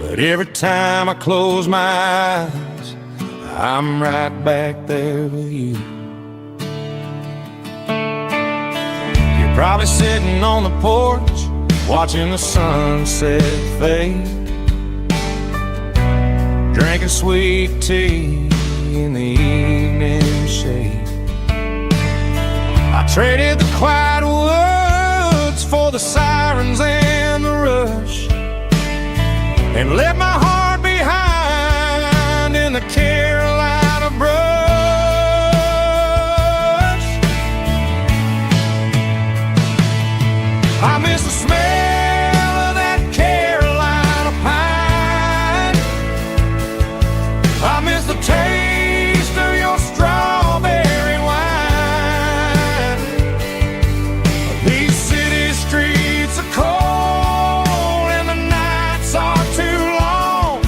But every time I close my eyes, I'm right back there with you. You're probably sitting on the porch, watching the sunset fade, drinking sweet tea in the evening shade. I traded the quiet woods for the sirens and the rush, and left my heart behind in the Carolina brush. I miss the smell of that Carolina pine. I miss the taste of your strawberry wine. These city streets are cold and the nights are too long.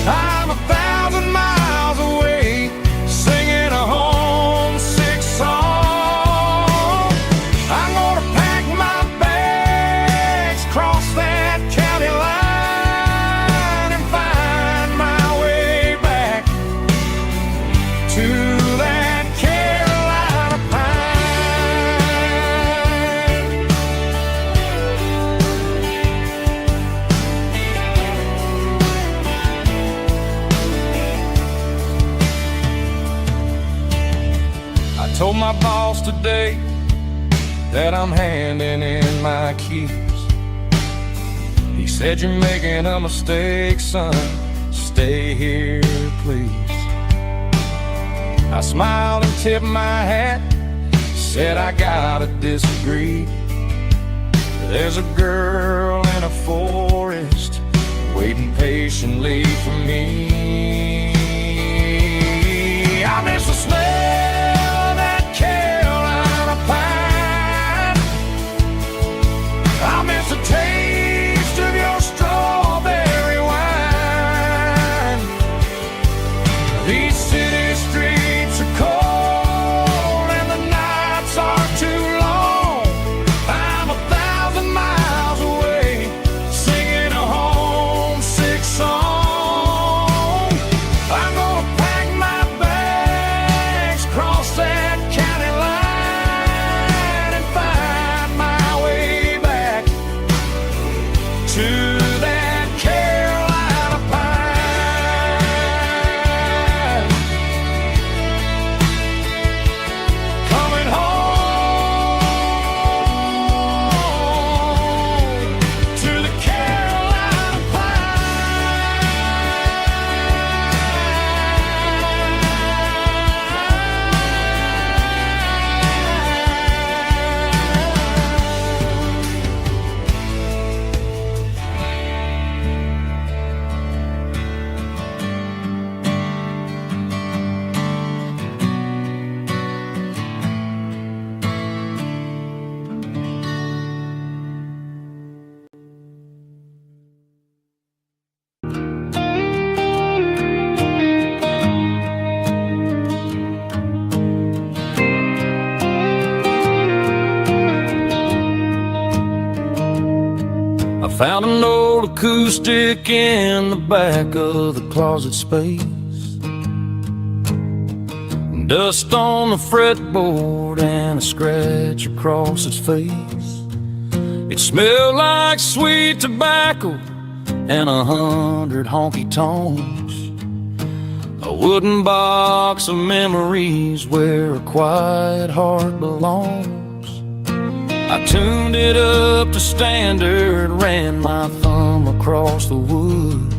I'm 1,000 miles away, singing a homesick song. I'm gonna pack my bags, cross that county line, and find my way back to that Carolina pine. I told my boss today that I'm handing in my keys. He said, "You're making a mistake, son. Stay here, please." I smiled and tipped my hat, said, "I gotta disagree. There's a girl in a forest waiting patiently for me. I miss the smell of that Carolina pine. I miss the taste of your strawberry wine. These city streets are cold and the nights are too long. I'm 1,000 miles away, singing a homesick song. I'm gonna pack my bags, cross that county line, and find my way back to that Carolina pine. Coming home to the Carolina I found an old acoustic in the back of the closet space. Dust on the fretboard and a scratch across its face. It smelled like sweet tobacco and 100 honky-tonks. A wooden box of memories where a quiet heart belongs. I tuned it up to standard, ran my thumb across the wood,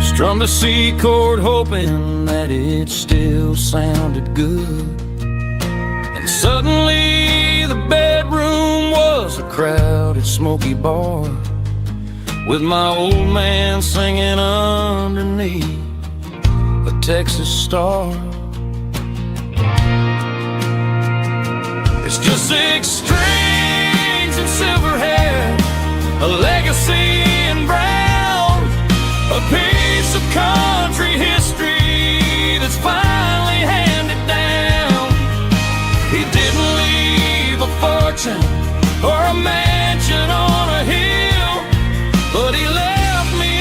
strummed a C chord hoping that it still sounded good. And suddenly the bedroom was a crowded, smoky bar, with my old man singing underneath a Texas star. It's just 6 strings and silver hair, a legacy in brown, a piece of country history that's finally handed down. He didn't leave a fortune or a mansion on a hill, but he left me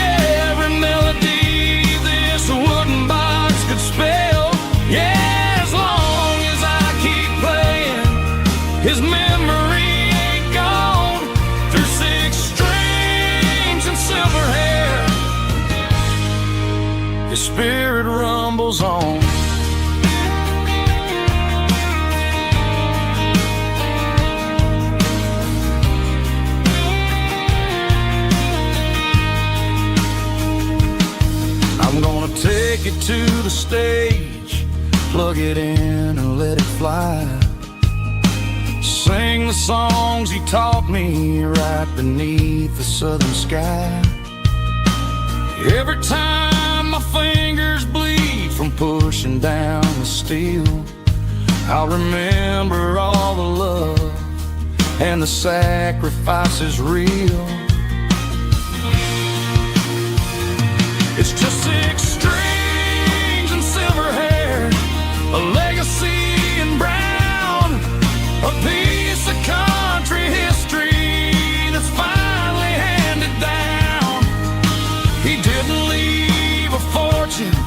rumbles on. I'm gonna take it to the stage, plug it in and let it fly. Sing the songs he taught me right beneath the southern sky. Every time my fingers bleed from pushing down the steel, I'll remember all the love and the sacrifices real. It's just 6 strings and silver hair, a legacy in brown, a piece of country history that's finally handed down. He didn't leave a fortune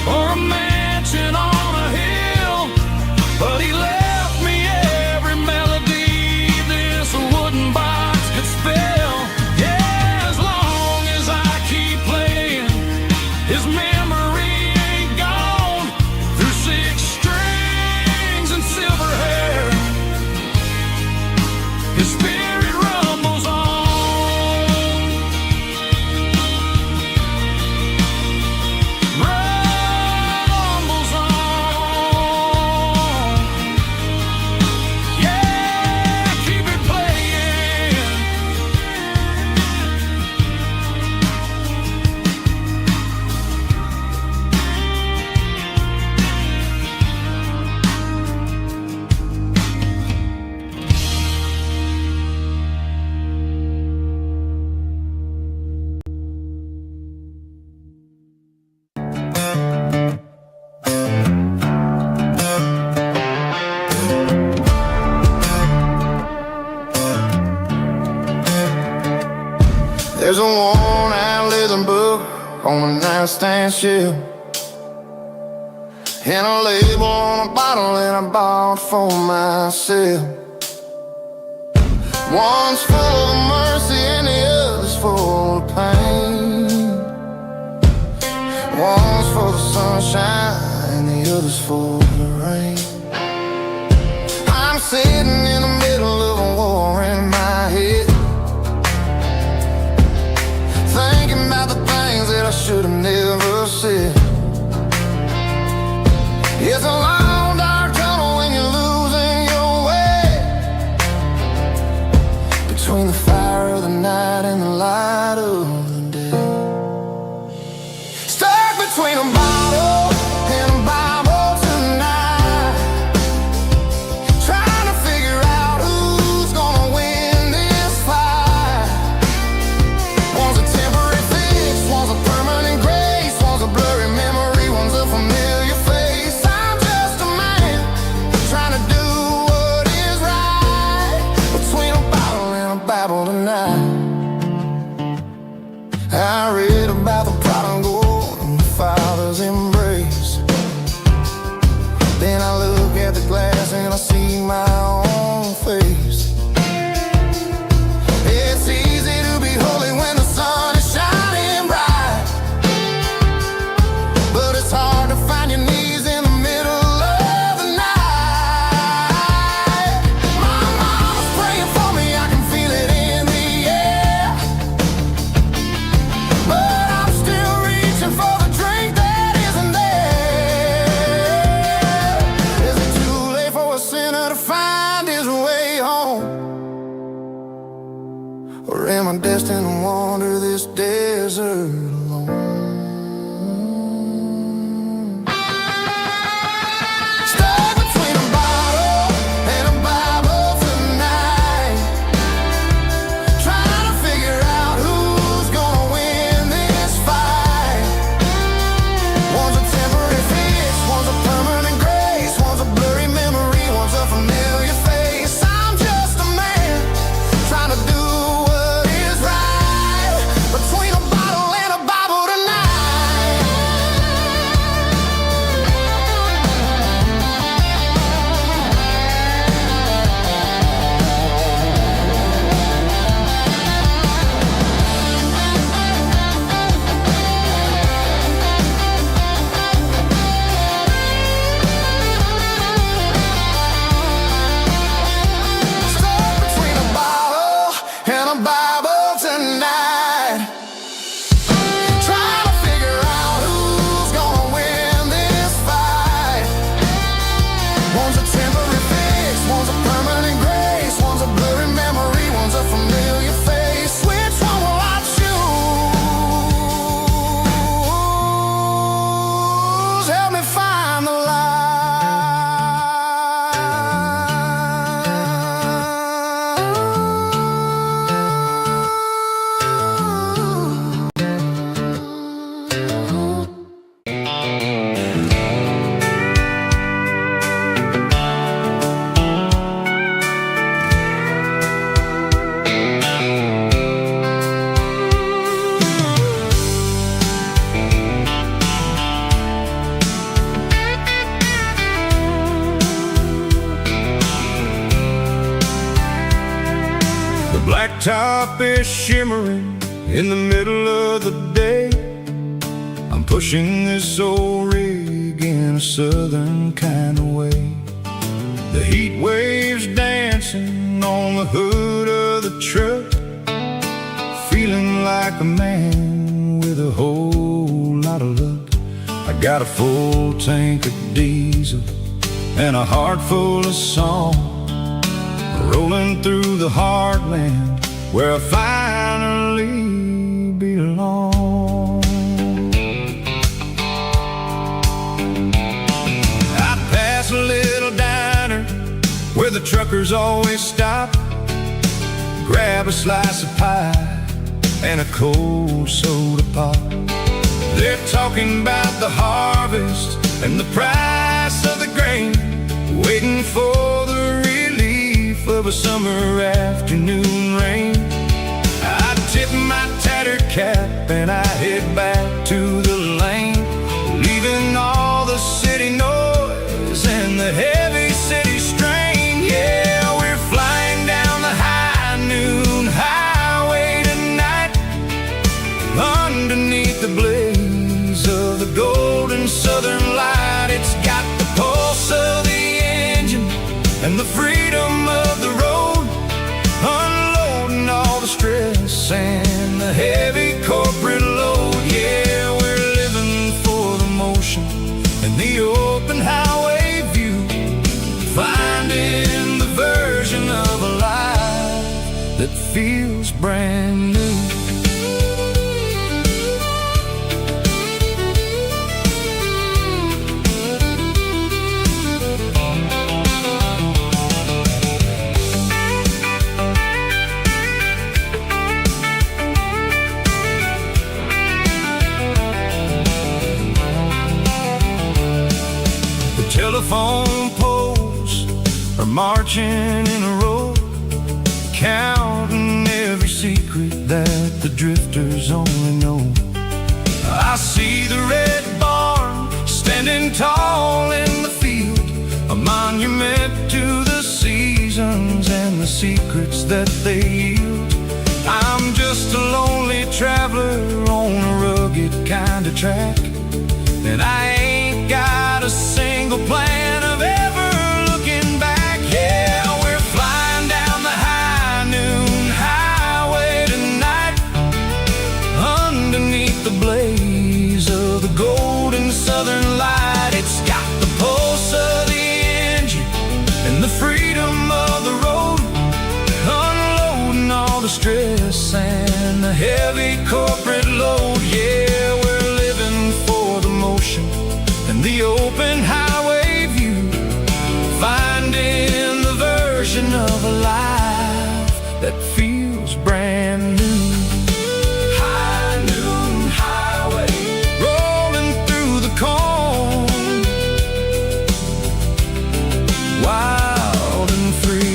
or a mansion on a hill, but he left me every melody this wooden box could spell. Yeah, as long as I keep playing, his memory ain't gone. Through 6 strings and silver hair, his spirit rumbles on. Rumbles on. Yeah, keep it playing. There's a worn-out leather book on the nightstand shelf, and a label on a bottle that I bought for myself. One's full of mercy and the other's full of pain. One's for the sunshine and the other's for the rain. I'm sitting in the middle of a war in my head, thinking about the things that I should have never said. It's a long dark tunnel when you're losing your way, between the fire of the night and the light of the day. Stuck between a bottle and a Bible tonight, trying to figure out who's gonna win this fight. One's a temporary fix, one's a permanent grace, one's a blurry memory, one's a familiar face. I'm just a man trying to do what is right, between a bottle and a Bible tonight. I read about the prodigal and the father's embrace. Then I look at the glass and I see my own face. It's easy to be holy when the sun is shining bright, but it's hard to find your knees in the middle of the night. My mama's praying for me, I can feel it in the air, but I'm still reaching for the drink that isn't there. Is it too late for a sinner to find his way home? Or am I destined to wander this desert alone? Stuck between a bottle and a Bible tonight, trying to figure out who's gonna win this fight. One's a temporary fix, one's a permanent grace, one's a blurry memory, one's a familiar face. I'm just a man trying to do what is right, between a bottle and a Bible. top is shimmering in the middle of the day. I'm pushing this old rig in a southern kind of way. The heat waves dancing on the hood of the truck, feeling like a man with a whole lot of luck. I got a full tank of diesel and a heart full of song, rolling through the heartland where I finally belong. I pass a little diner where the truckers always stop, grab a slice of pie and a cold soda pop. They're talking about the harvest and the price of the grain, waiting for the relief of a summer afternoon rain. I tip my tattered cap and I head back to the lane, leaving all the city noise and the heavy city strain. Yeah, we're flying down the high noon highway tonight, underneath the blaze of the golden southern light. It's got the pulse of the engine and the freedom of the road, unloading all the stress and the heavy corporate load. Yeah, we're living for the motion and the open highway view, finding the version of a life that feels brand new. Telephone poles are marching in a row, counting every secret that the drifters only know. I see the red barn standing tall in the field, a monument to the seasons and the secrets that they yield. I'm just a lonely traveler on a rugged kind of track, and I ain't got a single plan of ever looking back. Yeah, we're flying down the high noon highway tonight, underneath the blaze of the golden southern light. It's got the pulse of the engine and the freedom of the road, unloading all the stress and the heavy corporate load. Yeah, we're living for the motion and the open highway view, finding the version of a life that feels brand new. High noon highway, rolling through the corn, wild and free.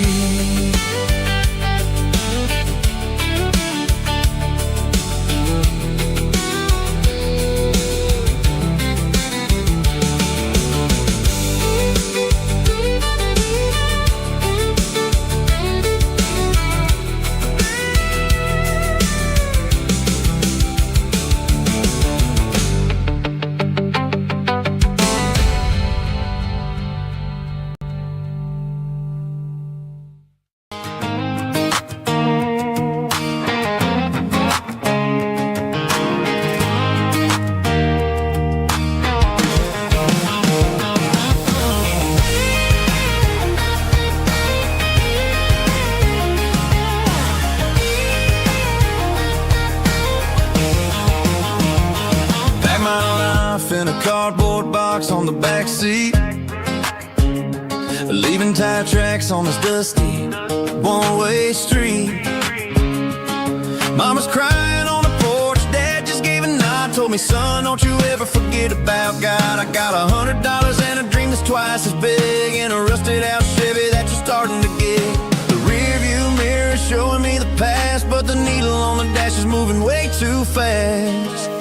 In a cardboard box on the back seat, leaving tire tracks on this dusty one-way street. Mama's crying on the porch, Dad just gave a nod, told me, son, don't you ever forget about God. I got $100 and a dream that's twice as big, and a rusted out Chevy that you're starting to get. The rear view mirror is showing me the past, but the needle on the dash is moving way too fast.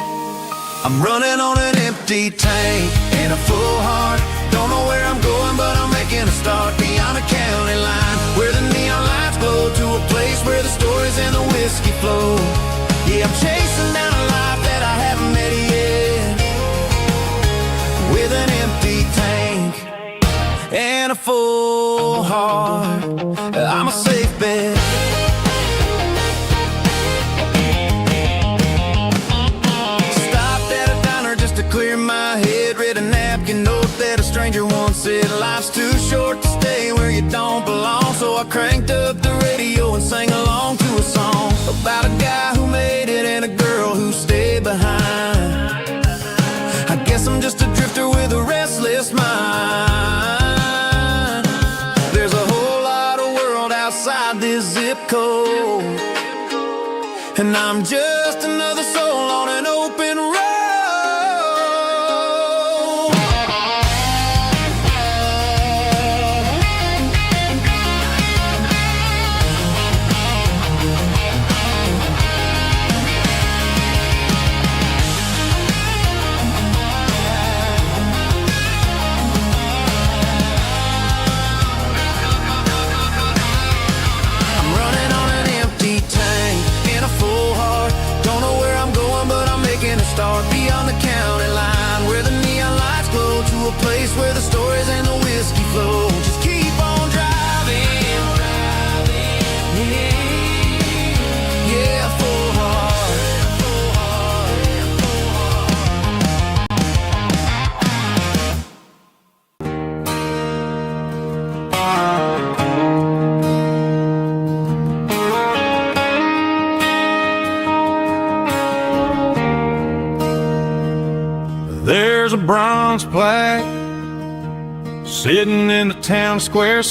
I'm running on an empty tank and a full heart. Don't know where I'm going, but I'm making a start beyond a county line, where the neon lights glow, to a place where the stories and the whiskey flow. Yeah, I'm chasing down a life that I haven't met yet, with an empty tank and a full heart. I'm a safe bet. Stopped at a diner just to clear my head. Read a napkin note that a stranger once said, life's too short to stay where you don't belong. So I cranked up the radio and sang along to a song about a guy who made it and a girl who stayed behind. I guess I'm just a drifter with a restless mind. There's a whole lot of world outside this zip code, and I'm just another soul on an open road. Start beyond the county line, where the neon lights glow, to a place where the stories and the whiskey flow. Just keep on driving, yeah, full heart. There's a bronze plaque sitting in the town square.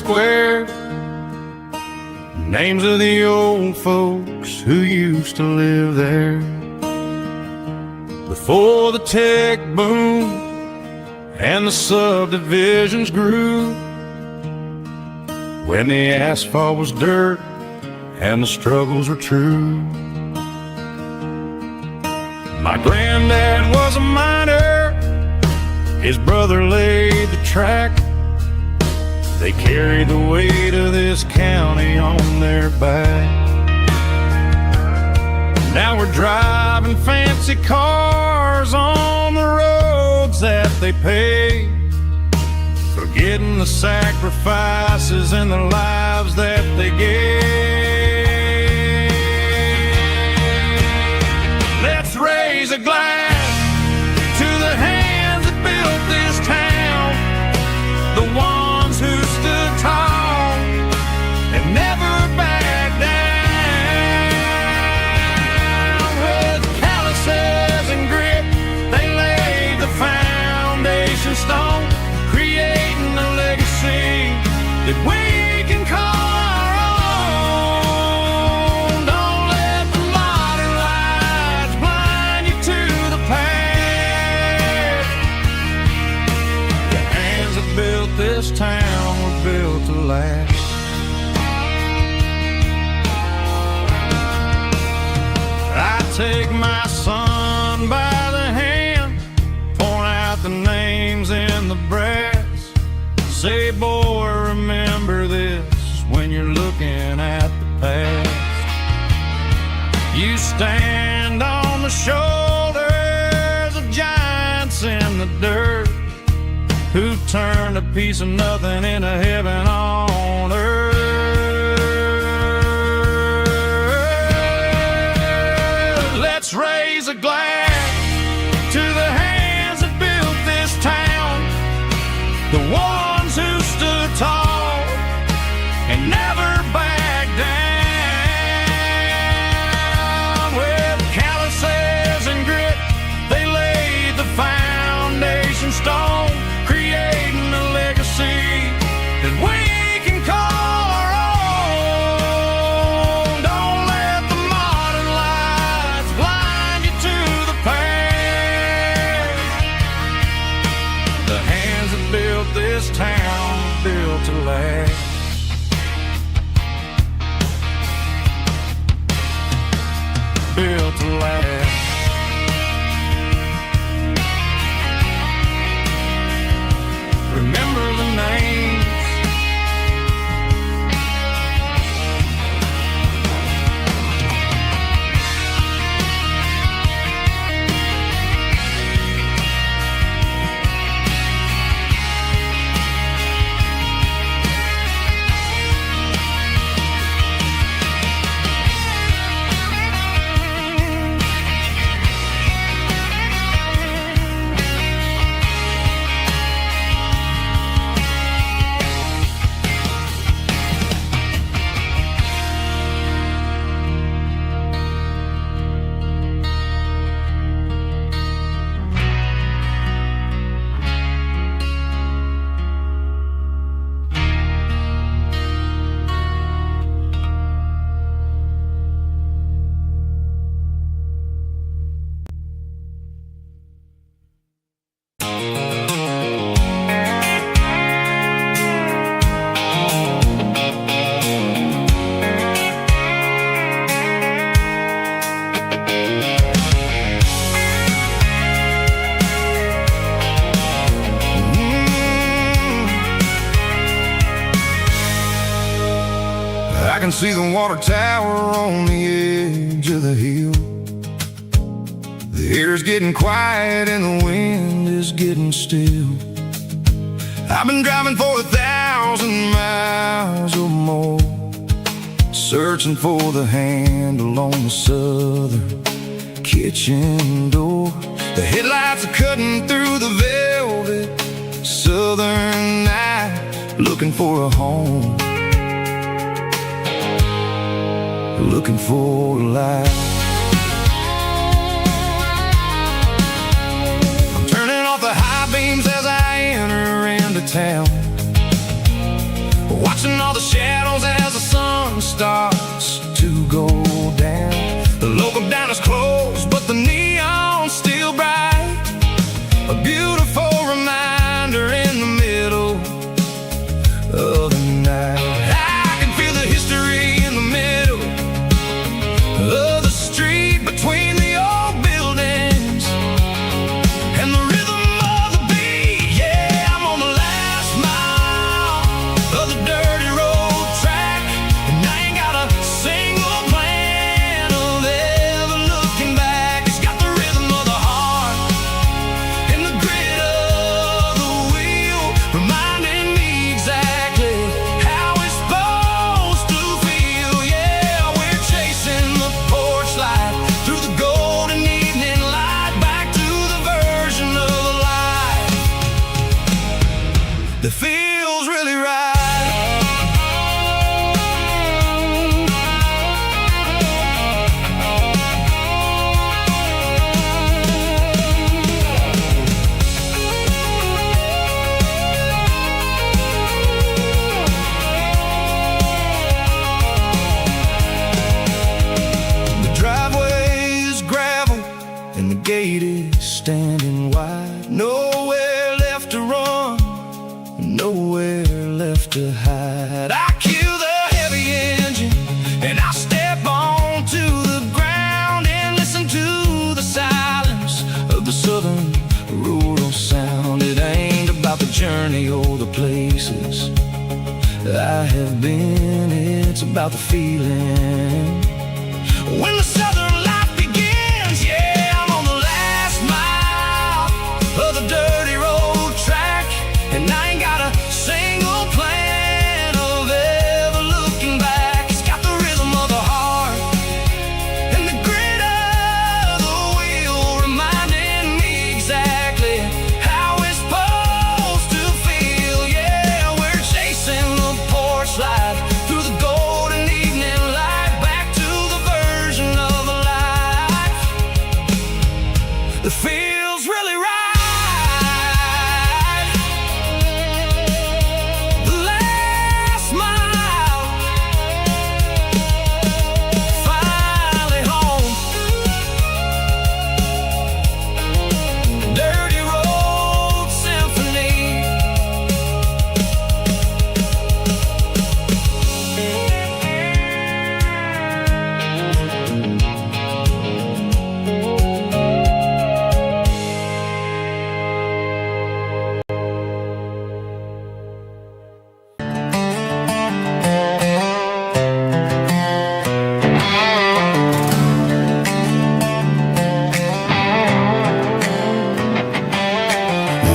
Names of the old folks who used to live there before the tech boom and the subdivisions grew, when the asphalt was dirt and the struggles were true. My granddad was a miner, his brother laid the track. They carried the weight of this county on their back. Now we're driving fancy cars on the roads that they paved, forgetting the sacrifices and the lives that they gave. Let's raise a glass to the hands that built this town, the ones who stood tall and never backed down. With calluses and grit, they laid the foundation stone, creating a legacy that we can call our own. Don't let the modern lights blind you to the past. The hands that built this town were built to last. I take my son by the hand, point out the names in the brass, say, boy, remember this when you're looking at the past. You stand on the shoulders of giants in the dirt, who turned a piece of nothing into heaven on earth. Let's raise a glass to the hands that built this town, the ones who stood tall and never backed down. With calluses and grit, they laid the foundation stone, creating a legacy that we can call our own. Don't let the modern lights blind you to the past. The hands that built this town were built to last. Built to last. Remember the names. can see the water tower on the edge of the hill. The air's getting quiet and the wind is getting still. I've been driving for 1,000 miles or more, searching for the handle on the southern kitchen door. The headlights are cutting through the velvet southern night, looking for a home, looking for a life. I'm turning off the high beams as I enter into town, watching all the shadows as the sun starts to go down. The local diner's closed, but the neon's still bright, a beautiful reminder in the middle of the night. I can feel the history in the middle of the street between the old buildings and the rhythm of the beat. Yeah, I'm on the last mile of the dirty road track, and I ain't got a single plan of ever looking back. It's got the rhythm of the heart and the grit of the wheel, reminding me exactly how it's supposed to feel. Yeah, we're chasing the porch light through the golden evening light, back to the version of life that feels really right. The driveway is gravel and the gate is standing wide. Nowhere left to run, nowhere left to hide. I kill the heavy engine and I step onto the ground and listen to the silence of the southern rural sound. It ain't about the journey or the places I have been, it's about the feeling when the southern life begins. Yeah, I'm on the last mile of the dirty road track, and I ain't got a single plan of ever looking back. It's got the rhythm of the heart and the grit of the wheel, reminding me exactly how it's supposed to feel. Yeah, we're chasing the porch light through the golden evening light, back to the version of life that feels really right. The last mile, finally home. Dirty road symphony.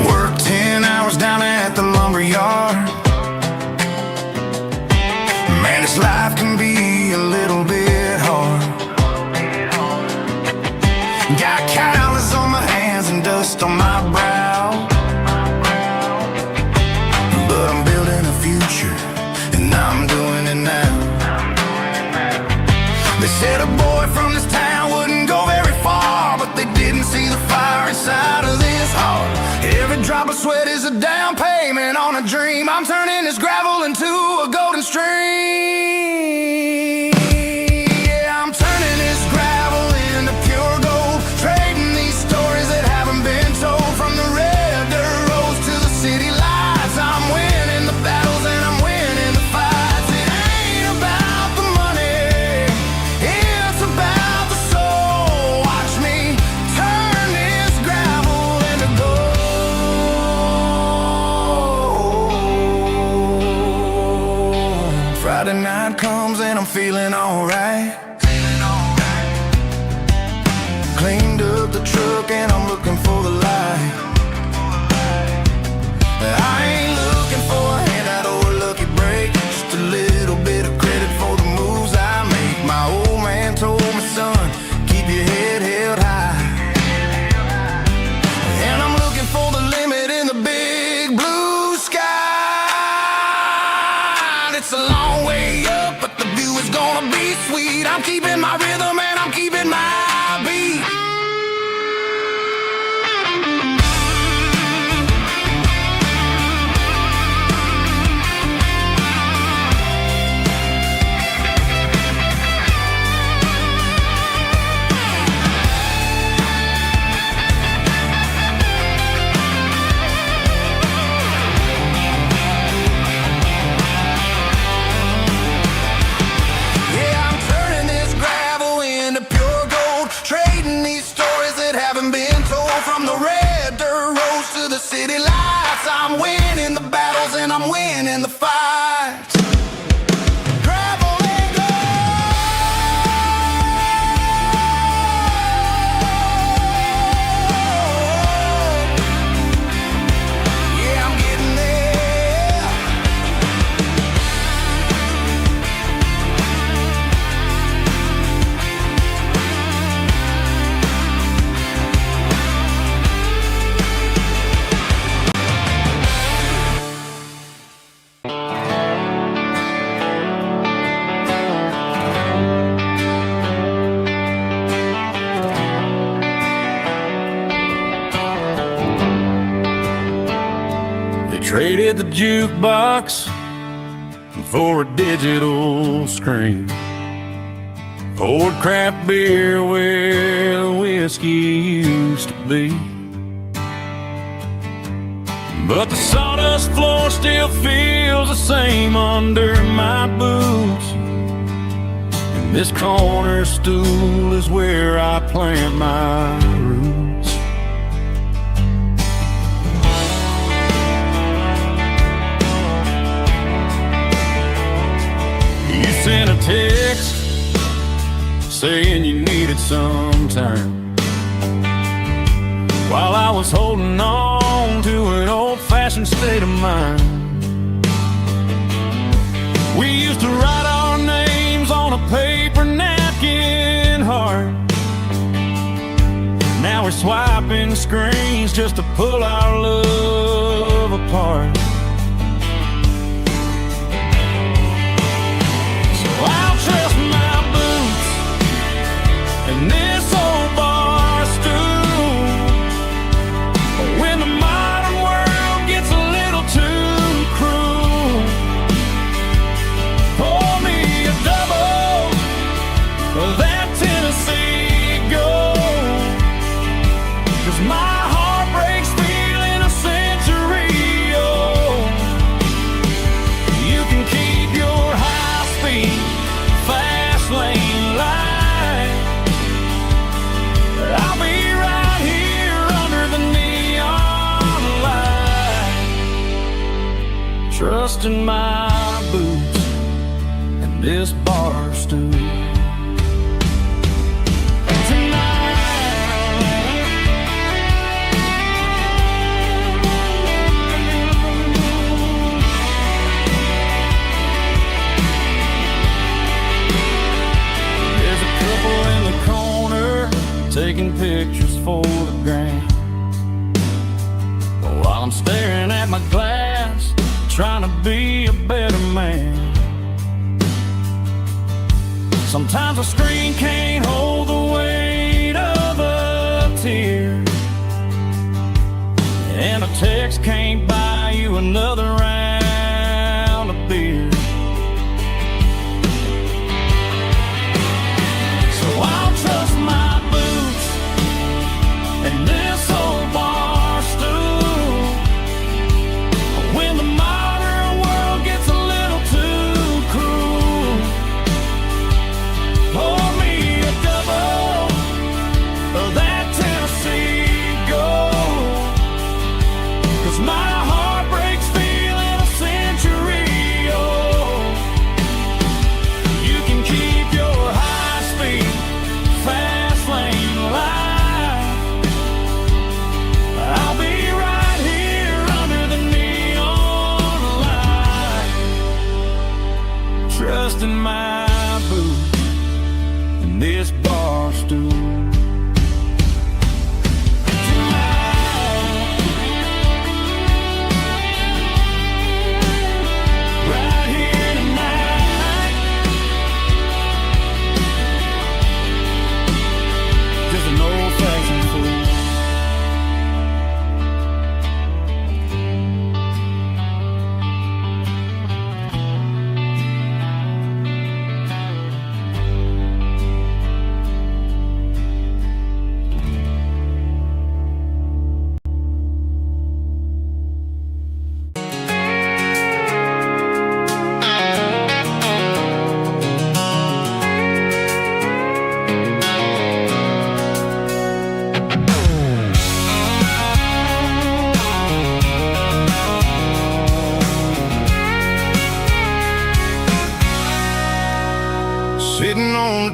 Work 10 hours down at the lumber yard. Man, this life can be a little bit hard. Got calluses on my hands and dust on my brow, but I'm building a future and I'm doing it now. They said a boy from this town wouldn't go very far, but they didn't see the fire inside of this heart. Every drop of sweat is a down payment on a dream. I'm turning this gravel into a golden stream. Yeah, I'm turning this gravel into pure gold, trading these stories that haven't been told. From the red dirt roads to the city lights, I'm winning the battles and I'm winning the fights. It ain't about the money, it's about the soul. Watch me turn this gravel into gold. comes and I'm feeling alright. Cleaned up the truck and I'm looking for the light. I ain't looking for a handout or a lucky break, just a little bit of credit for the moves I make. My old man told me, son, keep your head held high. And I'm looking for the limit in the big blue sky. It's a long way up, but the view is gonna be sweet. I'm keeping my rhythm and I'm keeping my beat. From the red dirt roads to the city lights, I'm winning the battles and I'm winning the fights. Gravel and gold. Yeah, I'm getting there. Traded the jukebox for a digital screen, poured craft beer where the whiskey used to be. But the sawdust floor still feels the same under my boots, and this corner stool is where I plant my roots. Sent a text saying you needed some time, while I was holding on to an old-fashioned state of mind. We used to write our names on a paper napkin heart. Now we're swiping screens just to pull our love apart. I'll trust my boots and this old bar stool. When the modern world gets a little too cruel, pour me a double of that Tennessee Gold, 'cause my heart breaks feeling a century old. You can keep your high speed fast lane light, I'll be right here under the neon light, trusting my boots and this bar stool. Taking pictures for the gram, while I'm staring at my glass, trying to be a better man. Sometimes a screen can't hold the weight of a tear, and a text can't buy you another round of beer. So I'll trust my and this old bar stool. When the modern world gets a little too cruel, pour me a double of that Tennessee Gold, 'cause my heart breaks feeling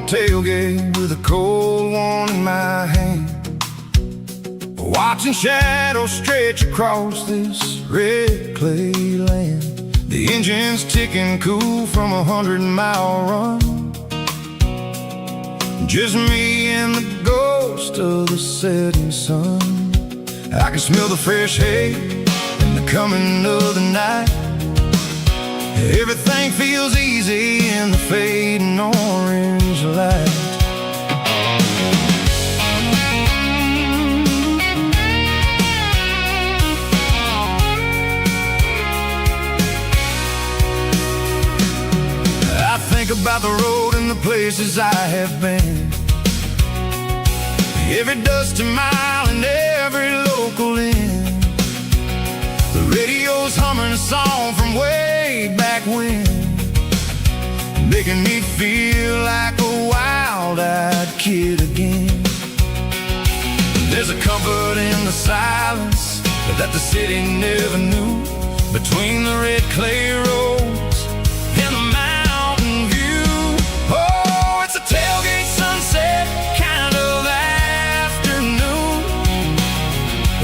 tailgate with a cold one in my hand, watching shadows stretch across this red clay land. The engine's ticking cool from 100-mile run. Just me and the ghost of the setting sun. I can smell the fresh hay and the coming of the night. Everything feels easy in the fading orange light. I think about the road and the places I have been, every dusty mile and every local inn. The radio's humming a song from way back when, making me feel like a wild-eyed kid again. There's a comfort in the silence that the city never knew, between the red clay roads and the mountain view. Oh, it's a tailgate sunset kind of afternoon,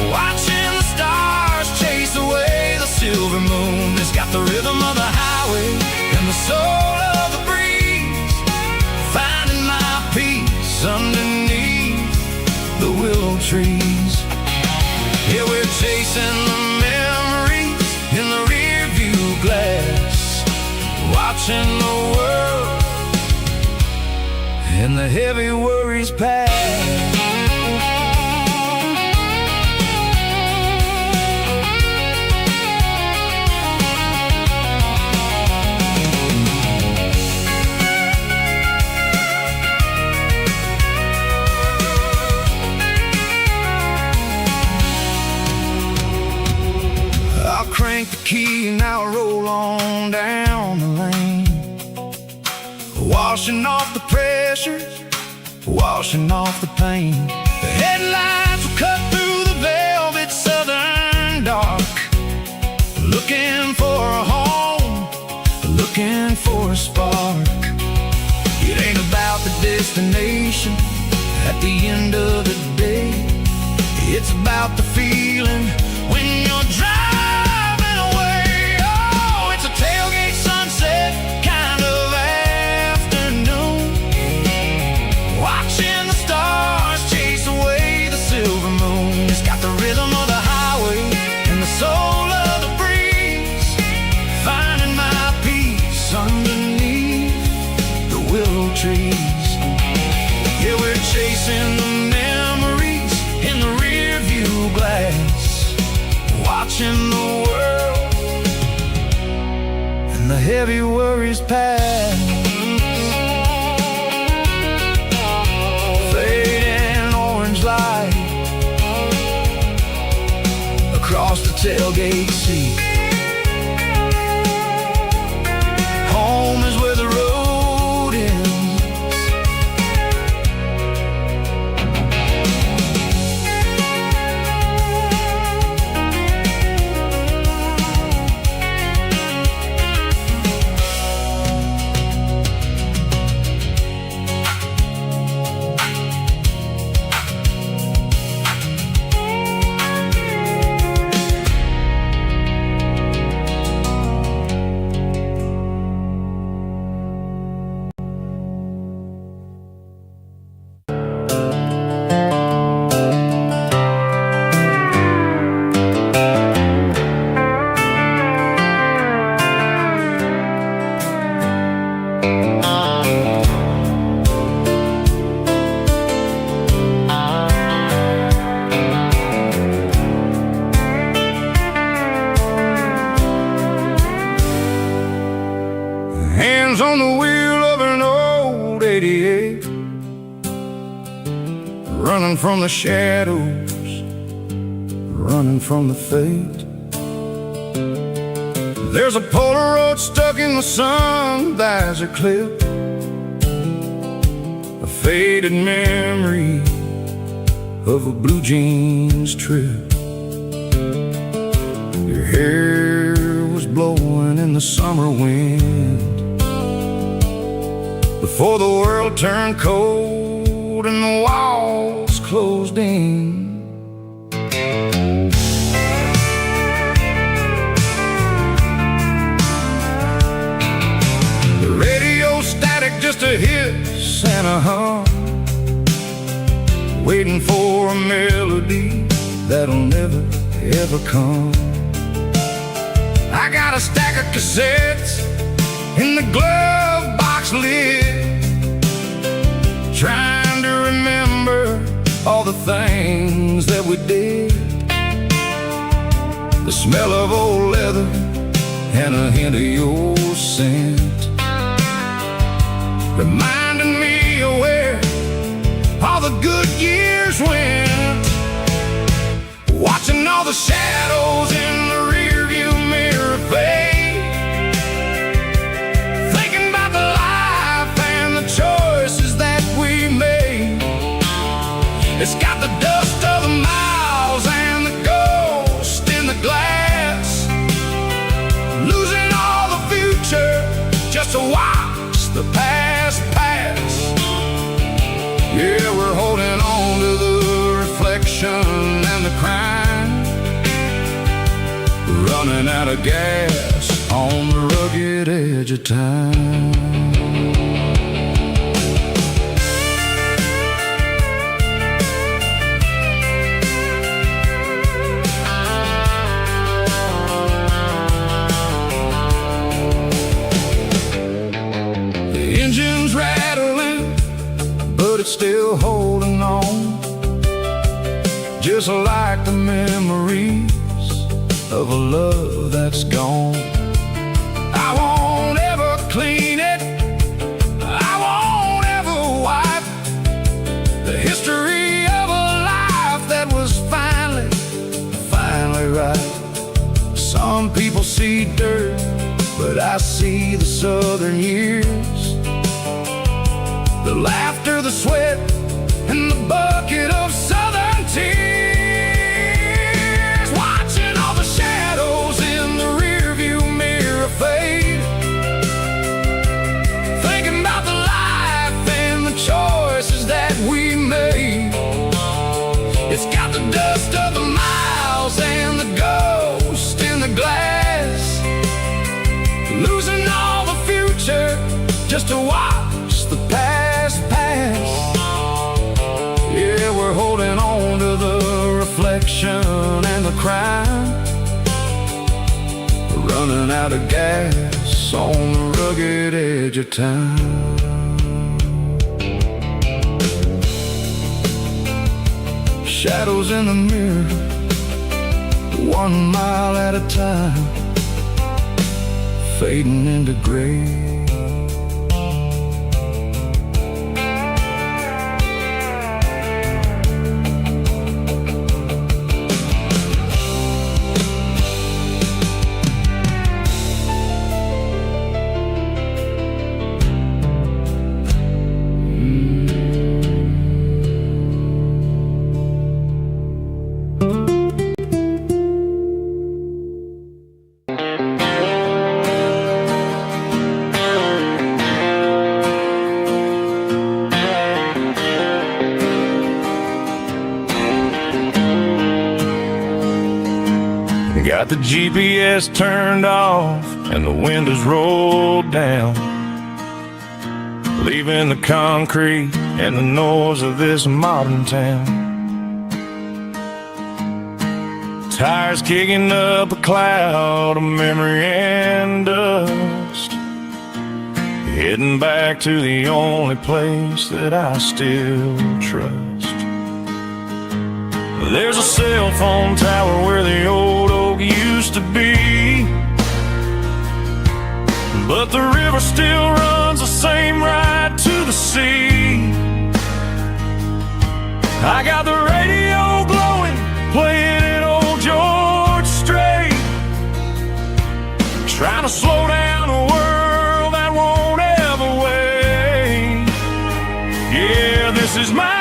watching the stars chase away the silver moon. It's got the rhythm of the highway and the soul of the breeze, finding my peace underneath the willow trees. Yeah, we're chasing the memories in the rear view glass, watching the world and the heavy worries pass. Crank the key and I'll roll on down the lane, washing off the pressure, washing off the pain. The headlights will cut through the velvet southern dark, looking for a home, looking for a spark. It ain't about the destination at the end of the day, it's about the feeling when you're driving. Tailgate sunset kind of afternoon, watching the stars chase away the silver moon. It's got the rhythm of the highway and the soul of the breeze, finding my peace underneath the willow trees. Yeah, we're chasing the memories in the rear view glass, watching the world and the heavy worries pass. Fading orange light across the tailgate seat. Home is where the road ends. Hands on the wheel of an old 88, running from the shadows, running from the fate. There's a Polaroid stuck in the sun, there's a clip, a faded memory of a blue jeans trip. Your hair was blowing in the summer wind, before the world turned cold and the walls closed in. The radio static just a hiss and a hum, waiting for a melody that'll never ever come. I got a stack of cassettes in the glove box lid, trying to remember all the things that we did. The smell of old leather and a hint of your scent, reminding me of where all the good years went. Watching all the shadows in the rearview mirror fade, thinking about the life and the choices that we made. It's got the dust of the miles and the ghost in the glass, losing all the future just to watch the past pass. Yeah, we're holding on to the reflection and the crime, running out of gas on the rugged edge of time. The engine's rattling, but it's still holding on, just like the memories of a love that's gone. I won't ever clean it, I won't ever wipe the history of a life that was finally right. Some people see dirt, but I see the southern years, the laughter, the sweat, and the bucket of southern tears. Watching all the shadows in the rearview mirror fade, thinking about the life and the choices that we made. It's got the dust of the miles and the ghost in the glass, losing all the future just to watch the past pass. Yeah, we're holding on to the reflection and the crime, running out of gas on the rugged edge of time. Shadows in the mirror, 1 mile at a time, fading into gray. Got the GPS turned off and the windows rolled down, leaving the concrete and the noise of this modern town. Tires kicking up a cloud of memory and dust, heading back to the only place that I still trust. There's a cell phone tower where the old oak used to be, but the river still runs the same right to the sea. I got the radio glowing, playing an old George Strait, trying to slow down a world that won't ever wait. Yeah, this is my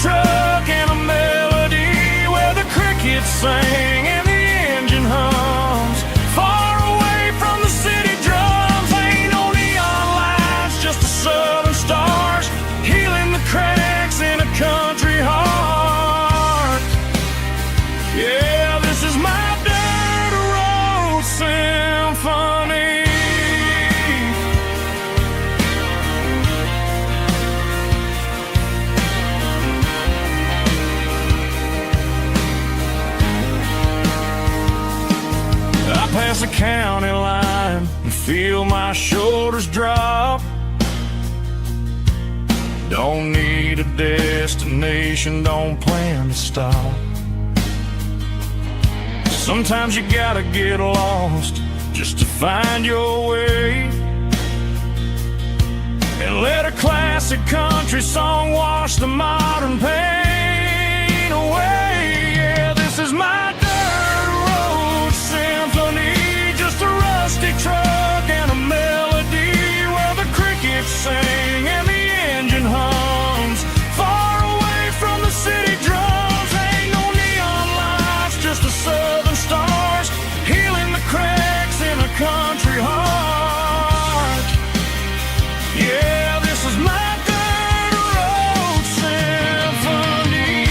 truck and a melody where the crickets sing and the engine hums, far away from the city past the county line and feel my shoulders drop. Don't need a destination, don't plan to stop. Sometimes you gotta get lost just to find your way, and let a classic country song wash the modern pain away. Yeah, this is my dirt road symphony, just a rusty truck and a melody where the crickets sing and the engine hums far away from the city drums. Ain't no neon lights, just the southern stars healing the cracks in a country heart. Yeah, this is my dirt road symphony.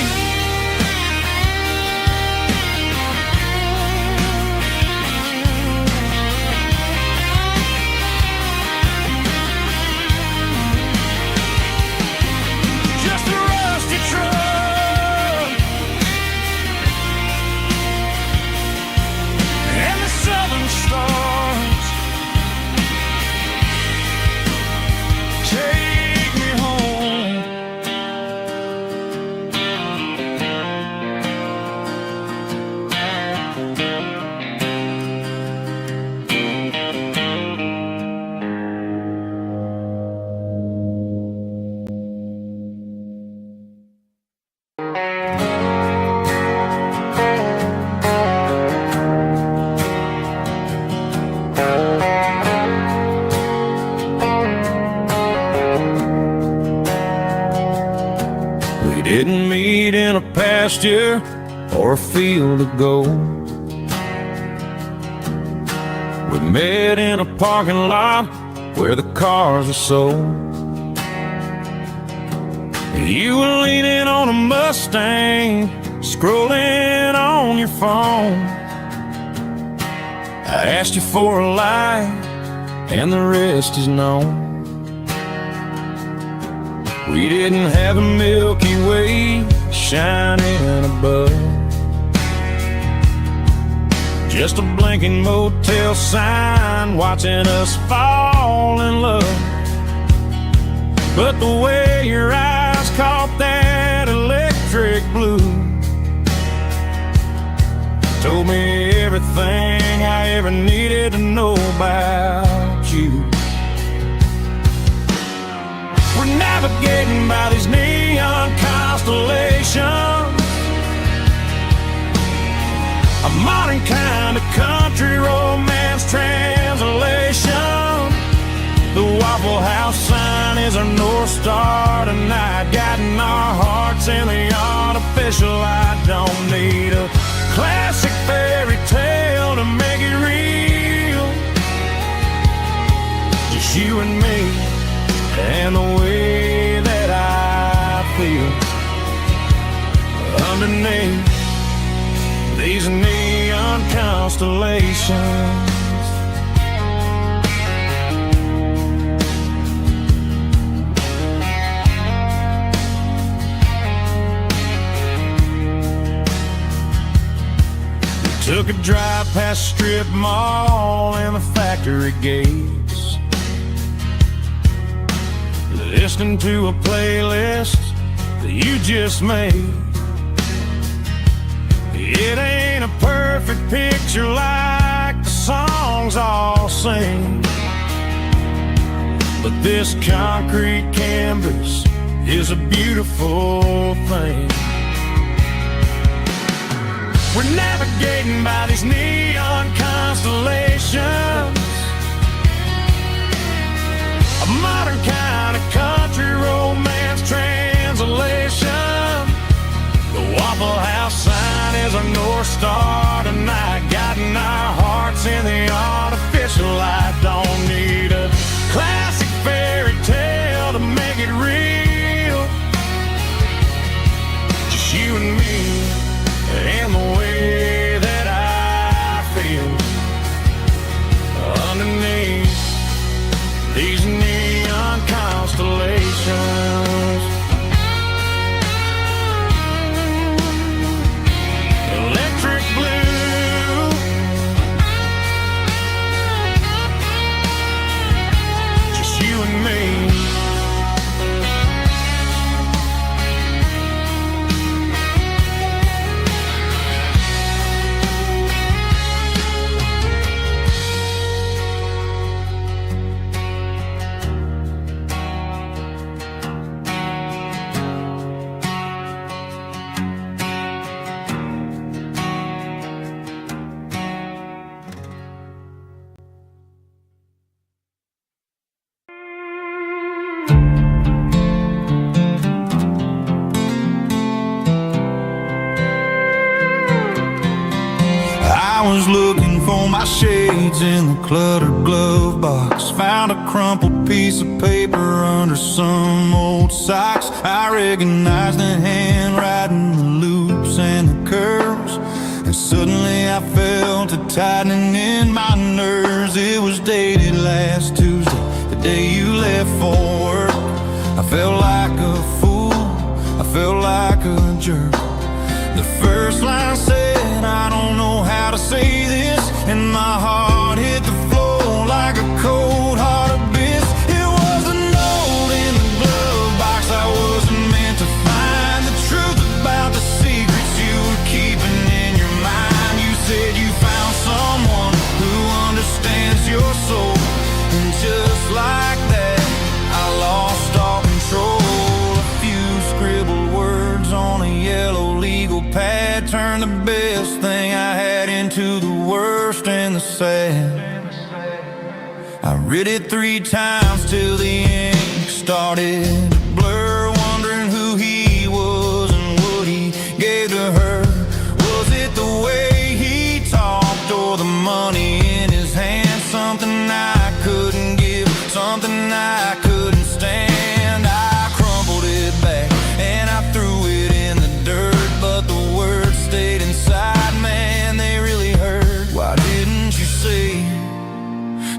Just a rusty truck and the southern stars take me home. We didn't meet in a pasture or a field of gold. We met in a parking lot where the cars are sold. You were leaning on a Mustang, scrolling on your phone. I asked you for a light, and the rest is known. We didn't have a Milky Way shining above, just a blinking motel sign watching us fall in love. But the way your eyes caught that electric blue told me everything I ever needed to know about you. We're navigating by these neon constellations, a modern kind of country romance translation. The Waffle House sign is our North Star tonight, guiding our hearts in the artificial light. Don't need a classic fairy tale to make it real, just you and me and the way that I feel underneath these neon constellations. We took a drive past strip mall and the factory gates, listening to a playlist that you just made. It ain't a perfect picture like the songs all sing, but this concrete canvas is a beautiful thing. We're navigating by these neon constellations, a modern kind of country romance translation. The Waffle House sign is our North Star tonight, guiding our hearts in the artificial light. Don't need a classic fairy tale to make it real, just you and me and the way that I feel underneath these neon constellations. Electric blue was looking for my shades in the cluttered glove box. Found a crumpled piece of paper under some old socks. I recognized the handwriting, the loops and the curves, and suddenly I felt a tightening in my nerves. It was dated last Tuesday, the day you left for work. I felt like a fool, I felt like a jerk. The first line said, I don't know how to say this, and my heart hit the floor like a cold heart abyss. It was a note in the glove box I wasn't meant to find. The truth about the secrets you were keeping in your mind. You said you found someone who understands your soul, and just like that, I lost all control. A few scribbled words on a yellow legal pad turned the best thing I had into the worst and the sad. I read it 3 times till the ink started to blur, wondering who he was and what he gave to her. Was it the way he talked or the money in his hand? Something I couldn't give, something I couldn't stand. I crumpled it back and I threw it in the dirt, but the words stayed inside, man, they really hurt. Why didn't you say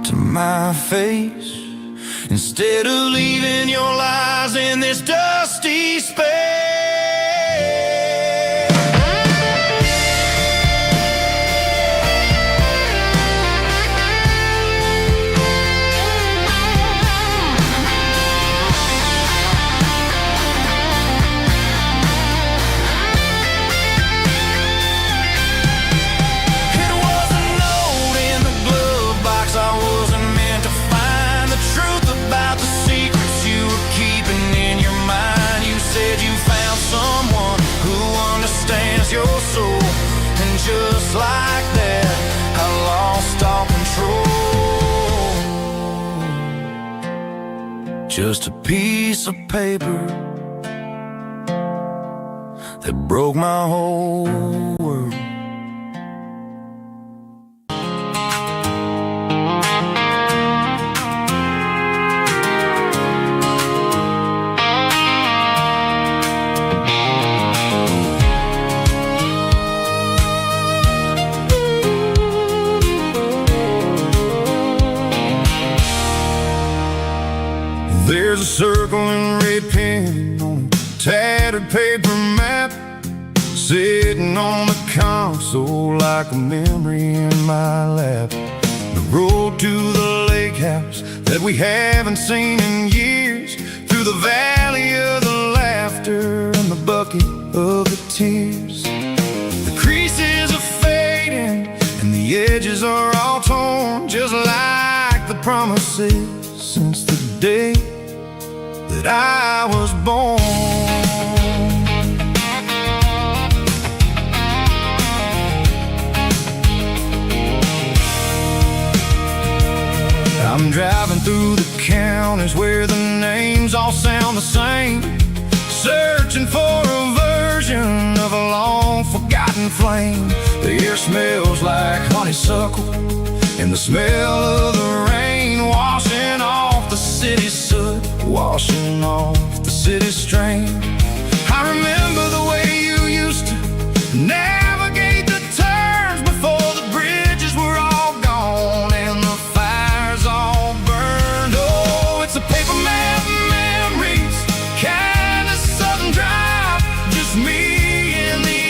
to my face, instead of leaving your lies in this dusty space? Your soul, and just like that, I lost all control. Just a piece of paper that broke my whole world. There's a circle in red pen on a tattered paper map, sitting on the console like a memory in my lap. The road to the lake house that we haven't seen in years, through the valley of the laughter and the bucket of the tears. The creases are fading and the edges are all torn, just like the promises since the day that I was born. I'm driving through the counties where the names all sound the same, searching for a version of a long-forgotten flame. The air smells like honeysuckle, and the smell of the rain washing off the city's soot, washing off the city's strain. I remember the way you used to navigate the turns before the bridges were all gone and the fires all burned. Oh, it's a paper map memories, kind of southern drive, just me and the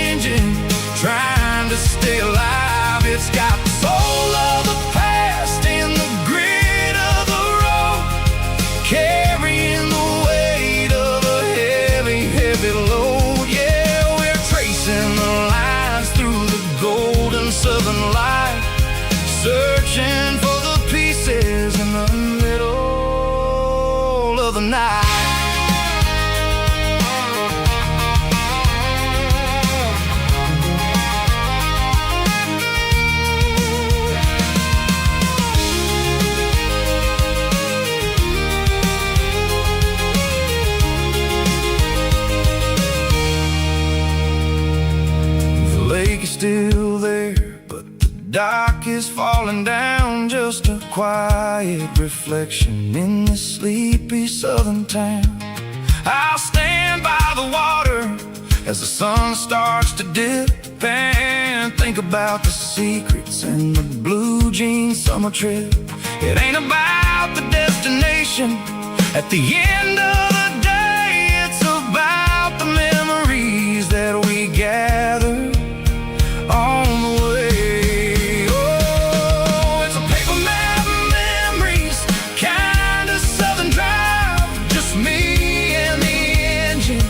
engine trying to stay alive. It's got the soul of the past in the grit of the road, carrying the weight of a heavy, heavy load. Yeah, we're tracing the lines through the golden southern light, searching for the pieces in the middle of the night. Still there, but the dock is falling down, just a quiet reflection in this sleepy southern town. I'll stand by the water as the sun starts to dip and think about the secrets and the blue jean summer trip. It ain't about the destination at the end of the day, it's about the memories that we gather on the way. Oh, it's a paper map of memories, kind of southern drive, just me and the engine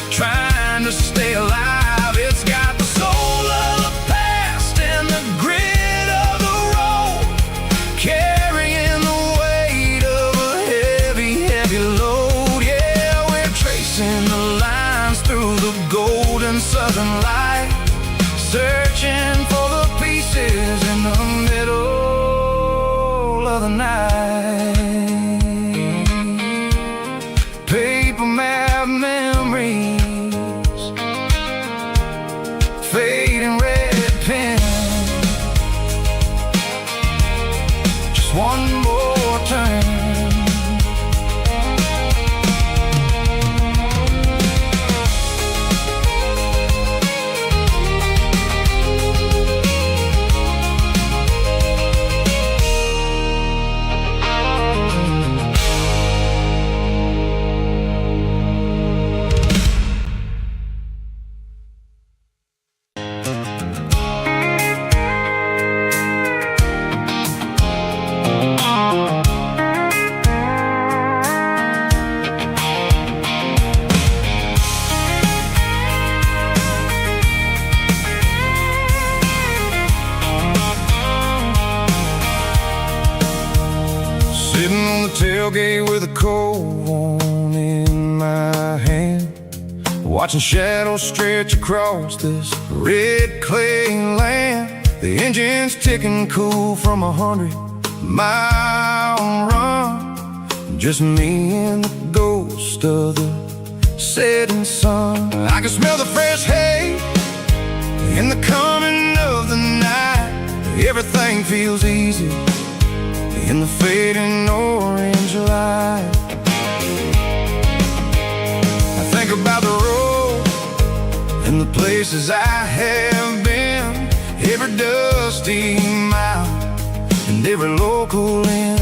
trying to stay alive. It's got the soul of the past and the grit of the road, carrying the weight of a heavy, heavy load. Yeah, we're tracing the lines through the golden southern light, searching for the pieces in the middle of the night. Paper map memories, fading red pen, just one more turn. Sitting on the tailgate with a cold one in my hand, watching shadows stretch across this red clay land. The engine's ticking cool from 100-mile run, just me and the ghost of the setting sun. I can smell the fresh hay in the coming of the night. Everything feels easy in the fading orange light. I think about the road and the places I have been, every dusty mile and every local inn.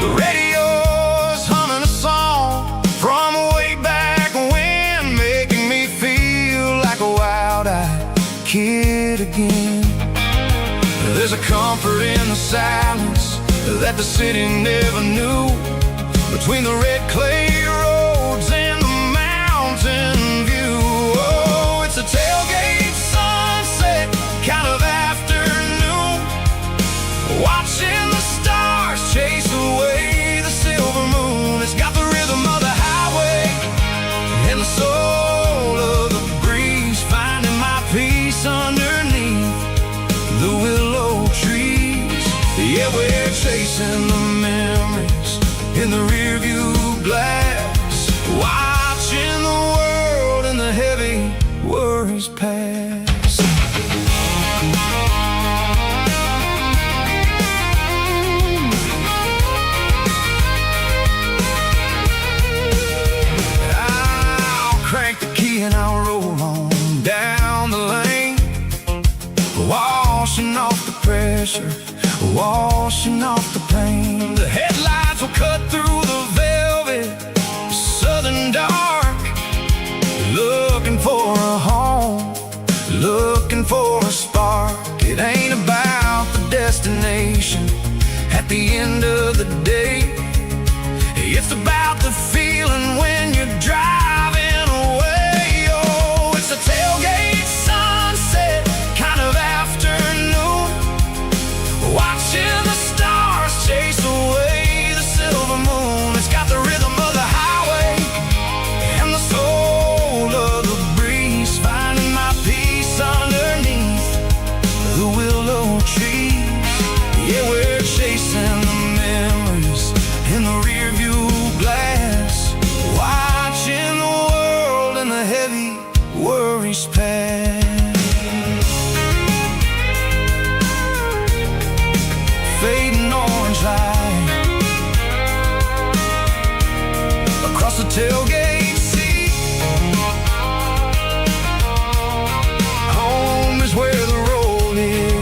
The radio's humming a song from way back when, making me feel like a wild-eyed kid again. There's a comfort in the silence that the city never knew, between the red clay roads and the mountain view. Oh, it's a tailgate sunset kind of afternoon, watching the stars chase away the silver moon. It's got the rhythm of the highway and the soul of the breeze, finding my peace underneath the willow trees. Yeah, we're chasing the memories in the rearview glass, watching the world and the heavy worries pass. I'll crank the key and I'll roll on down the lane, washing off the pressure, washing off the pain. The headlights will cut through the velvet southern dark, looking for a home, looking for a spark. It ain't about the destination at the end of the day, it's about the feeling when you're driving away. Oh, it's a tailgate sunset kind of afternoon, watching the stars chase away the silver moon. It's got the rhythm of the highway and the soul of the breeze, finding my peace underneath the willow trees. Yeah, we're chasing the memories in the rearview glass, watching the world and the heavy worries pass. across the tailgate seat. Home is where the road is.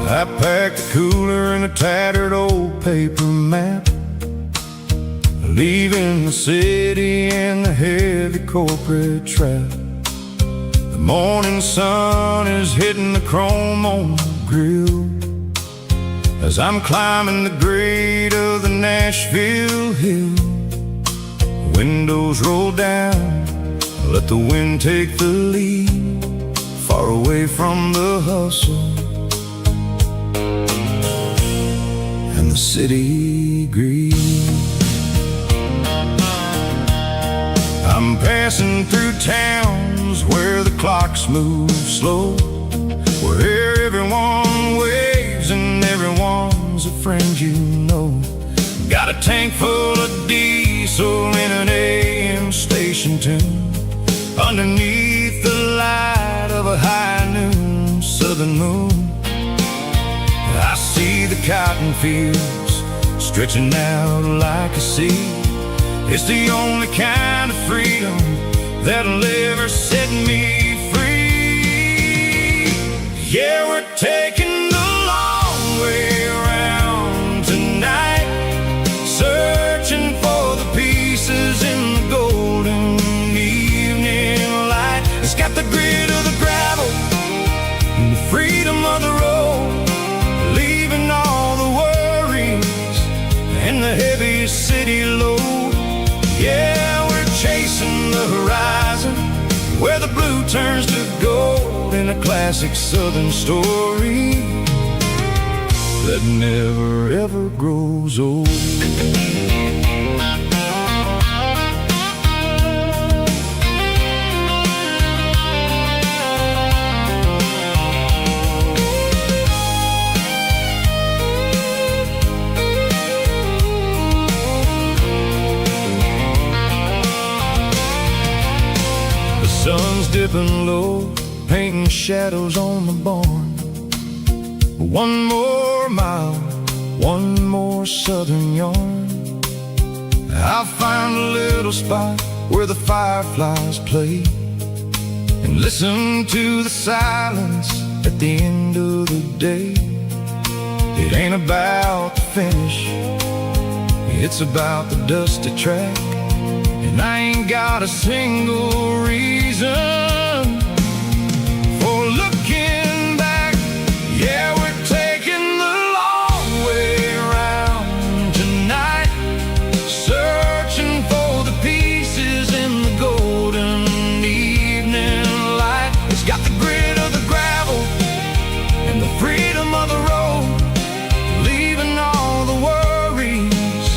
I packed a cooler and a tattered old paper map, leaving the city and the heavy corporate trap. The morning sun is hitting the chrome on the grill as I'm climbing the grade of the Nashville hill. Windows roll down, let the wind take the lead, far away from the hustle and the city greed. I'm passing through towns where the clocks move slow, where everyone waves and everyone's a friend you know. Got a tank full of diesel in an AM station tune, underneath the light of a high noon southern moon. I see the cotton fields stretching out like a sea. It's the only kind of freedom that'll ever set me free. Yeah, we're taking the long way around tonight, searching for the pieces in the golden evening light. It's got the grit of the gravel and the freedom of the road, leaving all the worries and the heavy city load. Yeah, we're chasing the horizon, where the blue turns to gold, in a classic southern story that never ever grows old. Sun's dipping low, painting shadows on the barn. One more mile, one more southern yarn. I'll find a little spot where the fireflies play, and listen to the silence at the end of the day. It ain't about the finish, it's about the dusty track. And I ain't got a single reason for looking back. Yeah, we're taking the long way around tonight, searching for the pieces in the golden evening light. It's got the grit of the gravel and the freedom of the road, leaving all the worries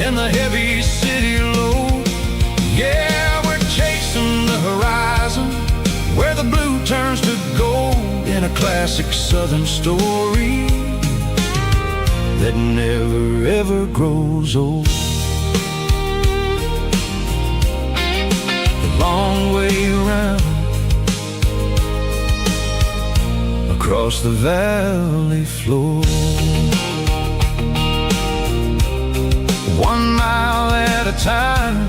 and the heavy city load. Yeah, we're chasing the horizon, where the blue turns to gold, in a classic southern story that never ever grows old. The long way around, across the valley floor, 1 mile at a time.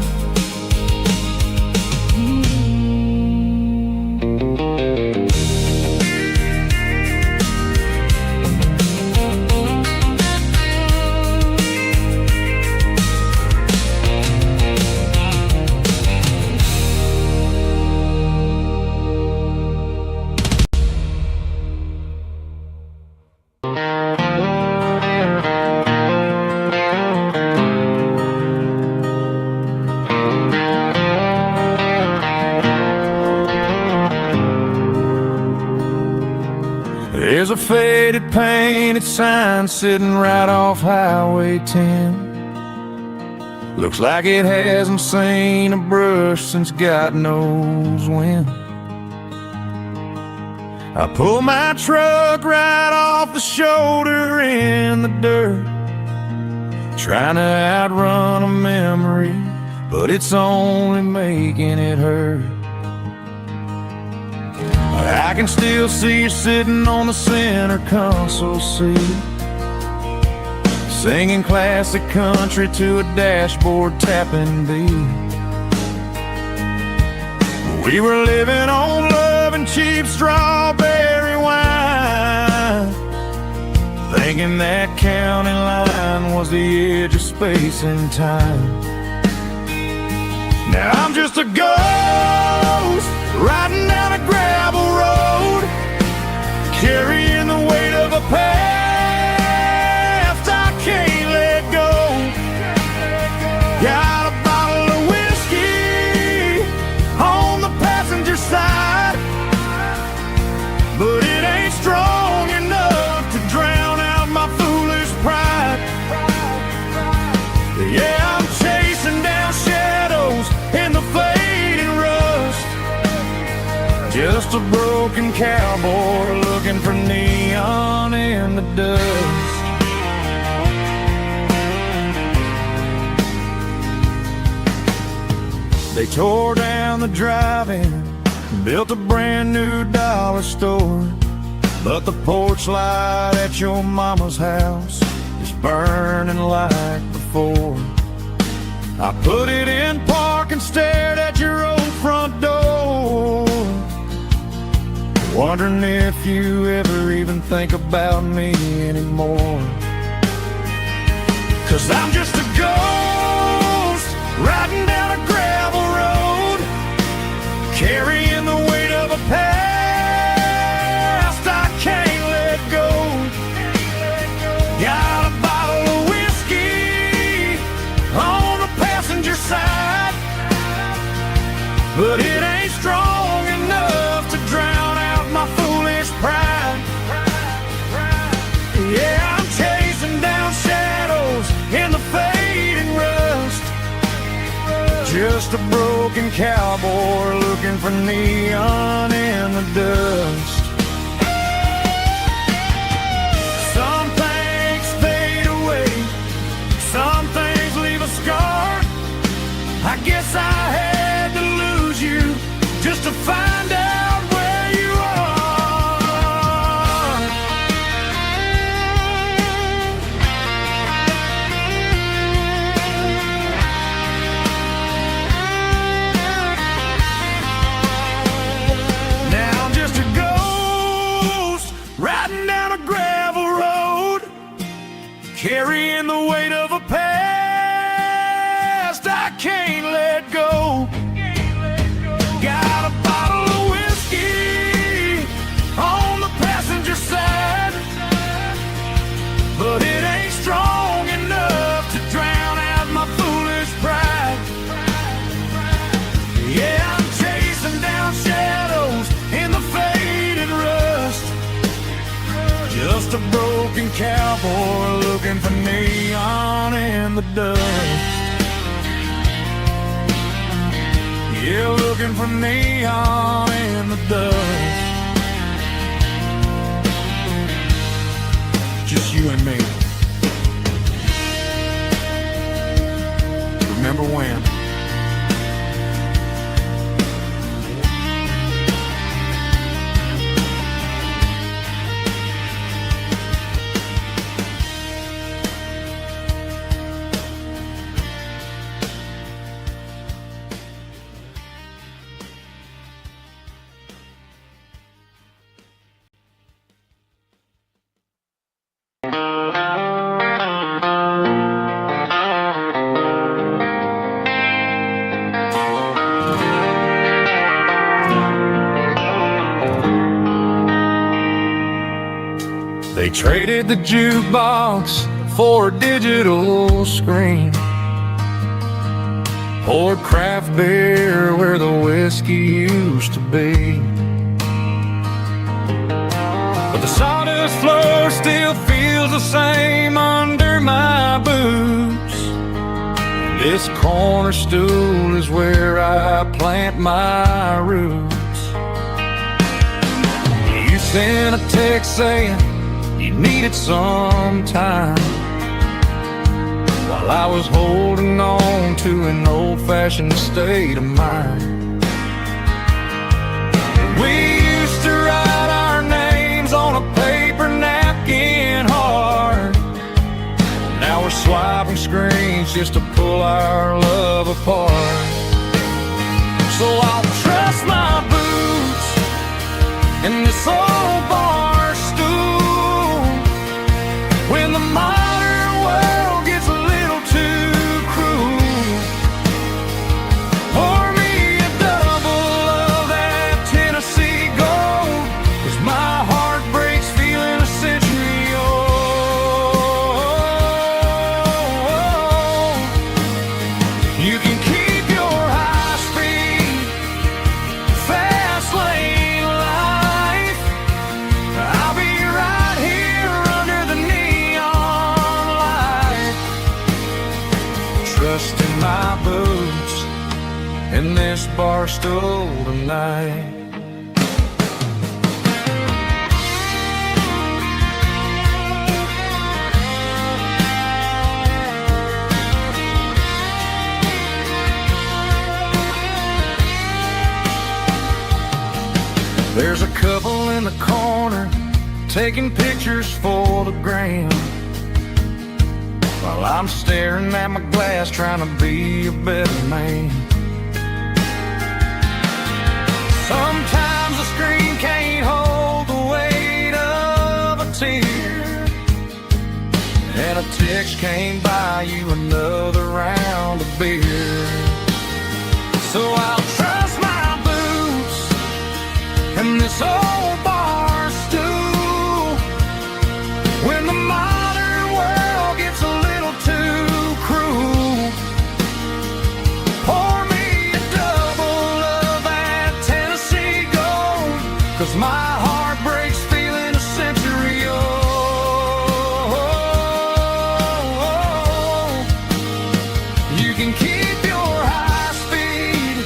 There's a faded painted sign sitting right off Highway 10. Looks like it hasn't seen a brush since God knows when. I pull my truck right off the shoulder in the dirt, trying to outrun a memory, but it's only making it hurt. I can still see you sitting on the center console seat, singing classic country to a dashboard tapping beat. We were living on love and cheap strawberry wine, thinking that county line was the edge of space and time. Now I'm just a ghost riding down a gravel road, carrying the weight of a past I can't let go. Got a bottle of whiskey on the passenger side, but it ain't strong enough to drown out my foolish pride. Yeah, I'm chasing down shadows in the fading rust, just a broken cowboy looking for neon in the dust. They tore down the drive-in, built a brand new dollar store, but the porch light at your mama's house is burning like before. I put it in park and stared at your old front door, wondering if you ever even think about me anymore. 'Cause I'm just a ghost riding down a gravel road, carrying the weight of a past I can't let go. Got a bottle of whiskey on the passenger side, but it ain't strong enough to drown out my foolish pride. Yeah, I'm chasing down shadows in the fading rust, just a broken cowboy looking for neon in the dust. Some things fade away, some things leave a scar. I guess I had to lose you just to find out where you are. Now I'm just a ghost riding down a gravel road, carrying the weight of a past I can't let go. Got a bottle of whiskey on the passenger side, but it ain't strong enough to drown out my foolish pride. Yeah, I'm chasing down shadows in the faded rust, just a broken cowboy looking for neon in the dust. Yeah, looking for neon in the dust. Just you and me. Remember when? They traded the jukebox for a digital screen, poured craft beer where the whiskey used to be. but the sawdust floor still feels the same under my boots. This corner stool is where I plant my roots. You sent a text saying you needed some time, while I was holding on to an old-fashioned state of mind. We used to write our names on a paper napkin hard. Now we're swiping screens just to pull our love apart. So I'll trust my boots in this old bar stool when the modern world gets a little too cruel. Pour me a double of that Tennessee Gold, 'cause my heart breaks feeling a century old. You can keep your high-speed, fast lane life. I'll be right here under the neon light, trusting my boots in this bar stool tonight. There's a couple in the corner taking pictures for the gram, while I'm staring at my glass trying to be a better man. Sometimes the screen can't hold the weight of a tear, and a text can't buy you another round of beer. So I'll trust my boots and this old bar stool when the modern world gets a little too cruel. Pour me a double of that Tennessee Gold, 'cause my heart breaks feeling a century old. You can keep your high-speed,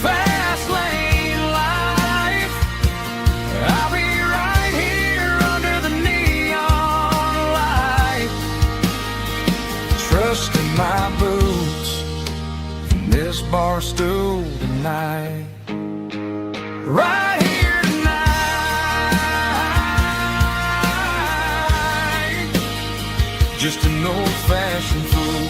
fast lane life. I'll be right here under the neon light, trusting my boots in this bar stool tonight. Right here tonight, just an old-fashioned fool.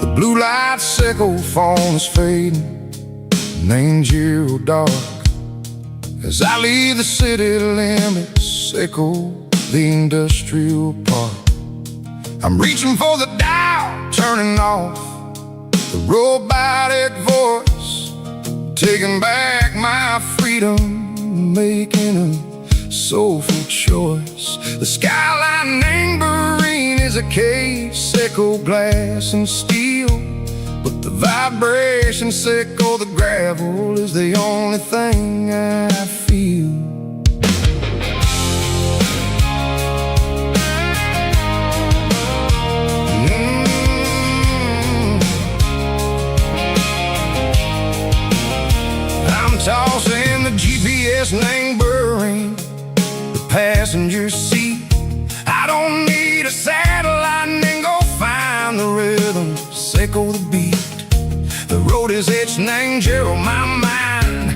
The blue light sickle phone is fading, name's you dark. As I leave the city limits, sickle the industrial park. I'm reaching for the dial, turning off the robotic voice, taking back my freedom, making a soulful choice. The skyline neighboring is a cave, sickle glass and steel, but the vibration sickle, the gravel is the only thing I feel. I'm tossing the GPS neighboring the passenger seat. I don't need a satellite and go find the rhythm, sickle the beat. The road is etched and Gerald my mind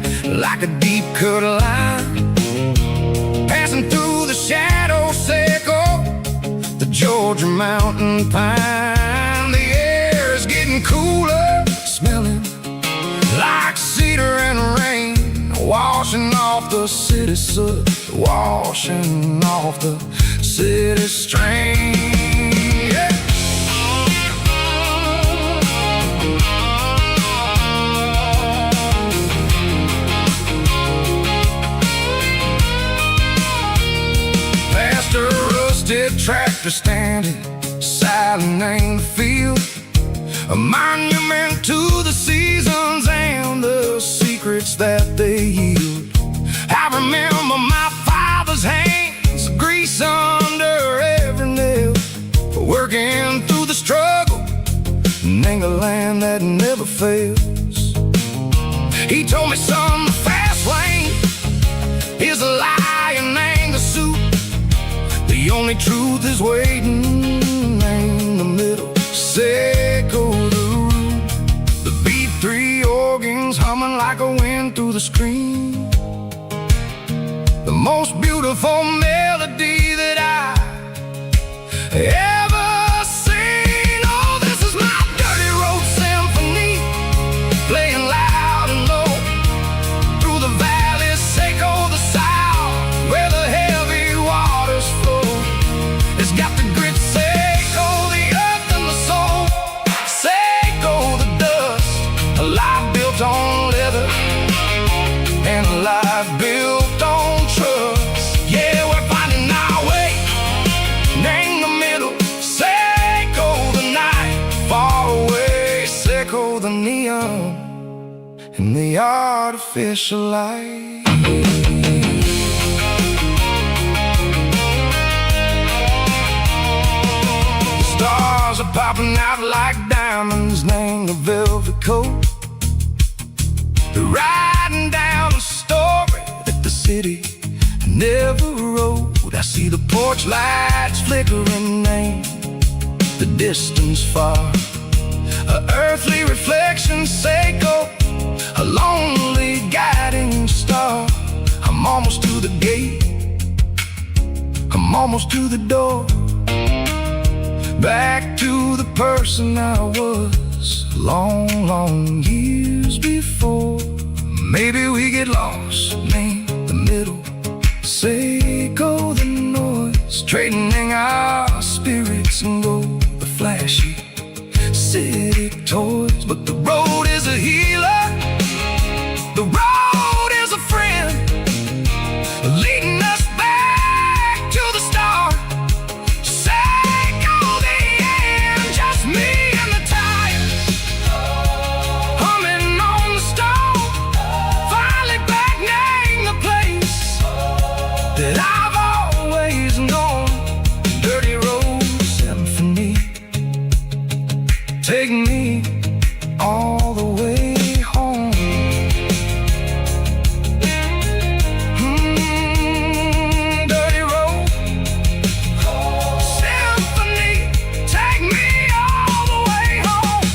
like a deep cut line, passing through the shadow sickle, the Georgia mountain pine. The air is getting cooler, smelling like cedar and rain, washing off the city soot, washing off the city strain. Yeah. red tractor standing silent in the field, a monument to the seasons and the secrets that they yield. I remember my father's hands, grease under every nail, working through the struggle in a land that never fails. He told me, son, the fast lane is a lie and ain't the suit. The only truth is waiting in the middle. Say go the root. The B3 organs humming like a wind through the screen. The most beautiful melody that I ever seen. Oh, this is my dirty road symphony, playing loud and low through the valleys, Seco the south, where the heavy waters flow. It's got the grit, Seco the earth and the soul, Seco the dust, a life built on leather and a life built on trust. Yeah, we're finding our way in the middle. Seco the night, far away, Seco the neon and the artificial light. The stars are popping out like diamonds, named the velvet coat. They're riding down a story that the city never wrote. I see the porch lights flickering in the distance far, a earthly reflection, Seco, a lonely guiding star. I'm almost to the gate, I'm almost to the door, back to the person I was long, long years before. Maybe we get lost in the middle, Seco the noise, trading our spirits and gold, the flashy city toys. But the road is a healer, the road is a friend, leading us back to the start. Seco the end, just me and the tires, humming on the stone, finally back name the place that I've always known. Dirty road symphony, take me all the way home. Dirty road symphony, take me all the way home.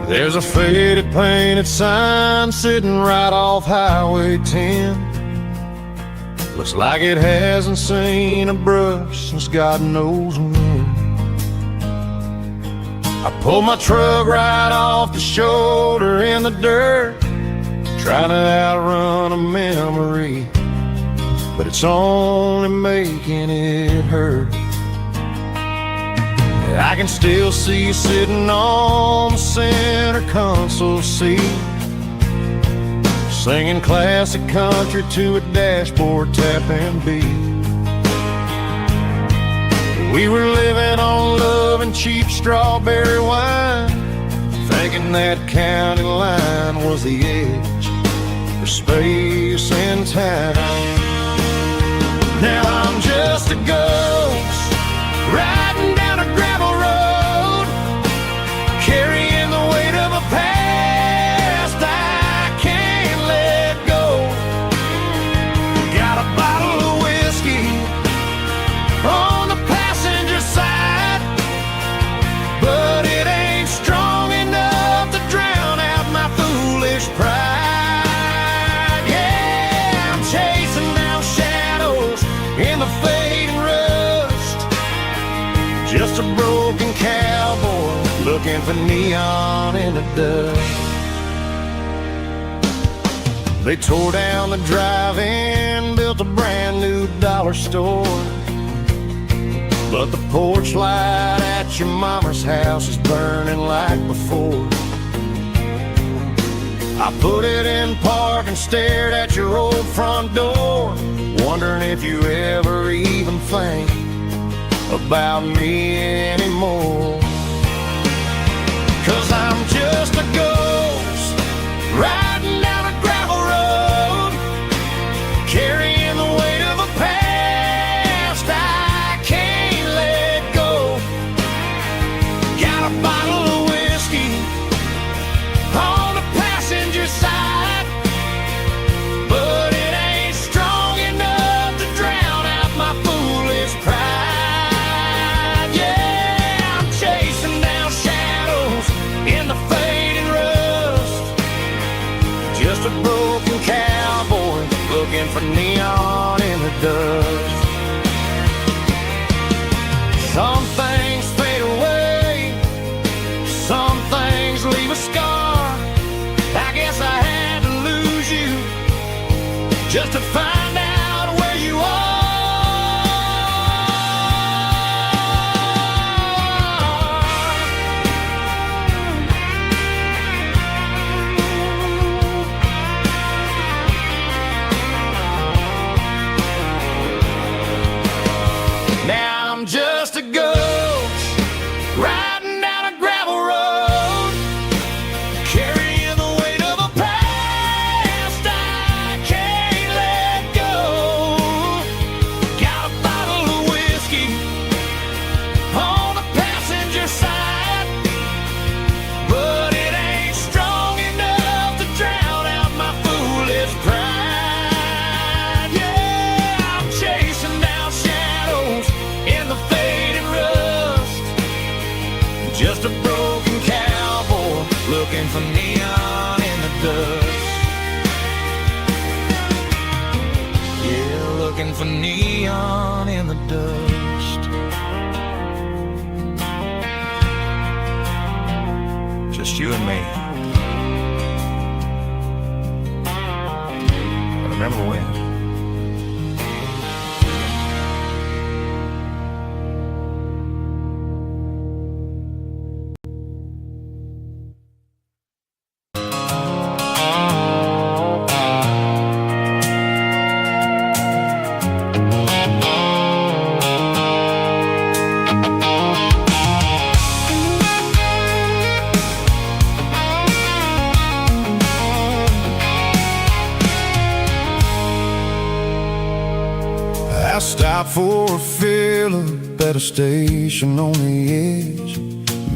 There's a faded painted sign sitting right off Highway 10. Looks like it hasn't seen a brush since God knows when. I pulled my truck right off the shoulder in the dirt, trying to outrun a memory, but it's only making it hurt. I can still see you sitting on the center console seat, singing classic country to a dashboard tapping beat. We were living on love and cheap strawberry wine, thinking that county line was the edge for space and time. Now I'm just a ghost riding down a gravel road, carrying the weight of a past I can't let go. Got a bottle of whiskey on the passenger side, but it ain't strong enough to drown out my foolish pride. Yeah, I'm chasing down shadows in the fading road. just a broken cowboy looking for neon in the dust. They tore down the drive-in, built a brand new dollar store, but the porch light at your mama's house is burning like before. I put it in park and stared at your old front door, wondering if you ever even think about me anymore. 'Cause I'm just a ghost riding down a gravel road, carrying the weight of a past I can't let go. Got a bottle of whiskey on the passenger side, but it ain't strong enough to drown out my foolish pride. Yeah, I'm chasing down shadows in the fading rust, just a broken cowboy looking for neon in the dust. Some things fade away, some things leave a scar. I guess I had to lose you just to find out where you are. Now I'm just a ghost riding down a gravel road, carrying the weight of a past I can't let go. Got a bottle of whiskey on the passenger side, but it ain't strong enough to drown out my foolish pride. Yeah, I'm chasing down shadows in the fading rust, just a broken cowboy looking for neon in the dust. Yeah, looking for neon in the dust. Just you and me. I remember when. I stopped for a fill-up at a station on the edge.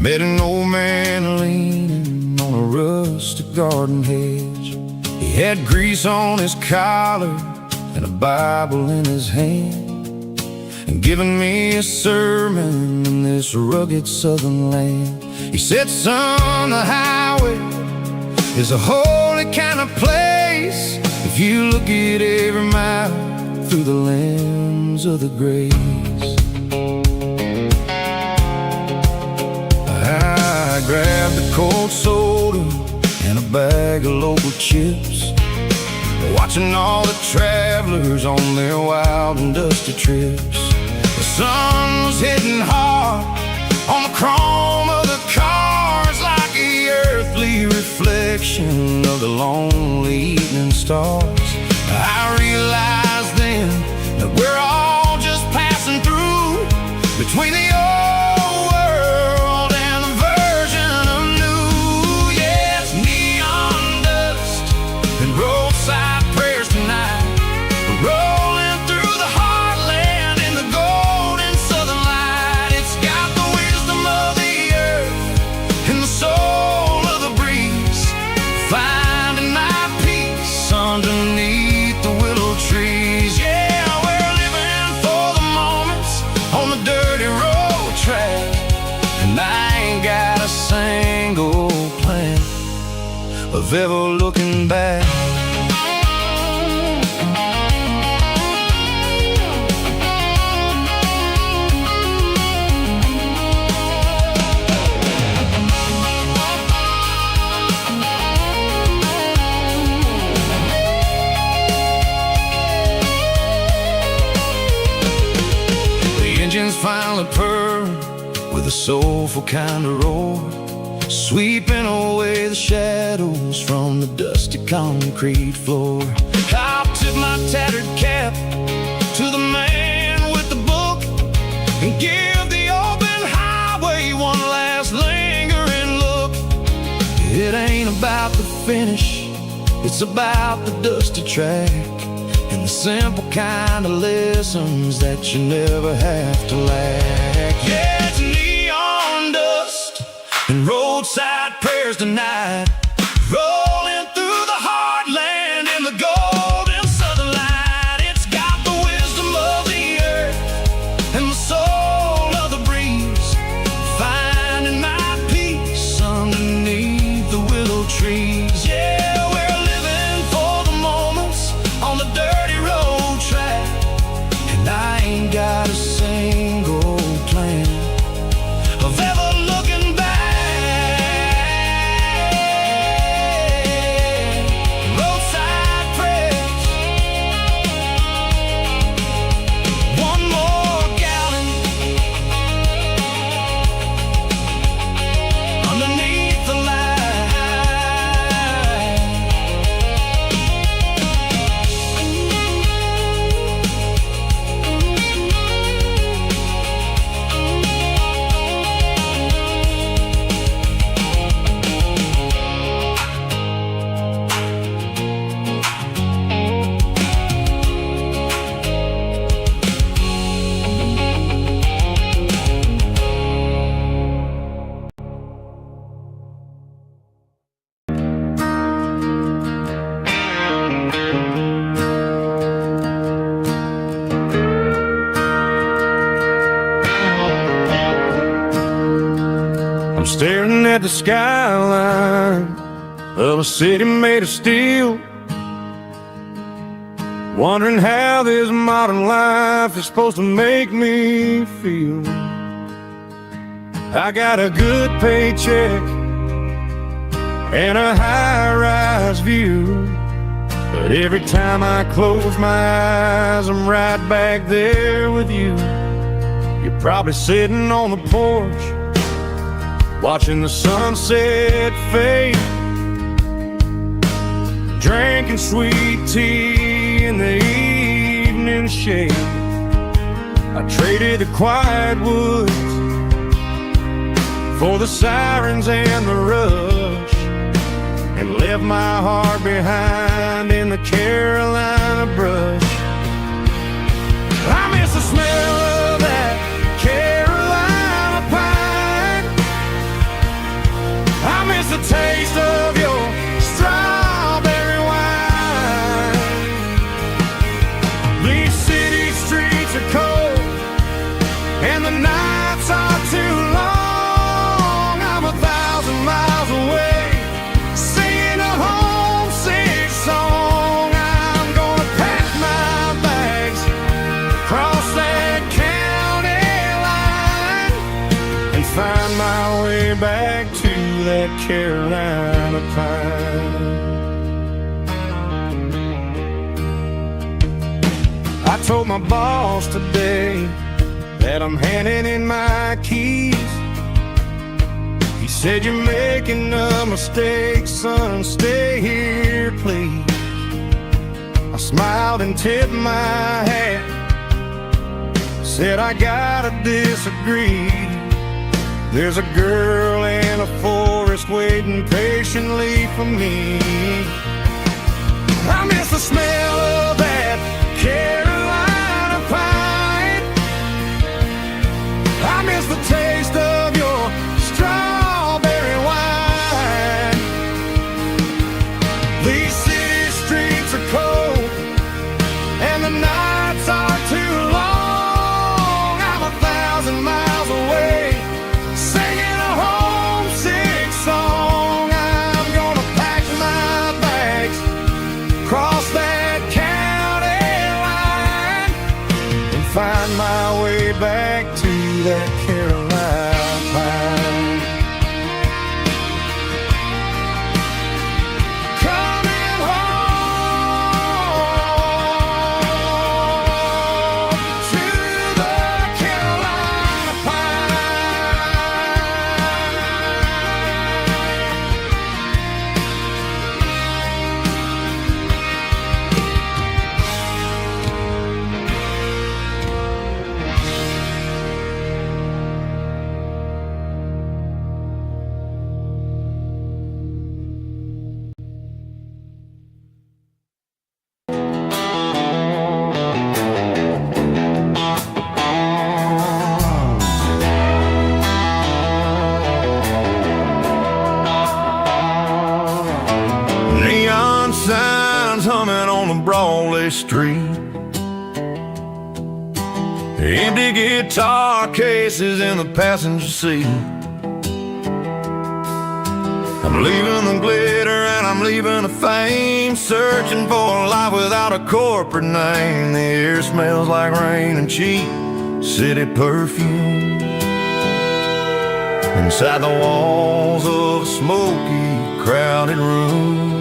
Met an old man leaning on a rustic garden hedge. He had grease on his collar and a Bible in his hand, and giving me a sermon in this rugged southern land. He said, son, the highway is a holy kind of place if you look at every mile through the lens of the grace. I grabbed a cold soda and a bag of local chips, watching all the travelers on their wild and dusty trips. The sun was hitting hard on the chrome of the cars, like the earthly reflection of the lonely evening stars. I realized then that we're all just passing through between the old world and the version of new. Yes, neon dust and roadside prayers tonight, rolling through the heartland in the golden southern light. It's got the wisdom of the earth and the soul of the breeze, finding my peace underneath the willow trees. Yeah, we're living for the moments on the dirty road track, and I ain't got a single plan of ever looking back. finally purred with a soulful kind of roar, sweeping away the shadows from the dusty concrete floor. I'll tip my tattered cap to the man with the book and give the open highway one last lingering look. It ain't about the finish, it's about the dusty track and the simple kind of lessons that you never have to lack. Yeah, it's neon dust and roadside prayers tonight, rolling through the heartland in the golden southern light. It's got the wisdom of the earth and the soul of the breeze, finding my peace underneath the willow trees. Yeah, we're living for the moments on the dirty road track, and I ain't got a single plan of ever looking back. Roadside prayers, one more gallon underneath the light. I'm staring at the skyline of a city made of steel, wondering how this modern life is supposed to make me feel. I got a good paycheck and a high-rise view, but every time I close my eyes, I'm right back there with you. You're probably sitting on the porch, watching the sunset fade, drinking sweet tea in the evening shade. I traded the quiet woods for the sirens and the rush, and left my heart behind in the Carolina brush. I miss the smell of that Carolina pine. I miss the taste of your strawberry wine. These city streets are cold and the nights are too long. I'm 1,000 miles away, singing a homesick song. I'm gonna pack my bags, cross that county line, and find my way back to that Carolina pine. I told my boss today that I'm handing in my keys. He said, "You're making a mistake, son, stay here, please." I smiled and tipped my hat, said, "I gotta disagree. There's a girl in a forest waiting patiently for me." I miss the smell of that Carolina pine. I miss the taste of your strawberry wine. These city streets are cold and the nights are too long. I'm 1,000 miles away, singing a homesick song. I'm gonna pack my bags, cross that county line, and find my way back to that Carolina pine. Coming home to the Carolina a Broadway street. Empty guitar cases in the passenger seat. I'm leaving the glitter and I'm leaving the fame, searching for a life without a corporate name. The air smells like rain and cheap city perfume. Inside the walls of a smoky, crowded room.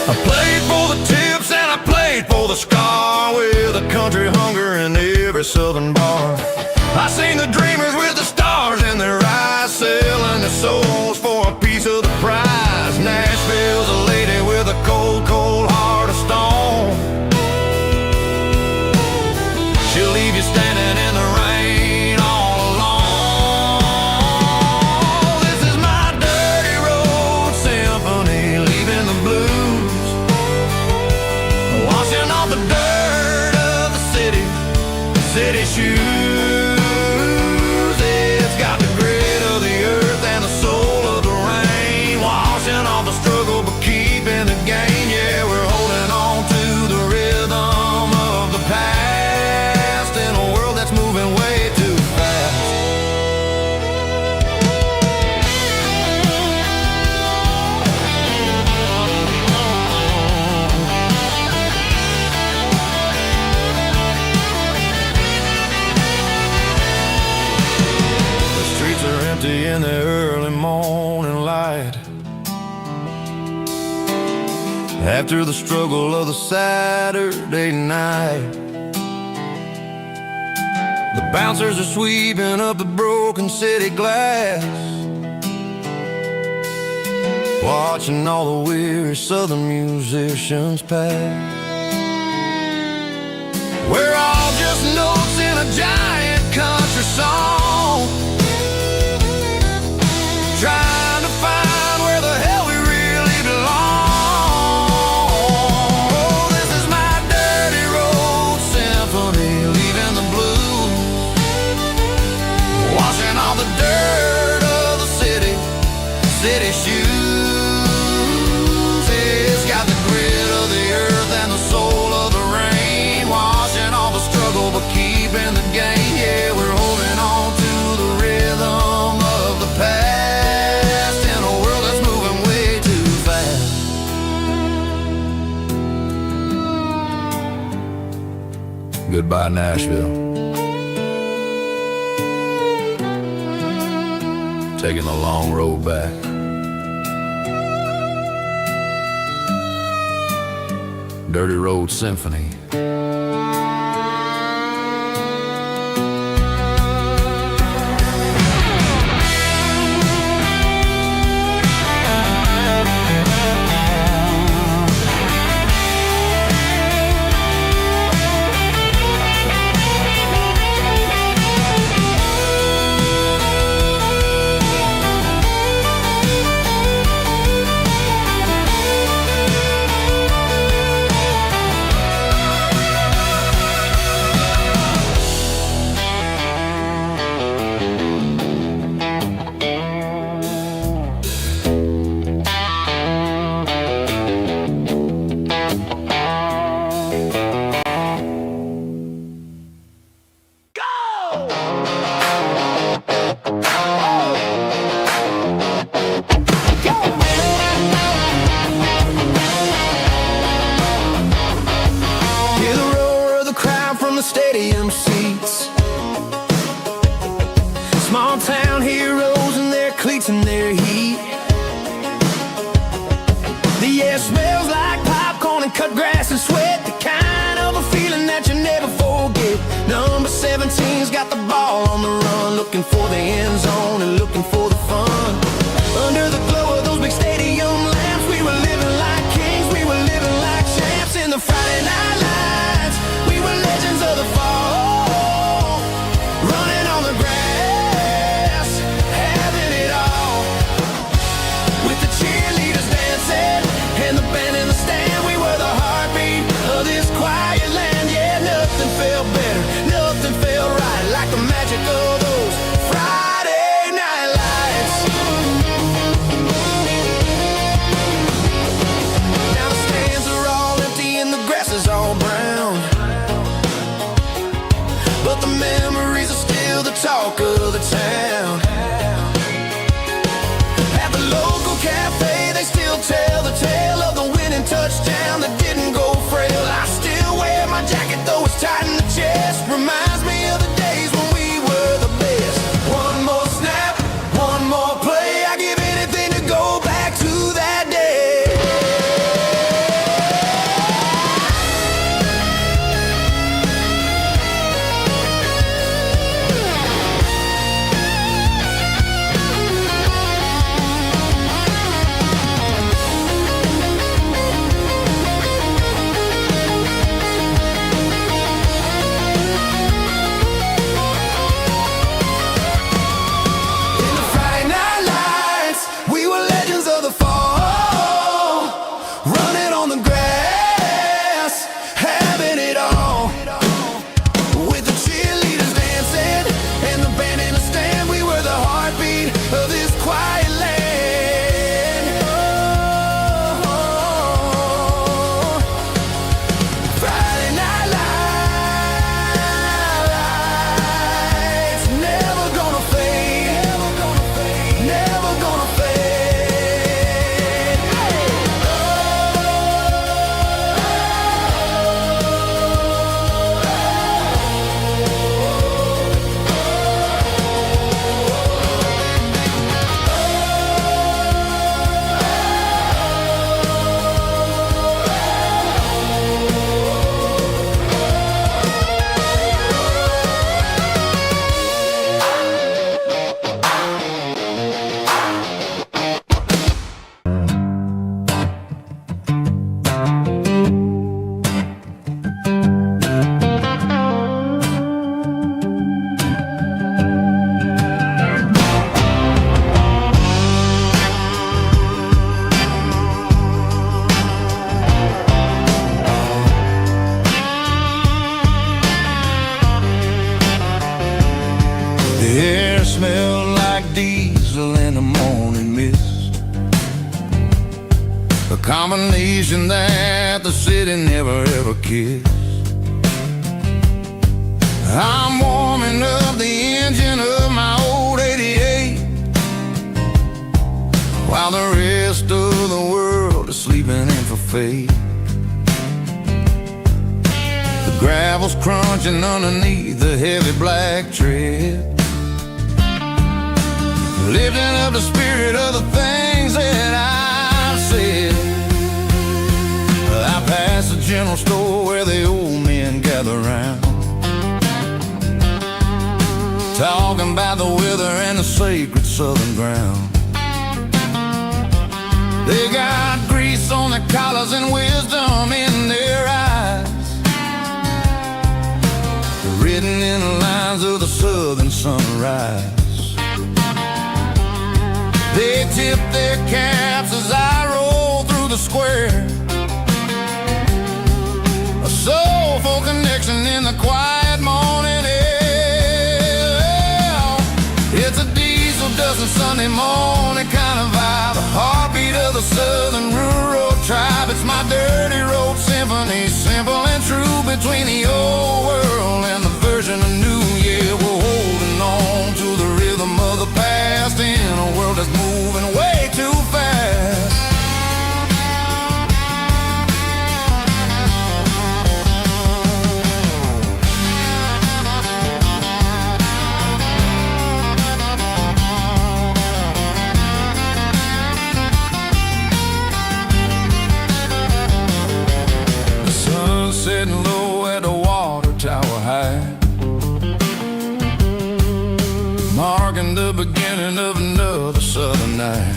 I played for the tips and I played for the scar, with a country hunger in every southern bar. I seen the dreamers with the stars in their eyes, selling their souls for a piece of the prize. Nashville's a lady with a cold, cold heart of stone. She'll leave you standing in the rain all alone. This is my dirty road symphony, leaving the blues, washing off the dirt of the city shoes. It's got the grit of the earth and the soul of the rain, washing off the struggle but keeping the gain. Yeah, we're holding on to the rhythm of the past in a world that's moving way too fast. The streets are empty in the early morning light, after the struggle of the Saturday night. The bouncers are sweeping up the broken city glass, watching all the weary southern musicians pass. We're all just notes in a giant country song, trying to find where the hell we really belong. Oh, this is my dirty road symphony, leaving the blues, washing all the dirt of the city shoes. It's got the grit of the earth and the soul of the rain, washing all the struggle but keeping the gain. Yeah, we're holding on to the rhythm of the past in a world that's moving way too fast. Goodbye, Nashville. Taking the long road back. Dirty Road Symphony. Stadium seats, small town heroes in their cleats and their heat. The air smells like popcorn and cut grass and sweat, the kind of a feeling that you never forget. Number 17's got the ball on the run, looking for the end zone and looking for the fun. Under the glow of those big stadium lamps, we were living like kings, we were living like champs in the Friday night lights. We were legends of the fall, running on the grass, having it all, with the cheerleaders dancing and the band in the stand. We were the heartbeat of this quiet land. Yeah, nothing felt better, nothing felt right like the magic of those Friday night lights. they still tell the tale of the winning touchdown that didn't go frail. I still wear my jacket though it's tight in the chest. Reminds me of the days when we were the best. One more snap, one more play. I give anything to go back to that day. The air smelled like diesel in the morning mist, a combination that the city never ever kissed. I'm warming up the engine of my old 88, while the rest of the world is sleeping in for fate. The gravel's crunching underneath the heavy black tread, lifting up the spirit of the things that I've said. I passed the general store where the old men gather round, talking about the weather and the sacred southern ground. They got grease on their collars and wisdom in their eyes, written in the lines of the southern sunrise. They tip their caps as I roll through the square, a soulful connection in the quiet morning air. It's a diesel dusting Sunday morning kind of vibe, the heartbeat of the southern rural tribe. It's my dirty road symphony, simple and true, between the old world and the version of new. Yeah, we're holding on to the rhythm of the past in a world that's moving way too fast. The sun's setting low at the water tower high, marking the beginning of another southern night.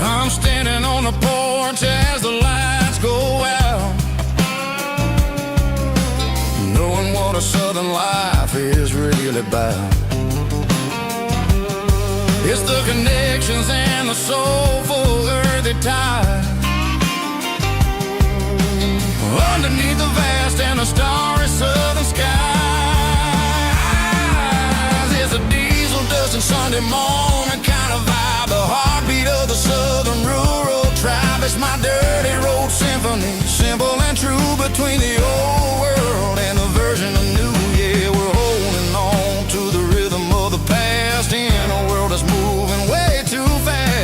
I'm standing on the porch as the lights go out, knowing what a southern life is really about. It's the connections and the soulful earthy tide, underneath the vast and the starry southern skies. It's a diesel dusting Sunday morning kind of vibe, the heartbeat of the southern rural tribe. It's my dirty road symphony, simple and true, between the old world and the version of new. Yeah, we're holding on to the rhythm of the past in a world that's moving way too fast.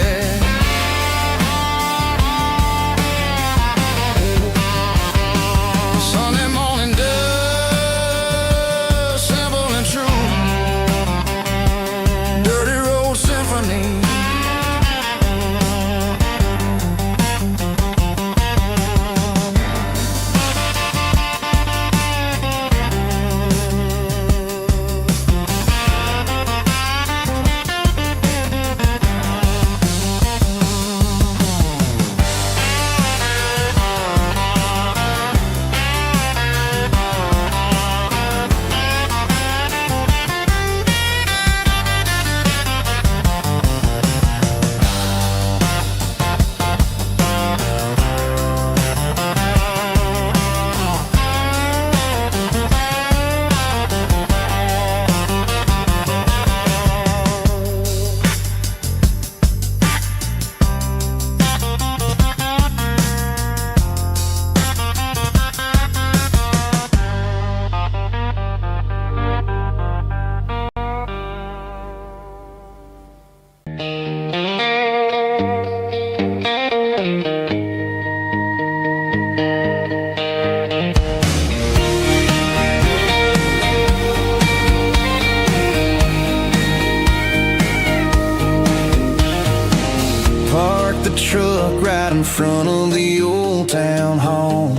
parked the truck right in front of the old town hall,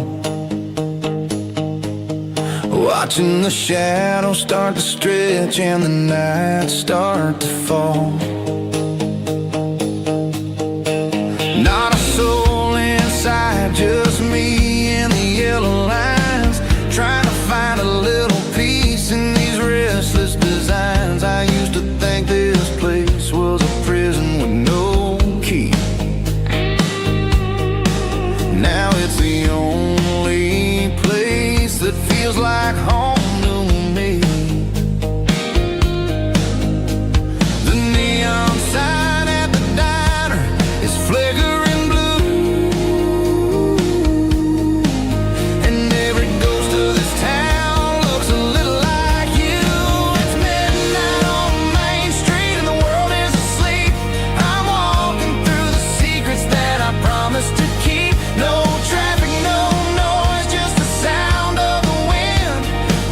watching the shadows start to stretch and the nights start to fall. Not a soul inside, just me and the yellow lines, trying to find a little peace in these restless designs. I used to think this place was a prison with no key. Now it's the only place that feels like home to me. The neon sign at the diner is flickering blue, and every ghost of this town looks a little like you. It's midnight on Main Street and the world is asleep. I'm walking through the secrets that I promised to keep. No traffic, no noise, just the sound of the wind,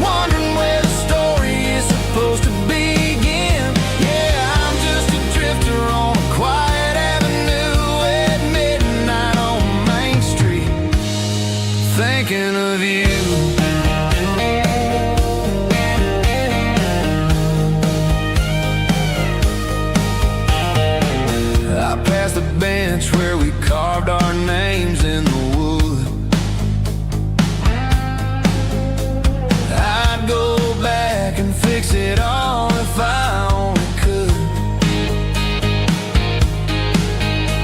wondering where the story is supposed to begin. Yeah, I'm just a drifter on a quiet avenue at midnight on Main Street, thinking of you. I passed the bench where we carved our names in the wood. I'd go back and fix it all if I only could.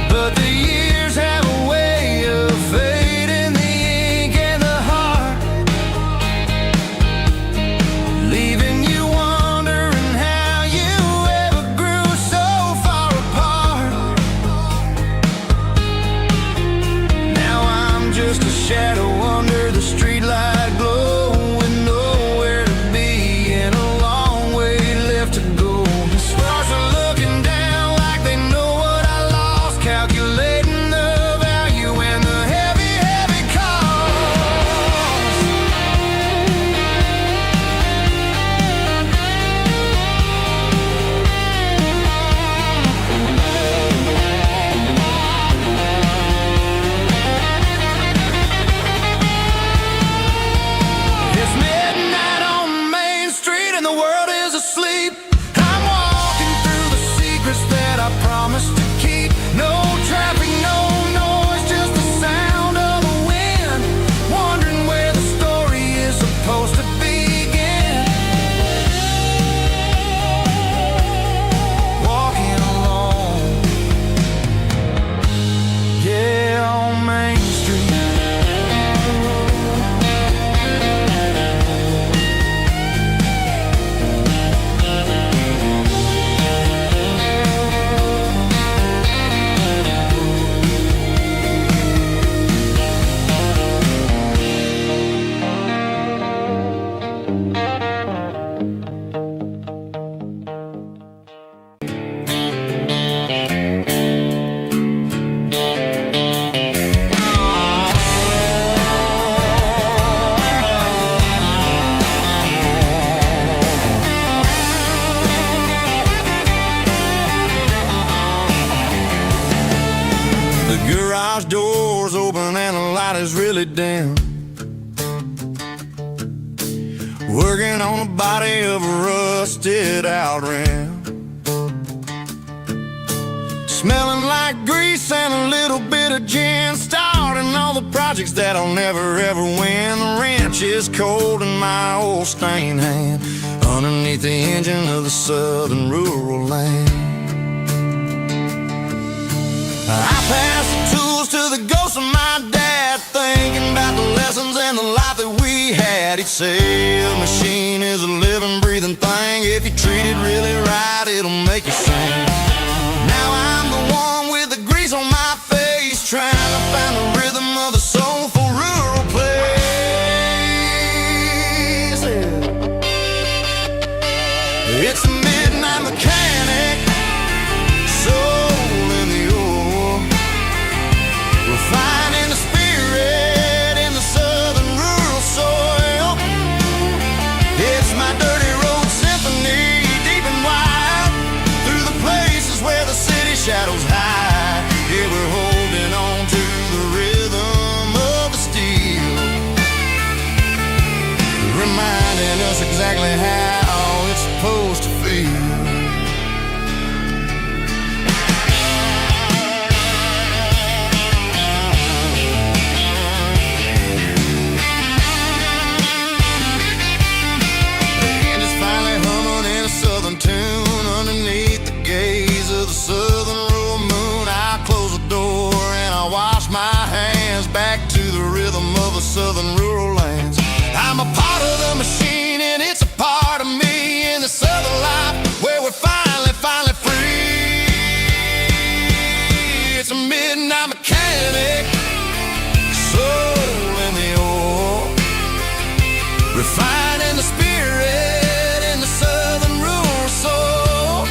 But the years have a way of fading the ink and the heart, leaving you wondering how you ever grew so far apart. Now I'm just a shadow under the streetlight glow, with nowhere to be and a long way left to go. The stars are looking down like they know what I lost, calculating the value and the heavy, heavy cost. It's midnight on Main Street and the world is asleep. I'm walking through the secrets that I promised to keep. No traffic, no noise, just the sound of the wind, wondering where the story is supposed to begin. Walking alone, yeah, on Main Street. The garage door's open and the light is really dim. Working on the body of a rusted out rim, smelling like grease and a little bit of gin, starting all the projects that I'll never ever win. The wrench is cold in my old stained hand, underneath the engine of the southern rural land. I pass the tools to the ghost of my dad, thinking about the lessons and the life that we had. He'd say a machine is a living, breathing thing. If you treat it really right, it'll make you sing. Now I'm the one with the grease on my face, trying to find the rhythm of the soulful rural place. It's a midnight mechanic, soul in the ore, refining the spirit in the southern rural soil. It's my dirty road symphony, deep and wide, through the place southern rural lands. I'm a part of the machine and it's a part of me in the southern life where we're finally free. It's a midnight mechanic, soul in the ore, refining the spirit in the southern rural soul.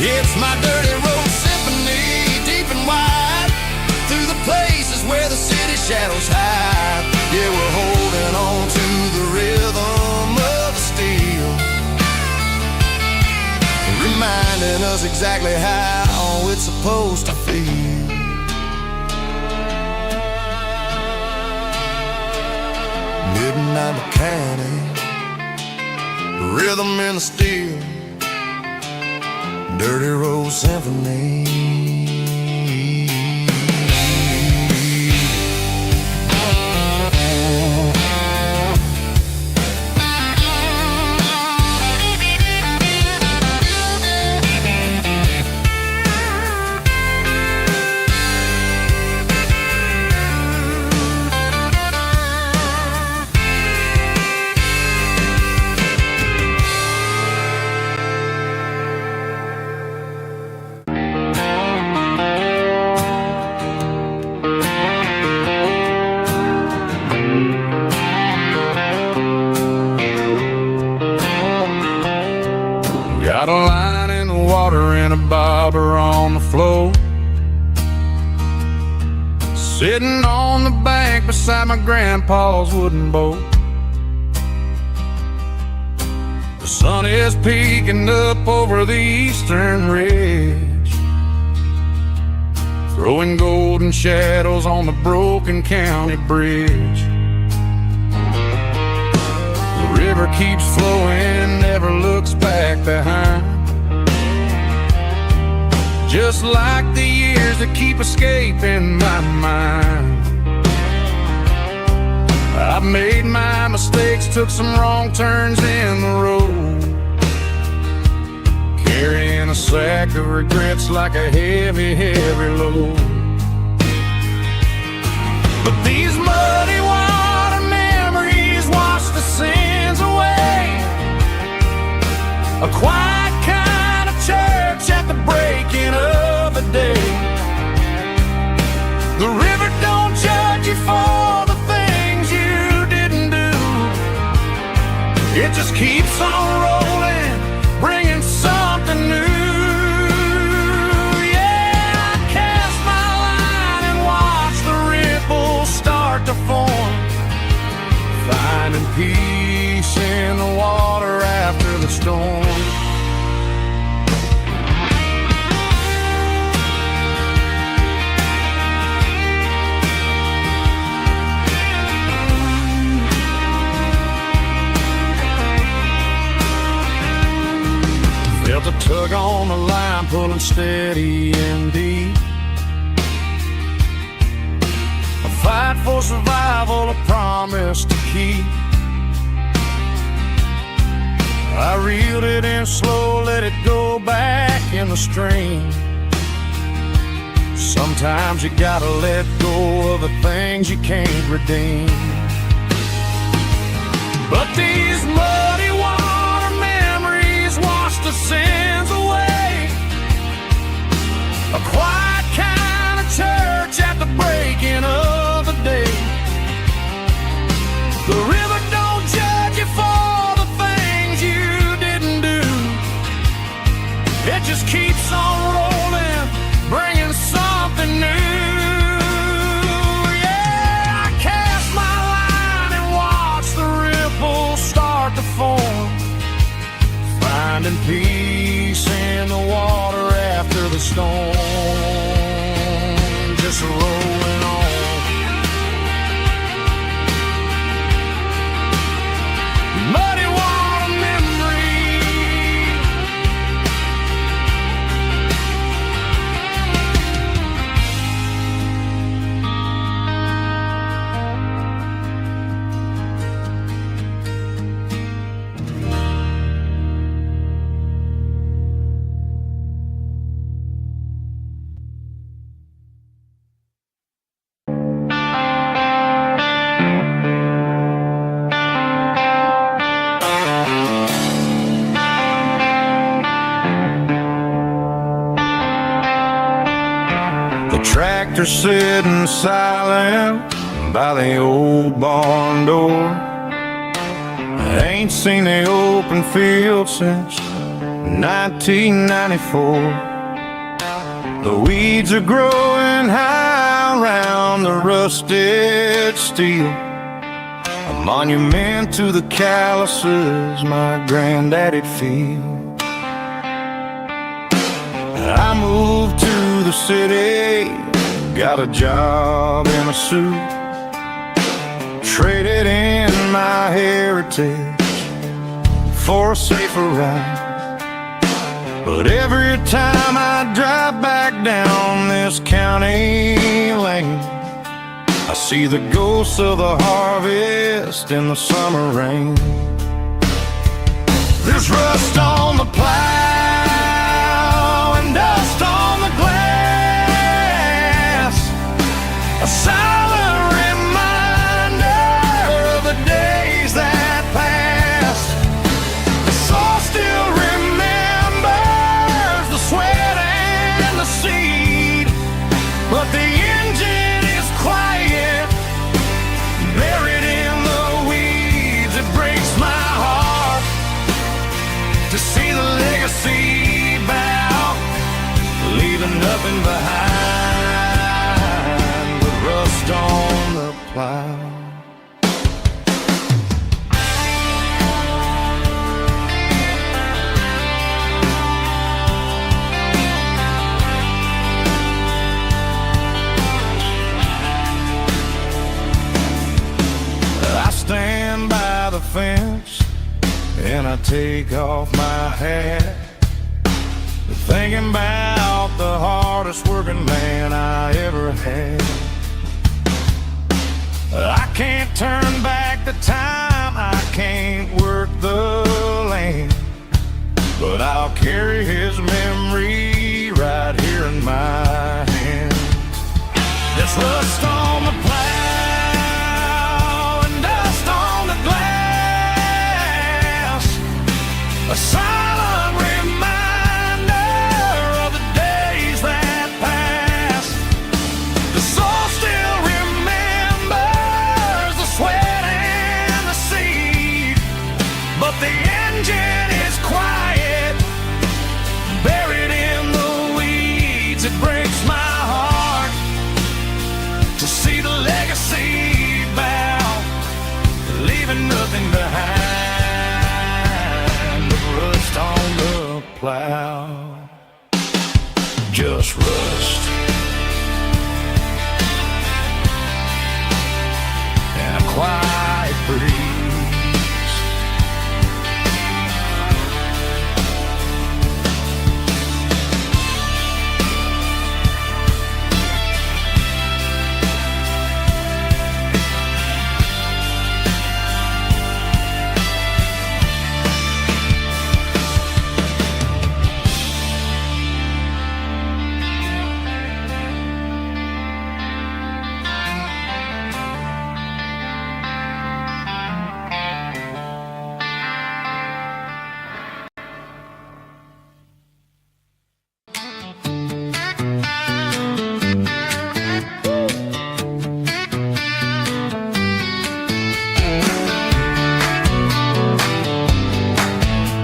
It's my dirty road symphony, deep and wide, through the places where the city shadows hide. Yeah, we're holding on to the rhythm of the steel, reminding us exactly how it's supposed to feel. Midnight mechanic, rhythm in the steel, dirty road symphony. Got a line in the water and a bobber on the floor, sitting on the bank beside my grandpa's wooden boat. The sun is peeking up over the eastern ridge, throwing golden shadows on the broken county bridge. The river keeps flowing, never looks back behind, just like the years that keep escaping my mind. I've made my mistakes, took some wrong turns in the road, carrying a sack of regrets like a heavy, heavy load. But these muddy water memories wash the sins away. A quiet kind of church at the breaking of the day. The river don't judge you for the things you didn't do. It just keeps on rolling, bringing something new. Yeah, I cast my line and watch the ripples start to form, finding peace in the water after the storm. Felt a tug on the line, pulling steady and deep. A fight for survival, a promise to keep. I reeled it in slow, let it go back in the stream. Sometimes you gotta let go of the things you can't redeem. But these muddy water memories wash the sins away. A quiet kind of church at the breaking of the day. The river don't judge you for the things you didn't do. It just keeps on rolling, bringing something new. Yeah, I cast my line and watch the ripples start to form, finding peace in the water after the storm. Just rolling on. Muddy water memory. The tractor sitting silent by the old barn door. I ain't seen the open field since 1994. The weeds are growing high around the rusted steel, a monument to the calluses my granddaddy'd feel. I moved to the city, got a job in a suit, traded in my heritage for a safer ride. But every time I drive back down this county lane, I see the ghosts of the harvest in the summer rain. There's rust on the plow and dust on the glass, a silent reminder of the days that passed. The soul still remembers the sweat and the seed, but the engine is quiet, buried in the weeds. It breaks my heart to see the legacy bow, leaving nothing behind but rust on the plow. I stand by the fence and I take off my hat, thinking about the hardest working man I ever had. I can't turn back the time, I can't work the land, but I'll carry his memory right here in my hand. There's rust on the plow and dust on the glass, a silent reminder of the days that passed. The soul still remembers the sweat and the seed, but the engine is quiet, buried in the weeds. It breaks my heart to see the legacy bow, leaving nothing behind but rust on the plow. Just rust and a quiet breeze.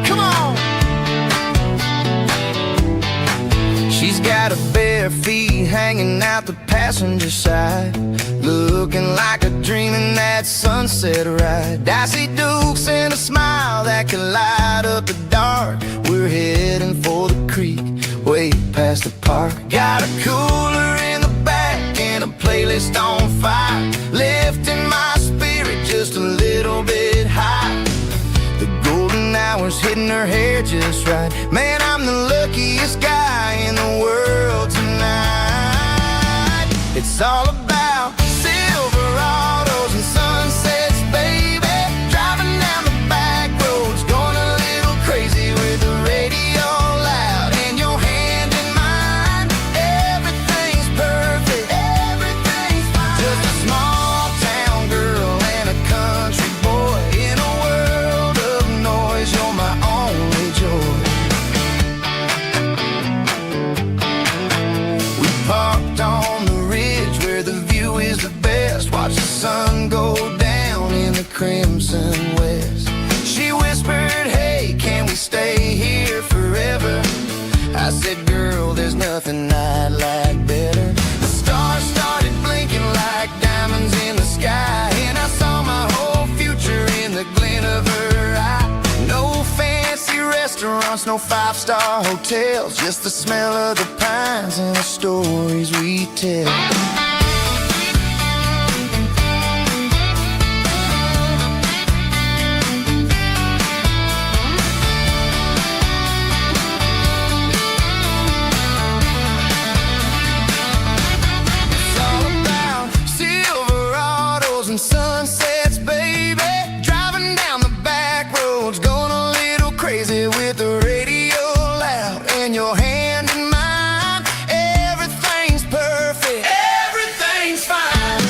Come on. She's got her bare feet hanging out the passenger side, looking like a dream in that sunset ride. Dicey dukes and a smile that can light up the dark. We're heading for the creek, way past the park. Got a cooler in the back and a playlist on fire, lifting my spirit just a little bit high. The golden hours hitting her hair just right. Man, I'm the luckiest guy in the world tonight. It's all about Silverados and sunsets, baby. Driving down the back roads, going a little crazy with the radio loud and your hand in mine. Everything's perfect, everything's fine. Just a small town girl and a country boy in a world of noise. You're my only joy. We parked on restaurants, no five-star hotels, just the smell of the pines and the stories we tell. Sunsets, baby, driving down the back roads, going a little crazy with the radio loud and your hand in mine. Everything's perfect, everything's fine.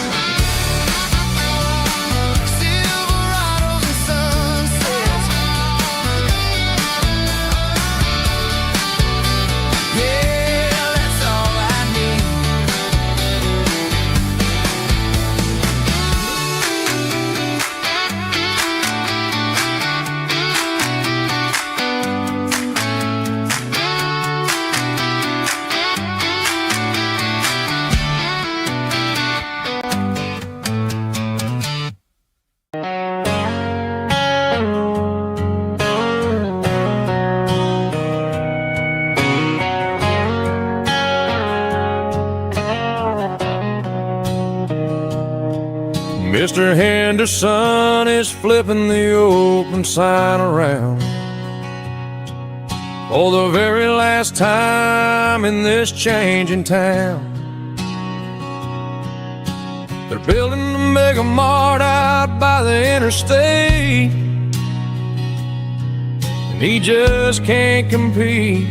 Silverados and sunsets, yeah, that's all I need. Mr. Henderson is flipping the open sign around for the very last time in this changing town. They're building a mega mart out by the interstate, and he just can't compete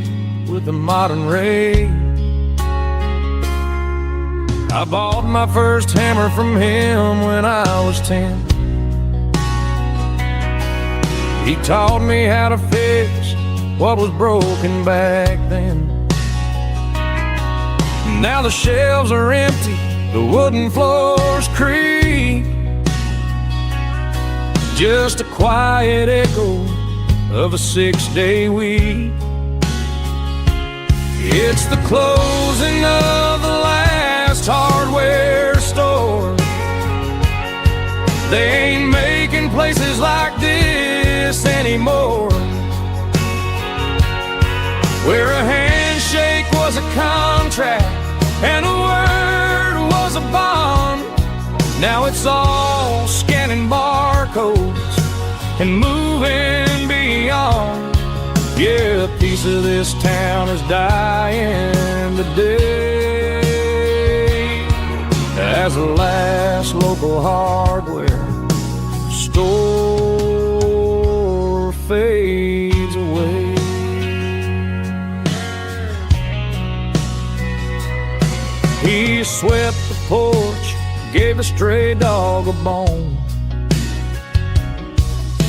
with the modern rate. I bought my first hammer from him when I was 10. He taught me how to fix what was broken back then. Now the shelves are empty, the wooden floors creak, just a quiet echo of a 6-day week. It's the closing of the last hardware store. They ain't making places like this anymore, where a handshake was a contract and a word was a bond. Now it's all scanning barcodes and moving beyond. Yeah, a piece of this town is dying today as the last local hardware store fades away. He swept the porch, gave a stray dog a bone,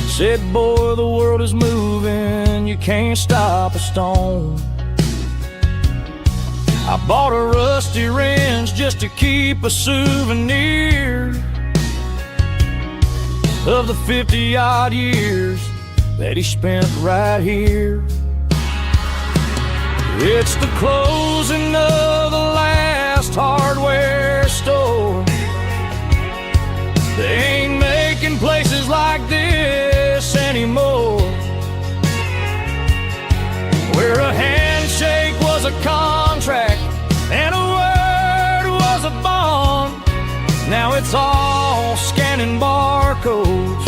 said, boy, the world is moving, you can't stop a stone. I bought a rusty wrench just to keep a souvenir of the 50-odd years that he spent right here. It's the closing of the last hardware store. They ain't making places like this anymore, where a handshake was a contract and a word was a bond. Now it's all scanning barcodes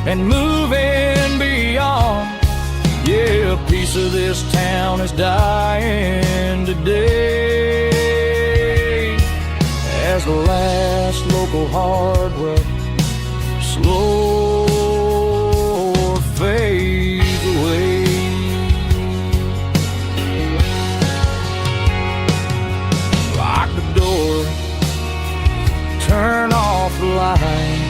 and moving beyond. Yeah, a piece of this town is dying today as the last local hardware slow fades away. Lock the door, turn off the light.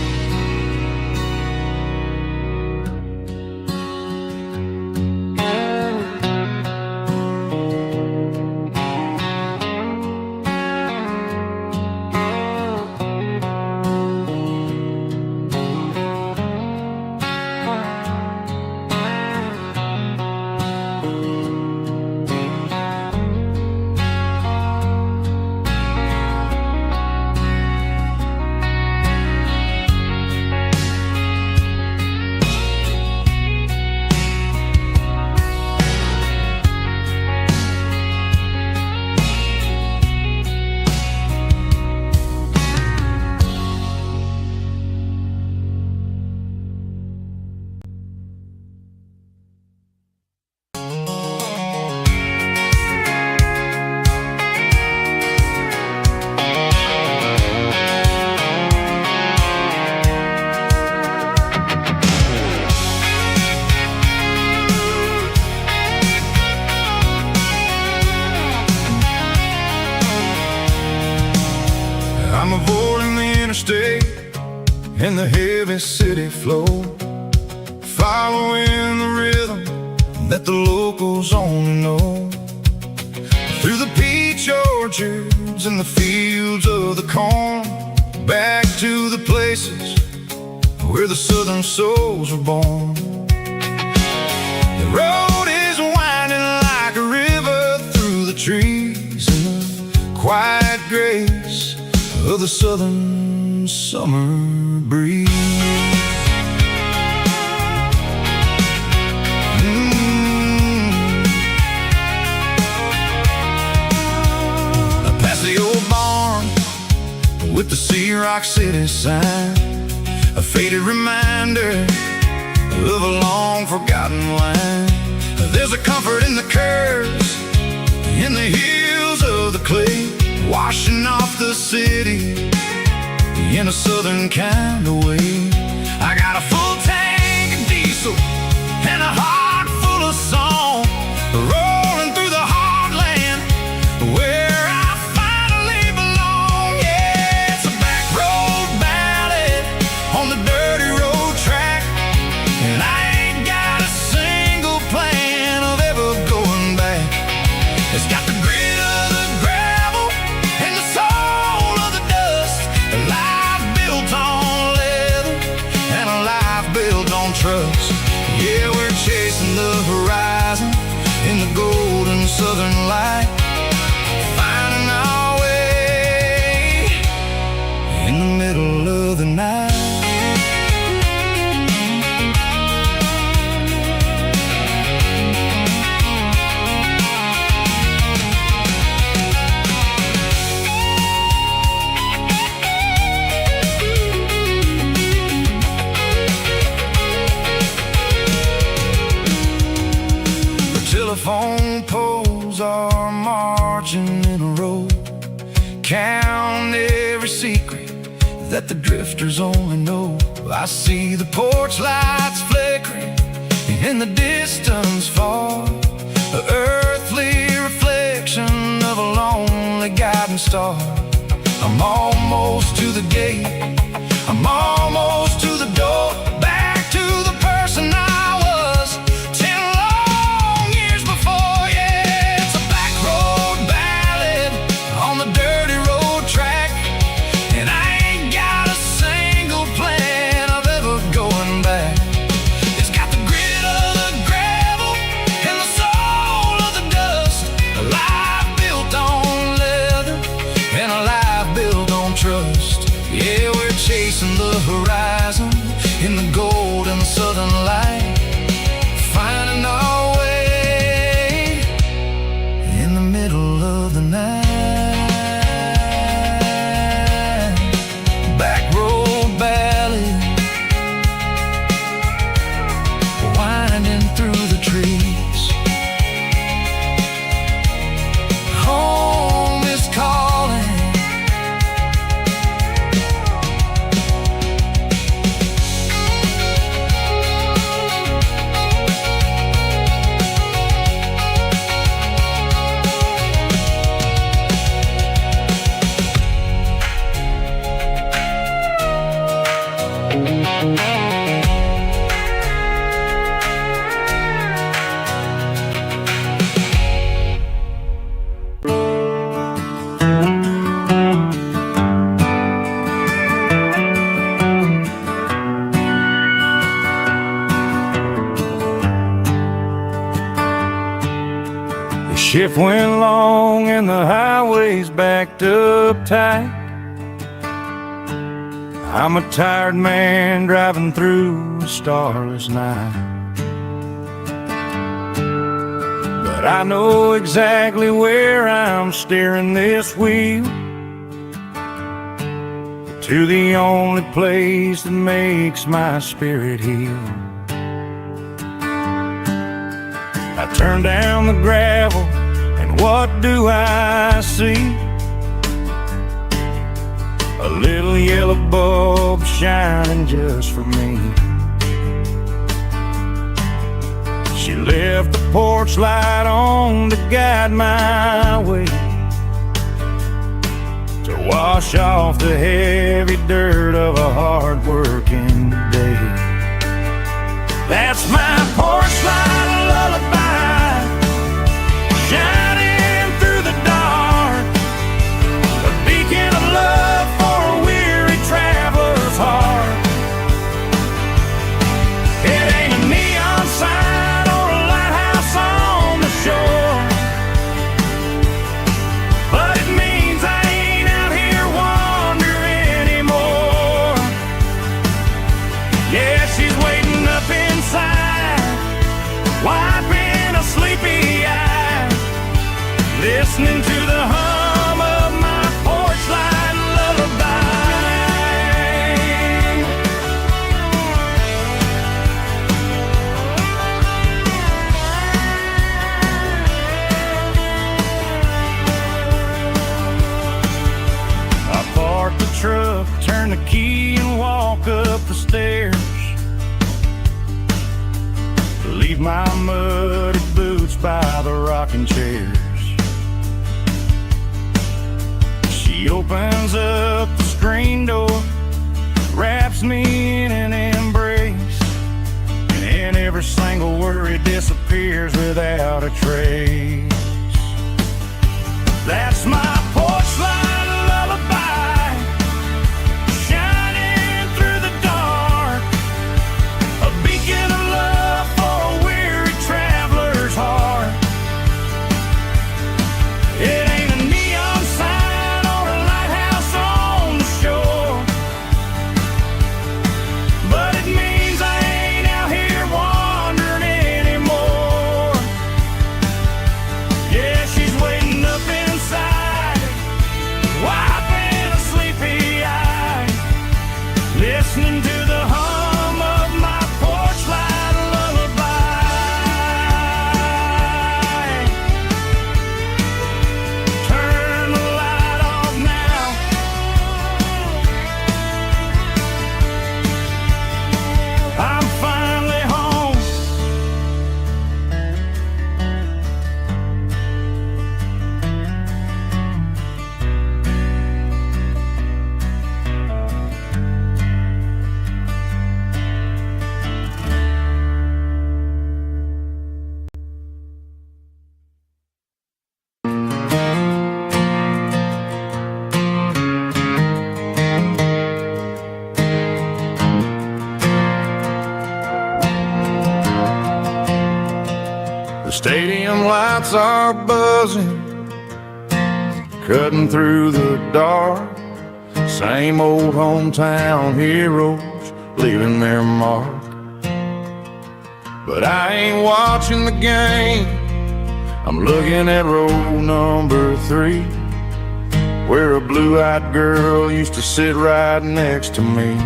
avoiding the interstate and the heavy city flow, following the rhythm that the locals only know. Through the peach orchards and the fields of the corn, back to the places where the southern souls were born. The road is winding like a river through the trees in the quiet grace of the southern summer breeze. Past the old barn with the Sea Rock City sign, a faded reminder of a long forgotten line. There's a comfort in the curves, in the hills of the clay, washing off the city in a southern kind of way. I got a full tank of diesel and a heart full of song, rolling through the heartland where I finally belong. Yeah, it's a back road ballad on the dirty road track, and I ain't got a single plan of ever going back. It's got the grit of the gravel and the soul of the dust, a life built on leather and a life built on trust. Yeah, we're chasing the horizon in the golden southern light, finding our way in the middle of the night. Telephone poles are marching in a row, count every secret that the drifters only know. I see the porch lights flickering in the distance far, an earthly reflection of a lonely guiding star. I'm almost to the gate, I'm almost to the door, back to the person I was 10 long years before. Yeah, it's a back road ballad on the dirty road track, and I ain't got a single plan of ever going back. It's got the grit of the gravel and the soul of the dust, a life built on leather and a life built on trust. Yeah, we're chasing the horizon in the golden southern light, finding our way in the middle of the night. Back road ballad, winding through the trees. Home is calling. The shift went long and the highway's backed up tight. I'm a tired man driving through a starless night, but I know exactly where I'm steering this wheel, to the only place that makes my spirit heal. I turn down the gravel, and what do I see? A little yellow bulb shining just for me. She left the porch light on to guide my way, to watch wash off the heavy dirt of a hard-working day. That's my porch light lullaby, shining through the dark, a beacon of love for a weary traveler's heart. It ain't a neon sign or a lighthouse on the shore, but it means I ain't out here wandering anymore. Yeah, she's waiting up inside, wiping a sleepy eye, listening to the hum of my porch light lullaby. I park the truck, turn the key and walk up the stairs, leave my muddy boots by the rocking chairs. She opens up the screen door, wraps me in an embrace, and every single worry disappears without a trace. That's my porch light lullaby, shining through the dark, a beacon of love for a weary traveler's heart. It ain't a neon sign or a lighthouse on the shore, but it means I ain't out here wandering anymore. Yeah, she's waiting up inside, wiping a sleepy eye, listening to the hum of my porch light lullaby. Turn the light off now, I'm finally home. The stadium lights are buzzing, cutting through the dark. Same old hometown heroes leaving their mark. But I ain't watching the game, I'm looking at row number 3, where a blue-eyed girl used to sit right next to me.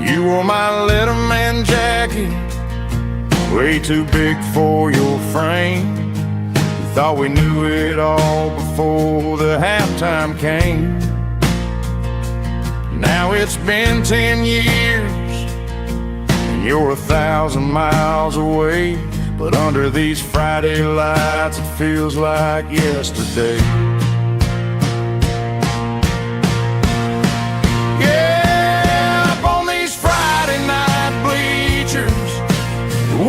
You wore my Letterman jacket, way too big for your frame. We thought we knew it all before the halftime came. Now it's been 10 years and you're 1,000 miles away, but under these Friday lights it feels like yesterday. Yeah, up on these Friday night bleachers,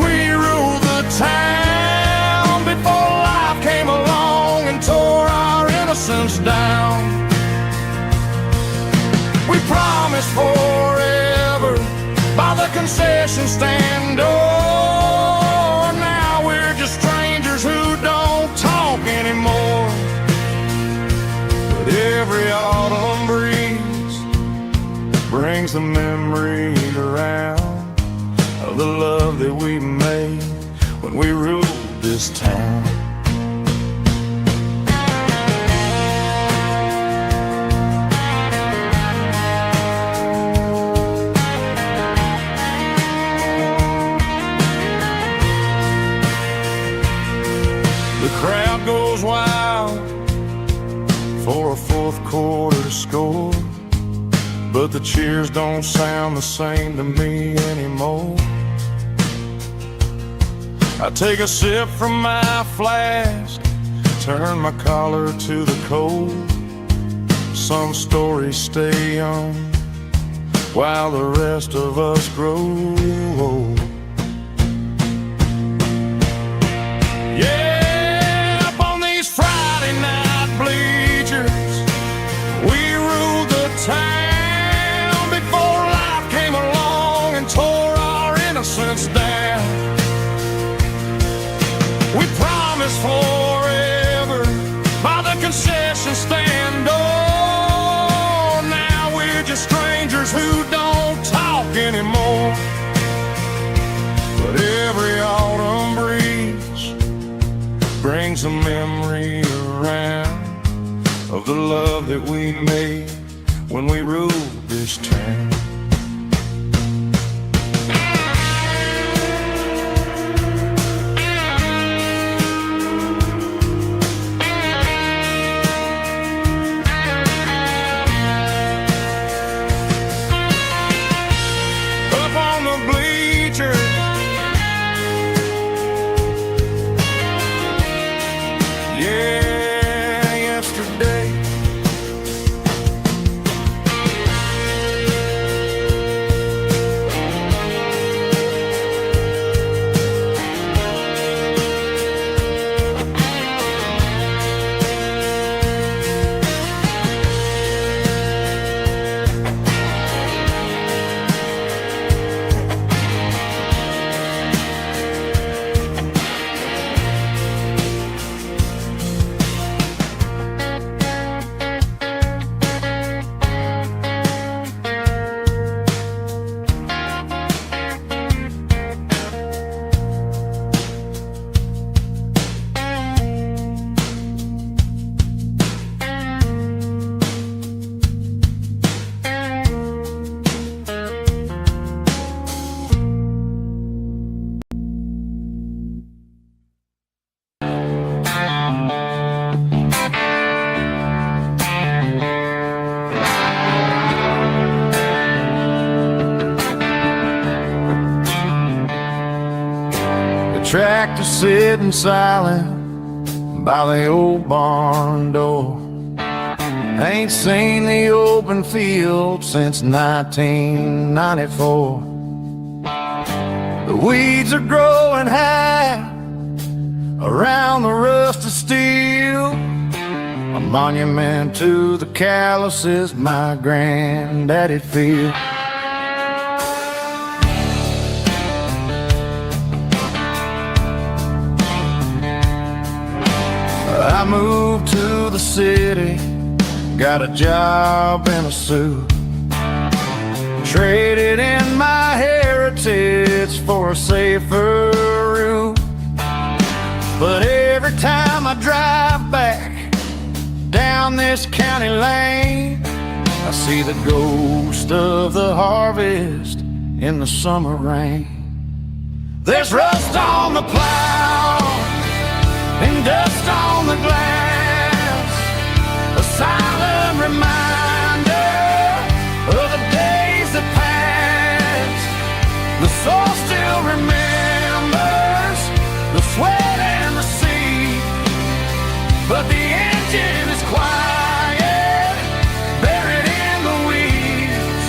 we ruled the town before life came along and tore our innocence down. We promised forever by the concession stand door. Now we're just strangers who don't talk anymore. But every autumn breeze brings the memories around of the love that we made when we ruled this town. The crowd goes wild for a fourth quarter score, but the cheers don't sound the same to me anymore. I take a sip from my flask, turn my collar to the cold, Some stories stay young while the rest of us grow old. Yeah, up on these Friday night bleachers, we ruled the town before life came along and tore our innocence down. We promised forever by the concession stand door. Now we're just strangers who don't talk anymore. But every autumn breeze brings a memory around of the love that we made when we ruled this town. Tractor sitting silent by the old barn door. Ain't seen the open field since 1994. The weeds are growing high around the rusted steel, a monument to the calluses my granddaddy feel. I moved to the city, got a job in a suit, traded in my heritage for a safer route. But every time I drive back down this county lane, I see the ghost of the harvest in the summer rain. There's rust on the plow and dust on the glass, a silent reminder of the days that passed. The soul still remembers the sweat and the sea, but the engine is quiet, buried in the weeds.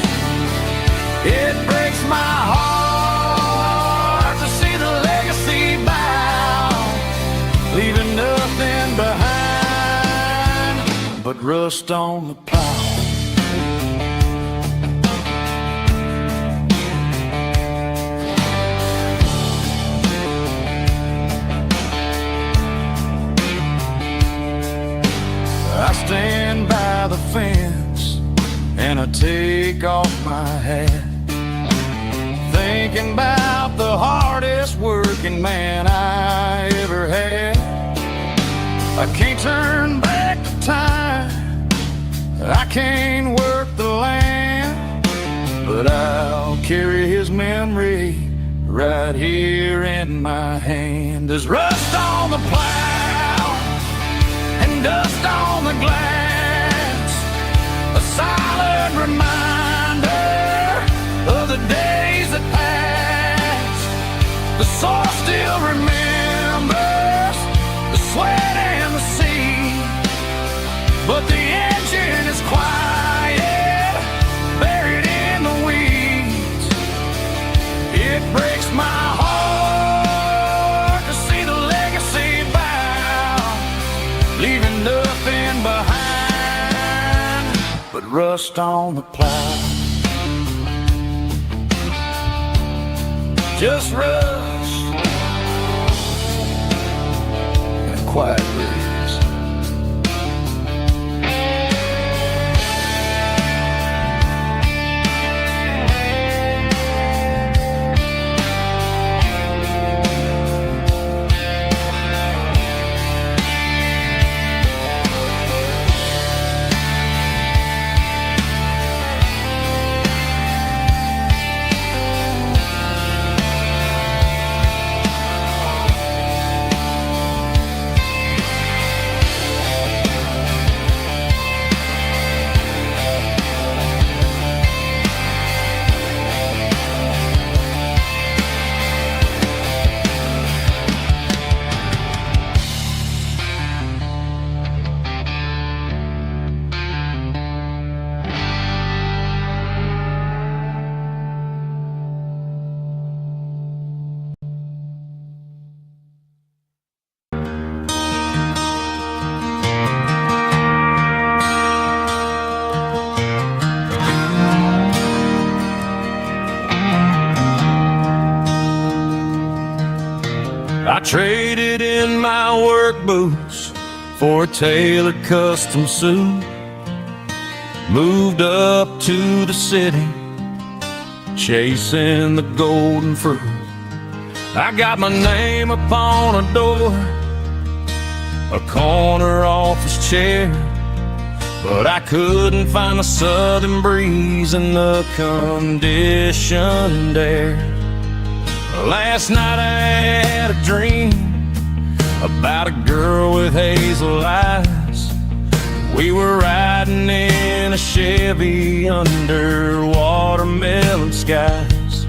It breaks my heart to see the legacy bow, leaving nothing behind but rust on the plow. I stand by the fence and I take off my hat, thinking about the hardest working man I ever had. I can't turn back the time, I can't work the land, but I'll carry his memory right here in my hand. There's rust on the plow and dust on the glass, a silent reminder of the days that passed. The soul still remembers the sweat and the sea, but the engine is quiet, rust on the plow. Just rust and a quiet breeze. I traded in my work boots for a tailored custom suit. Moved up to the city, chasing the golden fruit. I got my name upon a door, a corner office chair, but I couldn't find the southern breeze in the conditioned air. Last night I had a dream about a girl with hazel eyes. We were riding in a Chevy under watermelon skies.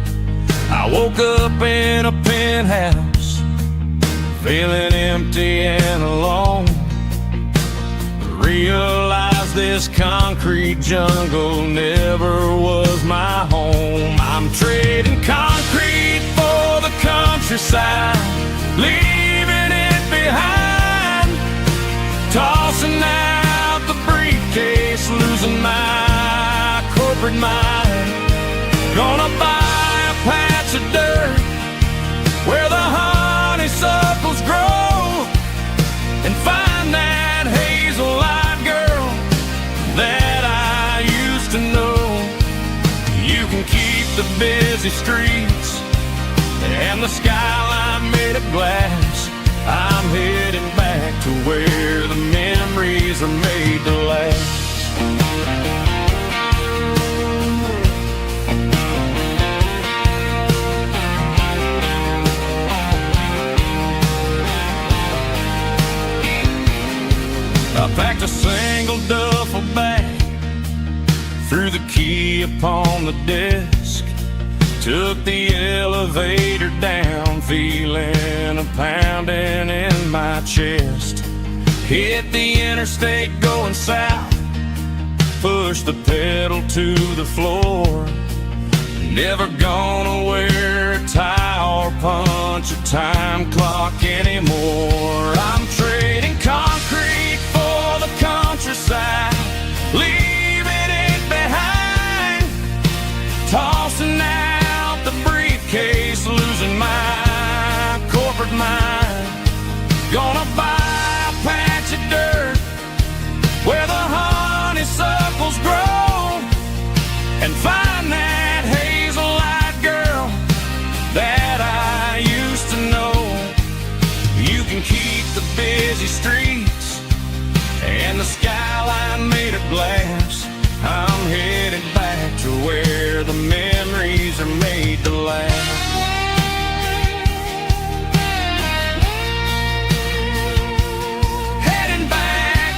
I woke up in a penthouse, feeling empty and alone. Realized this concrete jungle never was my home. I'm trading concrete for the countryside, leaving it behind. Tossing out the briefcase, losing my corporate mind. Gonna buy a patch of dirt where the honeysuckles grow, and find that hazel-eyed girl that I used to know. You can keep the busy streets and the skyline made of glass. I'm heading back to where the memories are made to last. I packed a single duffel bag, threw the key upon the desk, took the elevator down, feeling a pounding in my chest. Hit the interstate going south, pushed the pedal to the floor. Never gonna wear a tie or punch a time clock anymore. I'm trading concrete for the countryside, leaving it behind. Tossing out the briefcase, losing my corporate mind. Gonna buy a patch of dirt where the honeysuckles grow, and find that hazel-eyed girl that I used to know. You can keep the busy streets and the skyline made of glass. I'm headed back to where the memories are made to last. Heading back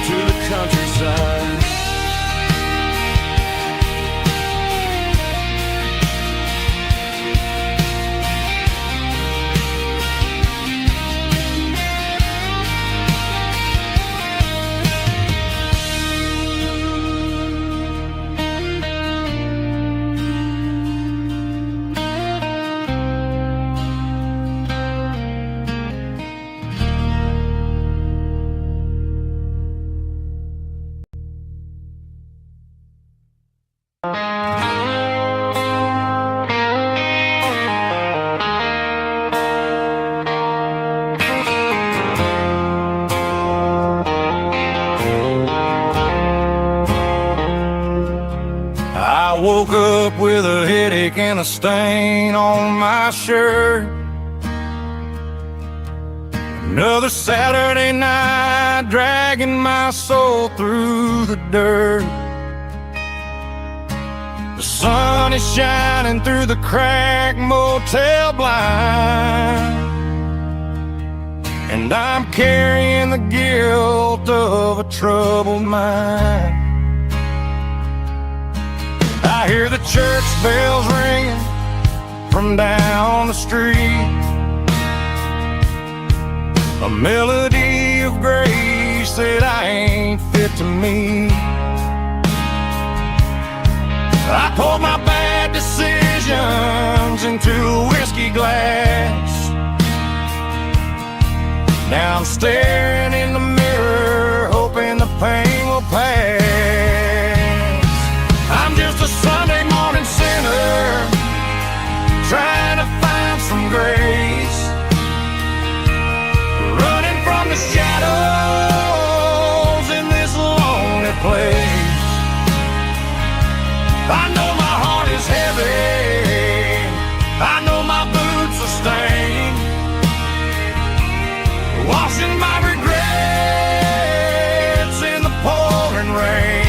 to the countryside. making a stain on my shirt. Another Saturday night, dragging my soul through the dirt. The sun is shining through the cracked motel blind, and I'm carrying the guilt of a troubled mind. I hear the church bells ringing from down the street, a melody of grace that I ain't fit to meet. I poured my bad decisions into a whiskey glass. Now I'm staring in the mirror, hoping the pain will pass. I'm just a Sunday morning sinner, trying to find some grace, running from the shadows in this lonely place. I know my heart is heavy, I know my boots are stained, washing my regrets in the pouring rain.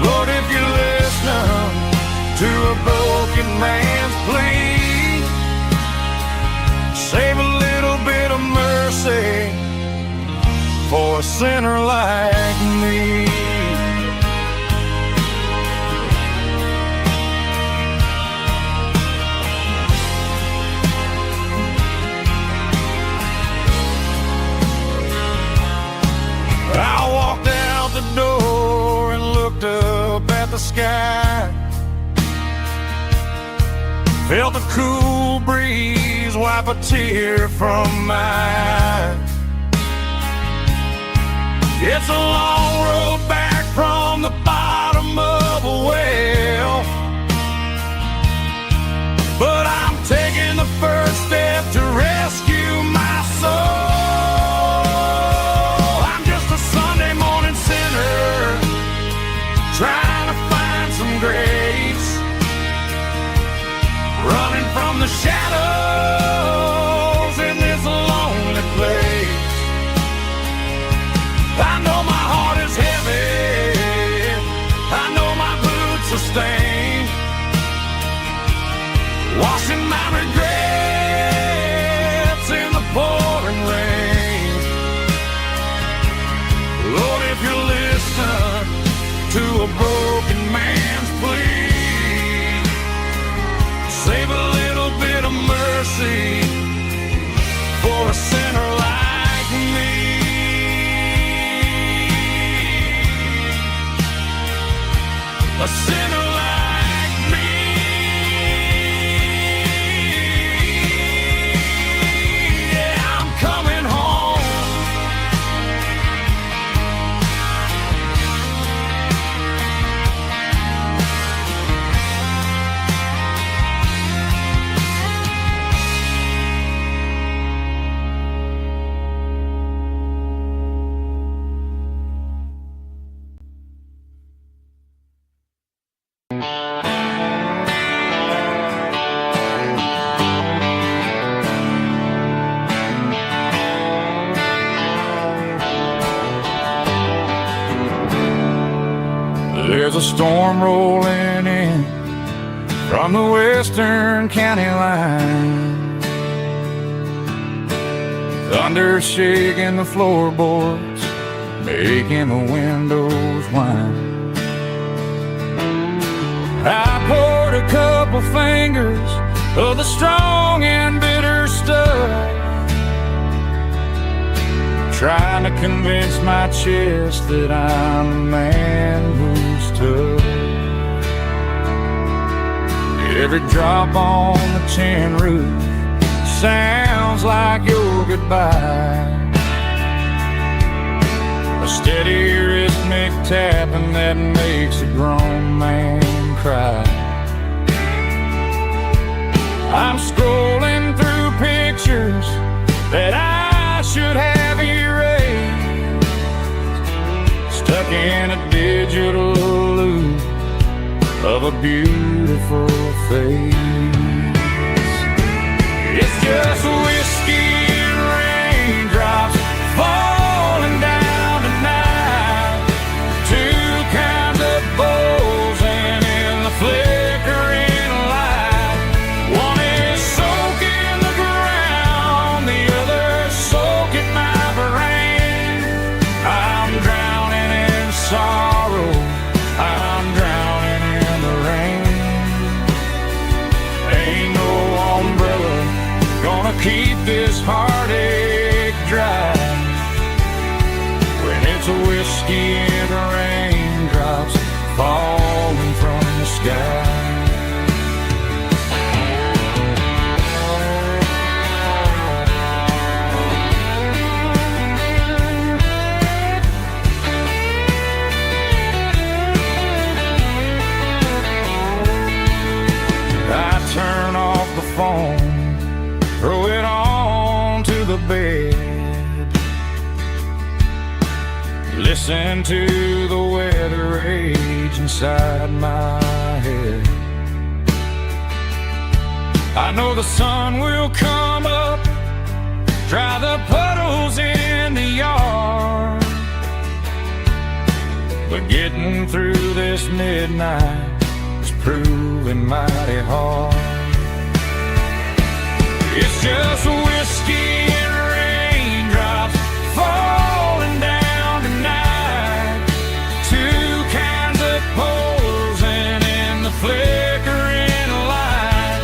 Lord, if you're listening to a broken man's plea, save a little bit of mercy for a sinner like me. I walked out the door and looked up at the sky, felt the cool breeze wipe a tear from my eye. It's a long road back from the bottom of a well, but I'm taking the first step to rescue my soul. Trying to find some grace, running from the shadows in this lonely place. I know my heart is heavy, I know my boots are stained, washing my regrets in the pouring rain. Lord, if you're listening to a broken man's plea, save a little bit of mercy for a sinner like me. A sinner like me. Yeah, I'm coming home. There's a storm rolling in from the western county line, thunder shaking the floorboards, making the windows whine. I poured a couple fingers of the strong and bitter stuff, trying to convince my chest that I'm a man who's tough. Every drop on the tin roof sounds like your goodbye, a steady rhythmic tapping that makes a grown man cry. I'm scrolling through pictures that I should have erased, stuck in a digital loop of a beautiful face. It's just whiskey and raindrops falling down tonight. Two kinds of bowls and in the flickering light. One is soaking the ground, the other soaking my brain. I'm drowning in sorrow, I'm drowning in the rain. Ain't no umbrella gonna keep this heartache dry when it's a whiskey and raindrops falling from the sky. Turn off the phone, throw it on to the bed, listen to the weather rage inside my head. I know the sun will come up, dry the puddles in the yard, but getting through this midnight is proving mighty hard. It's just whiskey and raindrops falling down tonight. Two kinds of poles and in the flickering light.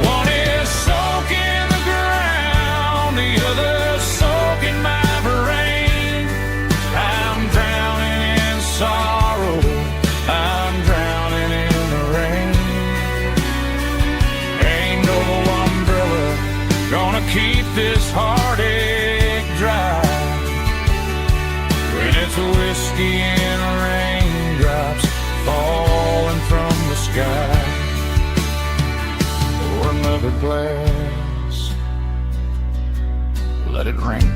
One is soaking the ground, the other soaking my brain. I'm drowning in sorrow, I'm drowning in the rain. Ain't no umbrella gonna keep this heartache dry when it's a whiskey and raindrops falling from the sky. Pour another glass, let it rain.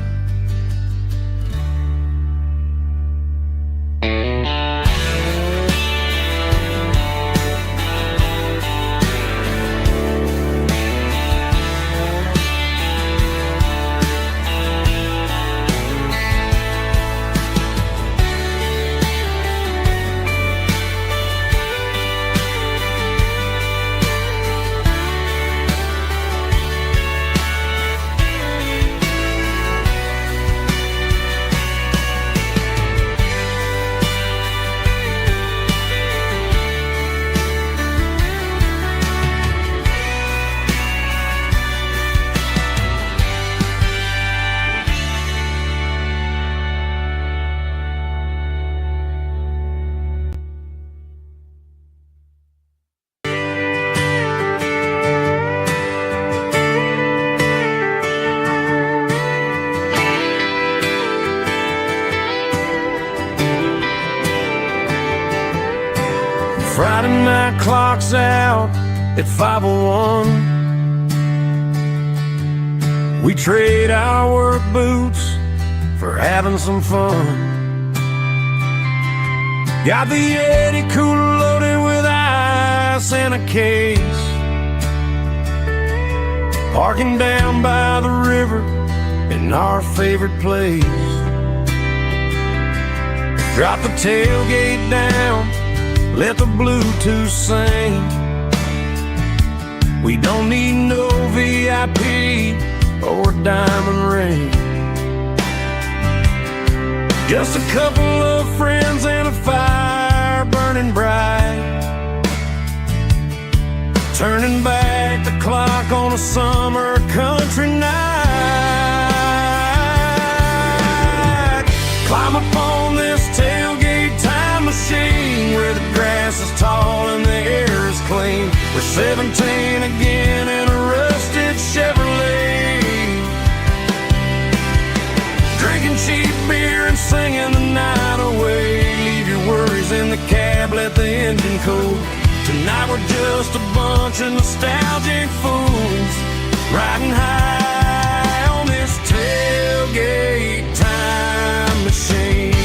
Friday night clock's out at 5:01. We trade our work boots for having some fun. Got the Yeti cooler loaded with ice and a case, parking down by the river in our favorite place. Drop the tailgate down, let the Bluetooth sing. We don't need no VIP or diamond ring. Just a couple of friends and a fire burning bright, turning back the clock on a summer country night. Climb upon this tailgate time machine where the grass is tall and the air is clean. We're 17 again in a rusted Chevrolet, drinking cheap beer and singing the night away. Leave your worries in the cab, let the engine cool. Tonight we're just a bunch of nostalgic fools, riding high on this tailgate time machine.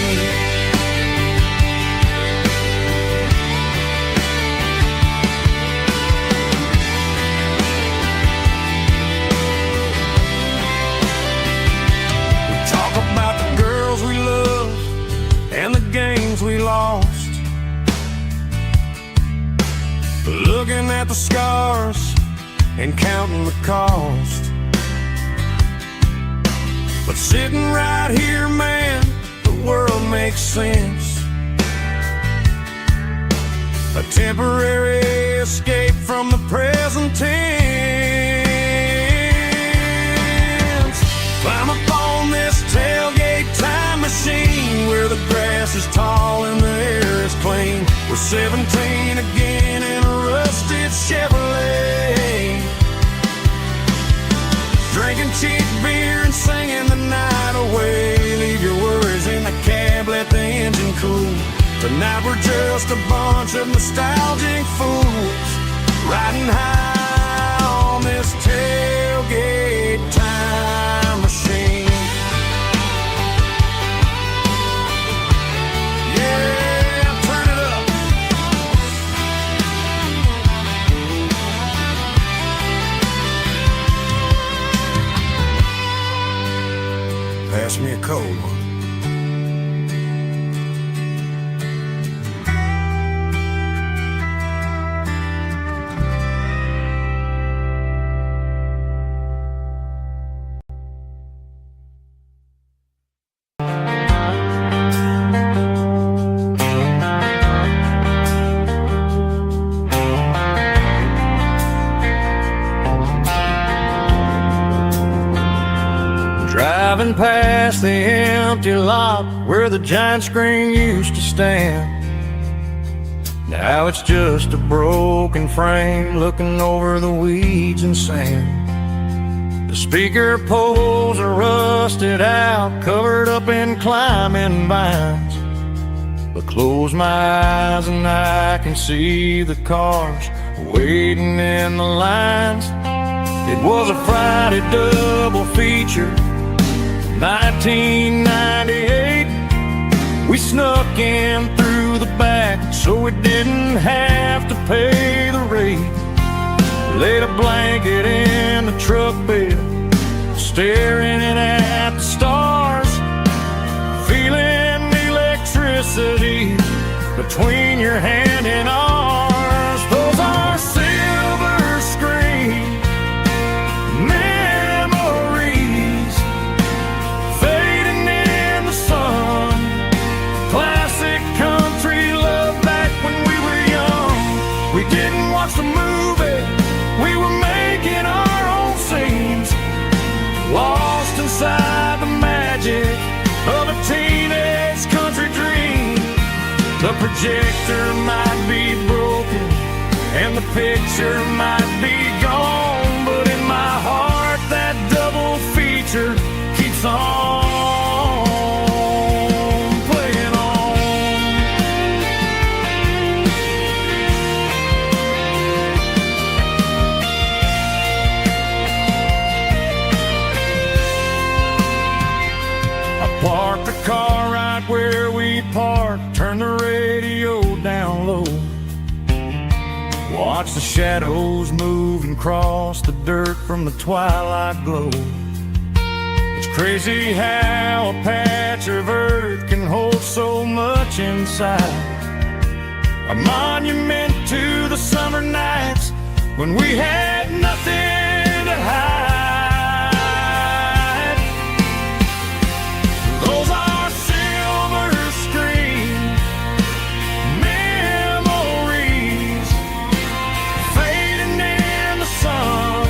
looking at the scars and counting the cost. But sitting right here, man, the world makes sense. A temporary escape from the present tense. Climb up on this tailgate time machine, where the grass is tall and the air is clean. We're 17 again in a rusted Chevrolet, drinking cheap beer and singing the night away. Leave your worries in the cab, let the engine cool. Tonight we're just a bunch of nostalgic fools, riding high on this tailgate time machine. Yeah, turn it up. Pass me a cold one. Driving past the empty lot where the giant screen used to stand. Now it's just a broken frame looking over the weeds and sand. The speaker poles are rusted out, covered up in climbing vines. But close my eyes and I can see the cars waiting in the lines. It was a Friday double feature, 1998. We snuck in through the back so we didn't have to pay the rate. Laid a blanket in the truck bed, staring at the stars, feeling the electricity between your hand and ours. Those are silver screen memories, fading in the sun. Classic country love back when we were young. We didn't watch the movie, we were making our own scenes, lost inside the magic of a teenage country dream. The projector might be broken and the picture might be gone, but in my heart that double feature keeps on playing on. I parked the car right where we parked, turned the radio down low, watch the shadows move and cross the dirt from the twilight glow. It's crazy how a patch of earth can hold so much inside, a monument to the summer nights when we had nothing to hide. Those are silver screen memories, fading in the sun.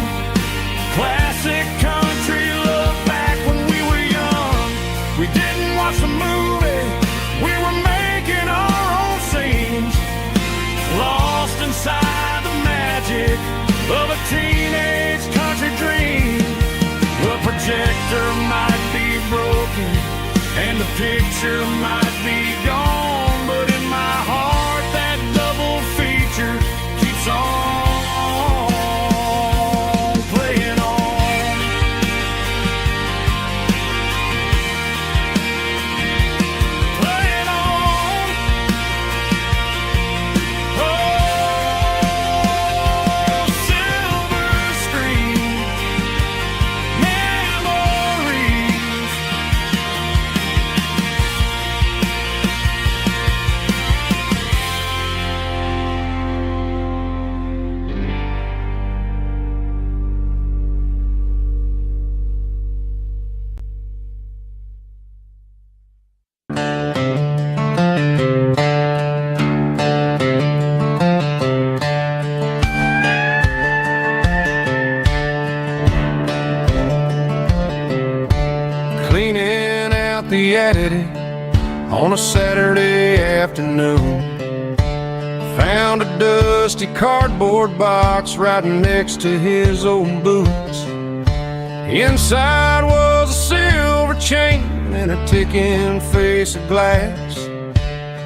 Classic country love back when we were young. We didn't watch the movie, we were making our own scenes, lost inside the magic of a teenage country dream. The projector might be broken and the picture might be gone, but in my heart that double feature keeps on playing on. Playing on. Oh, silver screen memories. out the editing on a Saturday afternoon. Found a dusty cardboard box right next to his old boots. Inside was a silver chain and a ticking face of glass,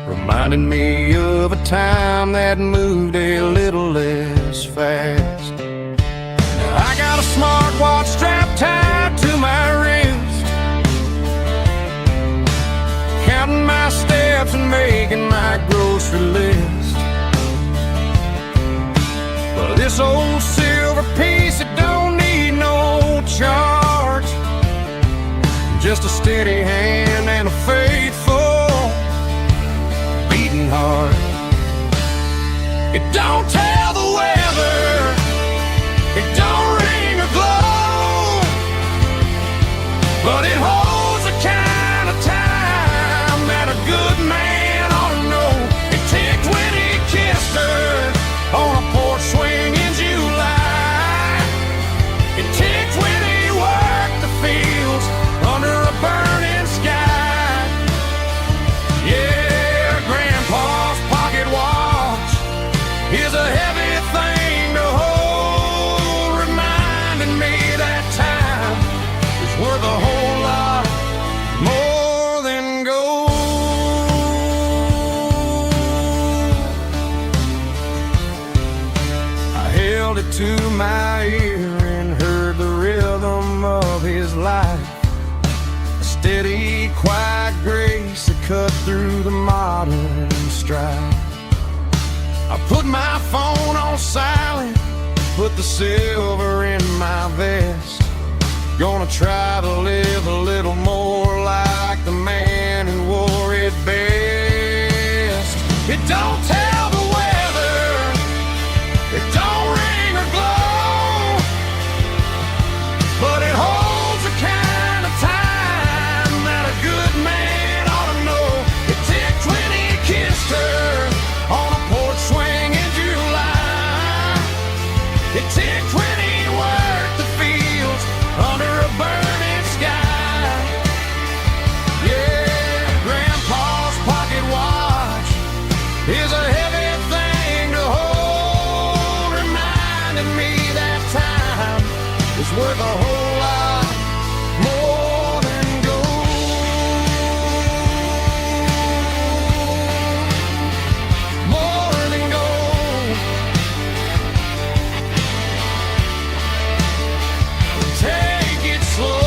reminding me of a time that moved a little less fast. Now I got a smartwatch strapped tied to my wrist, counting my steps and making my grocery list. But this old silver piece, it don't need no charge, just a steady hand and a faithful beating heart. It don't tell the weather, it don't ring or glow, but it holds the kind of time that a good man ought to know. It ticked when he kissed her on a porch swing in July. It ticked when he worked the fields under a burning sky. Yeah, Grandpa's pocket watch is a heavy thing to hold, reminding me that time is worth a whole lot more than gold. I held it to my ear and heard the rhythm of his life, a steady, quiet grace that cut through the modern strife. I put my phone on silent, put the silver in my vest. Gonna try to live a little more like the man who wore it best. It don't tell the weather, it don't ring or glow, but it holds the kind of time that a good man ought to know. It ticked when he kissed her on a porch swing in July. It ticked when he worked the fields under a burning sky. Yeah, Grandpa's pocket watch is a heavy thing to hold, reminding me that time is worth a whole lot more than gold. More than gold. Take it slow.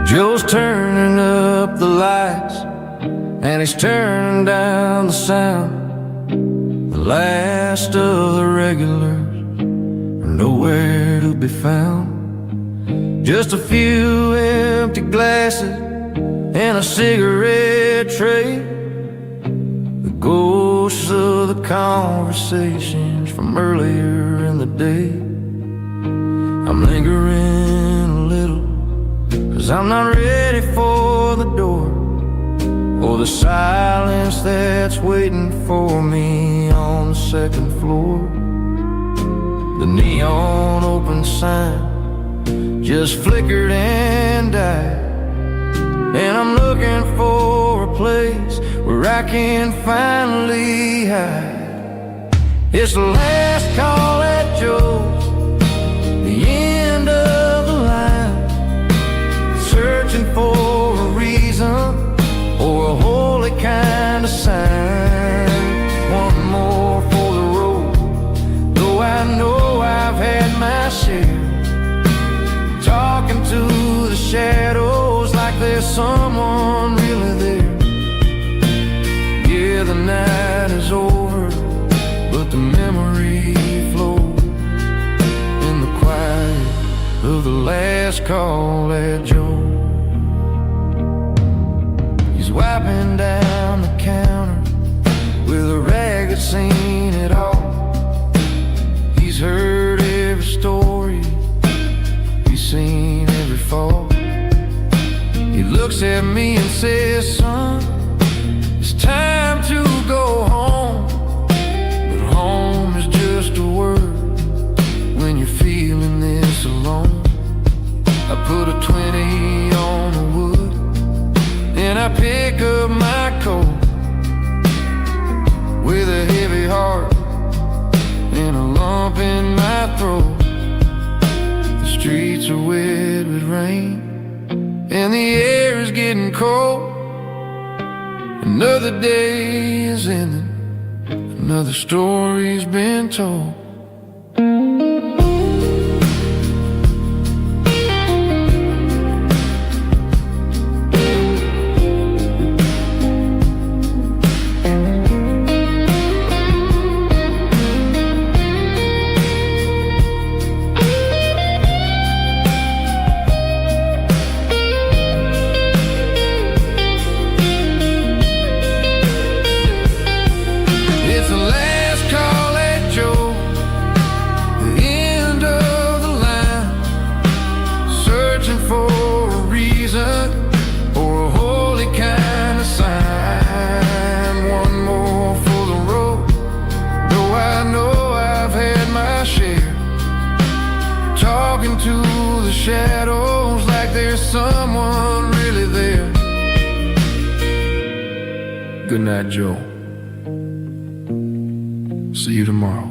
Joe's turning up the lights and he's turning down the sound. The last of the regulars are nowhere to be found. Just a few empty glasses and a cigarette tray, the ghosts of the conversations from earlier in the day. I'm lingering a little, 'cause I'm not ready for the door or the silence that's waiting for me on the second floor. The neon open sign just flickered and died, and I'm looking for a place where I can finally hide. It's the last call at Joe's, someone really there. Yeah, the night is over, but the memory flows in the quiet of the last call at Joe. He's wiping down the counter with a rag that's seen it all. He's heard every story, he's seen every fall. He looks at me and says, son, it's time to go home. But home is just a word when you're feeling this alone. I put a 20 on the wood, and I pick up my coat with a heavy heart and a lump in my throat. The streets are wet with rain, and the air is getting cold. Another day is ending, another story's been told. Talking to the shadows like there's someone really there. Good night, Joe. See you tomorrow.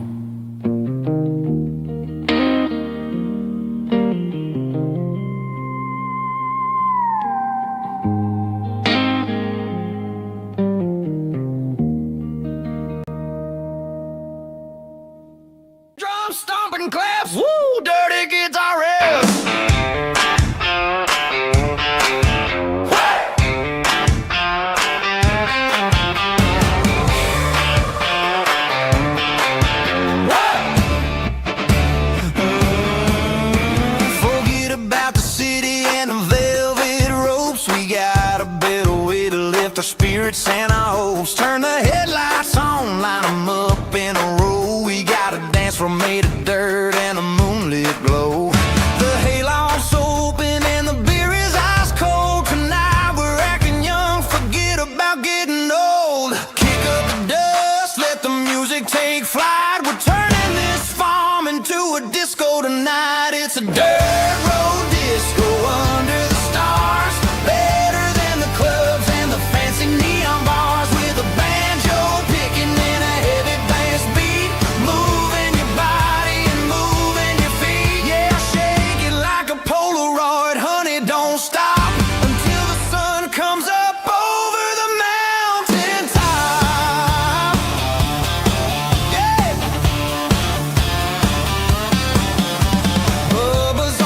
Drum stomping claps, woo, dirty guitar riffs. Forget about the city and the velvet ropes. We got a better way to lift our spirits and our hopes. Turn the headlights on, line them up in a row. We got a dance floor made of dirt and a moonlit glow. The hayloft's open and the beer is ice cold. Tonight we're acting young, forget about getting old. Kick up the dust, let the music take flight. We're turning this farm into a disco tonight. It's a dirt road disco under the stars. Better than the clubs and the fancy neon bars. With a banjo picking in a heavy bass beat. Moving your body and moving your feet. Yeah, shake it like a Polaroid, honey, don't stop until the sun comes up over the mountain top. Yeah. Bubba's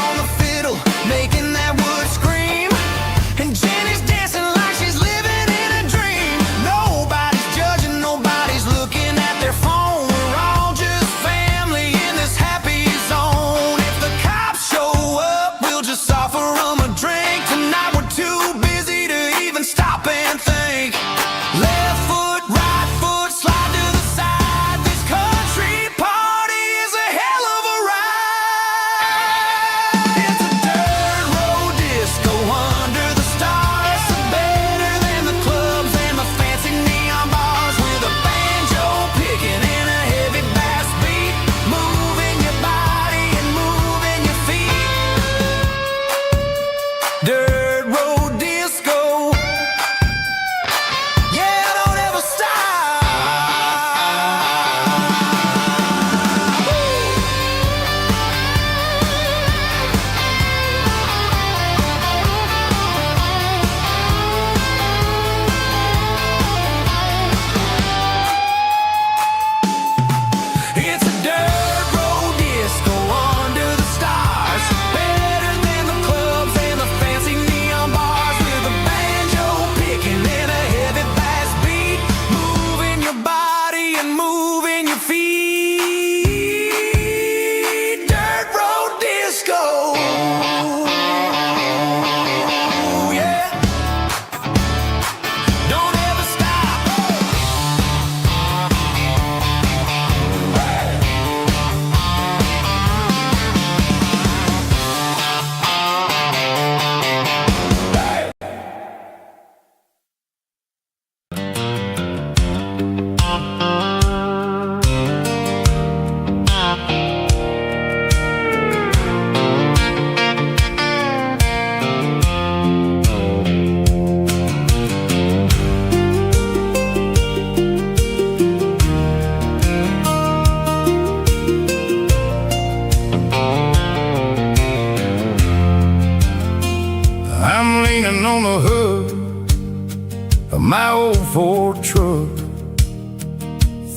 my old Ford truck,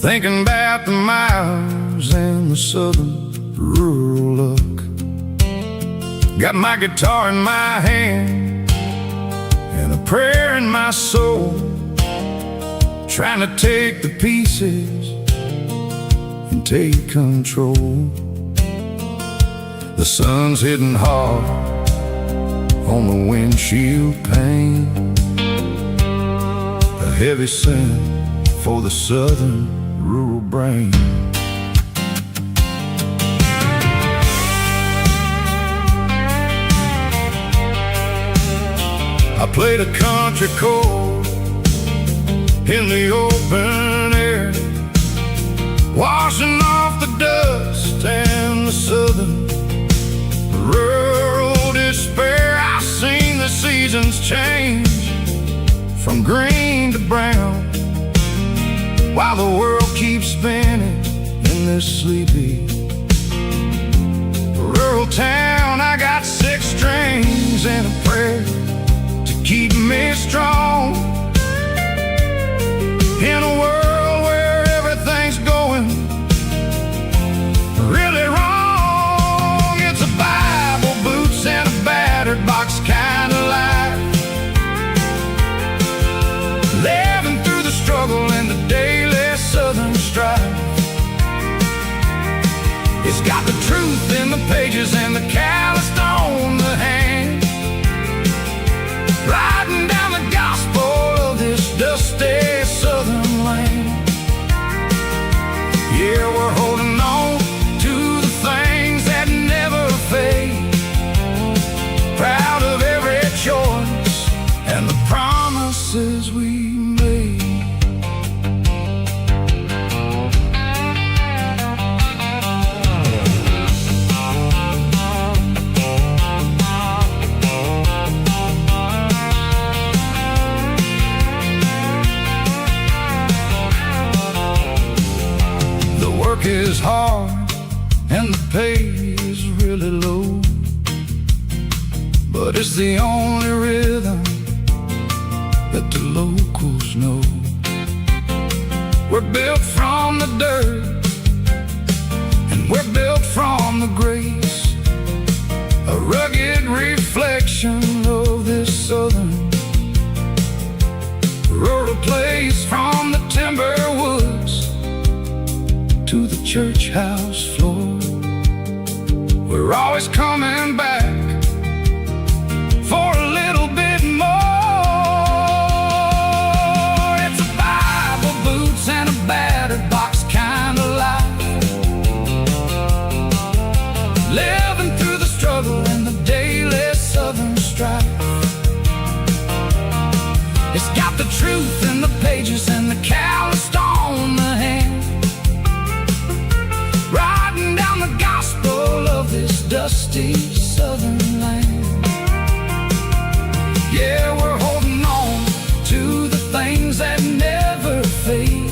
thinking about the miles and the southern rural look. Got my guitar in my hand and a prayer in my soul, trying to take the pieces and take control. The sun's hitting hard on the windshield pane, a heavy scent for the southern rural brain. I played a country chord in the open air, washing off the dust and the southern rural despair. I've seen the seasons change from green to brown, while the world keeps spinning in this sleepy rural town. I got 6 strings and a prayer to keep me strong in a world where everything's going really wrong. It's a Bible, boots, and a battered box kind of life, living through the struggle and the daily southern strife. It's got the truth in the pages and the calloused on the hand, riding down the gospel of this dusty southern land. Yeah, we're holding on to the things that never fade, proud of every choice and the promises we made. The work is hard and the pay is really low, but it's the only rhythm that the locals know. We're built from the dirt and we're built from the grace, a rugged reflection of this southern rural place. From the timber woods to the church house floor, we're always coming back for a little bit more. It's a Bible, boots, and a battered box kind of life, living through the struggle and the daily southern strife. It's got the truth in the pages and the calloused on the hand, riding down the gospel of this dusty southern land. Yeah, we're holding on to the things that never fade,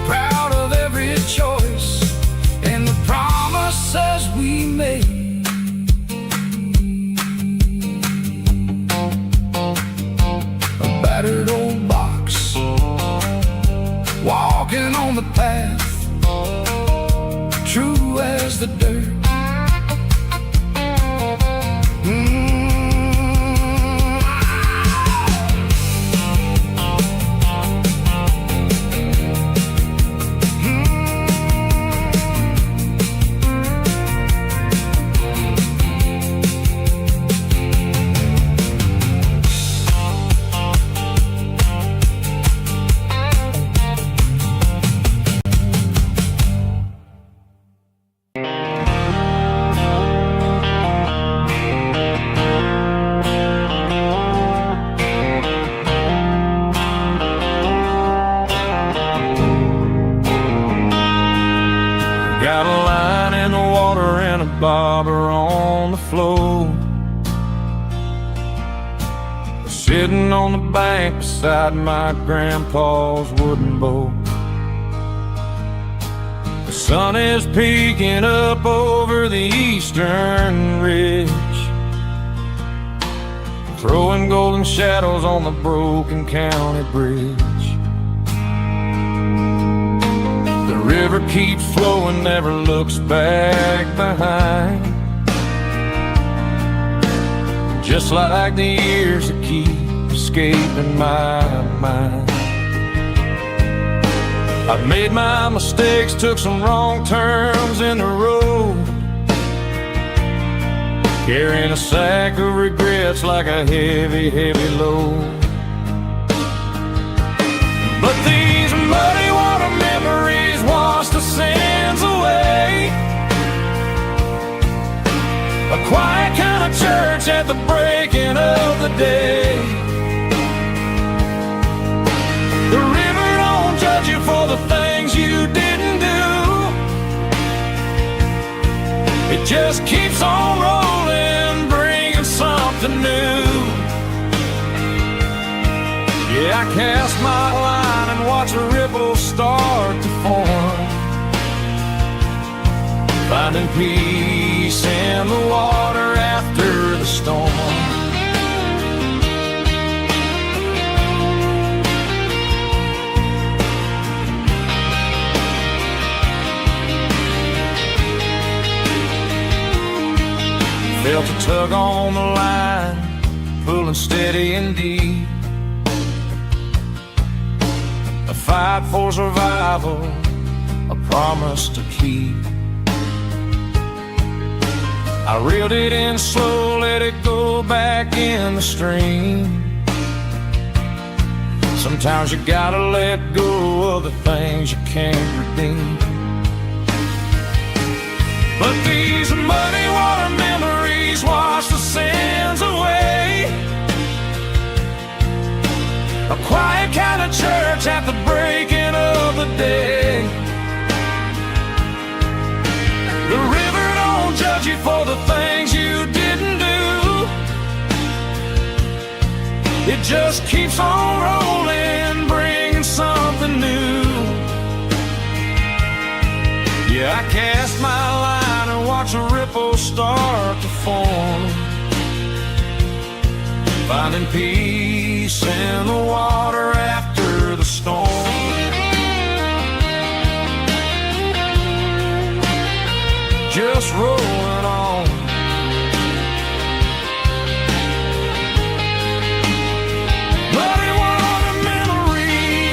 proud of every choice and the promises we made. A battered old box, walking on the path, true as the dirt. Got a line in the water and a bobber on the floor, sitting on the bank beside my grandpa's wooden boat. The sun is peeking up over the eastern ridge, throwing golden shadows on the broken county bridge. The river keeps flowing, never looks back behind, just like the years that keep escaping my mind. I've made my mistakes, took some wrong turns in the road, carrying a sack of regrets like a heavy, heavy load. But these muddy water memories wash the sins away. A quiet kind of church at the breaking of the day. The river don't judge you for the things you didn't do. It just keeps on rolling, bringing something new. Yeah, I cast my line and watch a ripple start to form, finding peace in the water after the storm. Felt a tug on the line, pulling steady and deep. A fight for survival, a promise to keep. I reeled it in slow, let it go back in the stream. Sometimes you gotta let go of the things you can't redeem. But these muddy water memories wash the sins away. A quiet kind of church at the breaking of the day. The river don't judge you for the things you didn't do. It just keeps on rolling, bringing something new. Yeah, I cast my line and watch a ripple start to form, finding peace in the water after the storm. Just rolling on. Muddy water memory.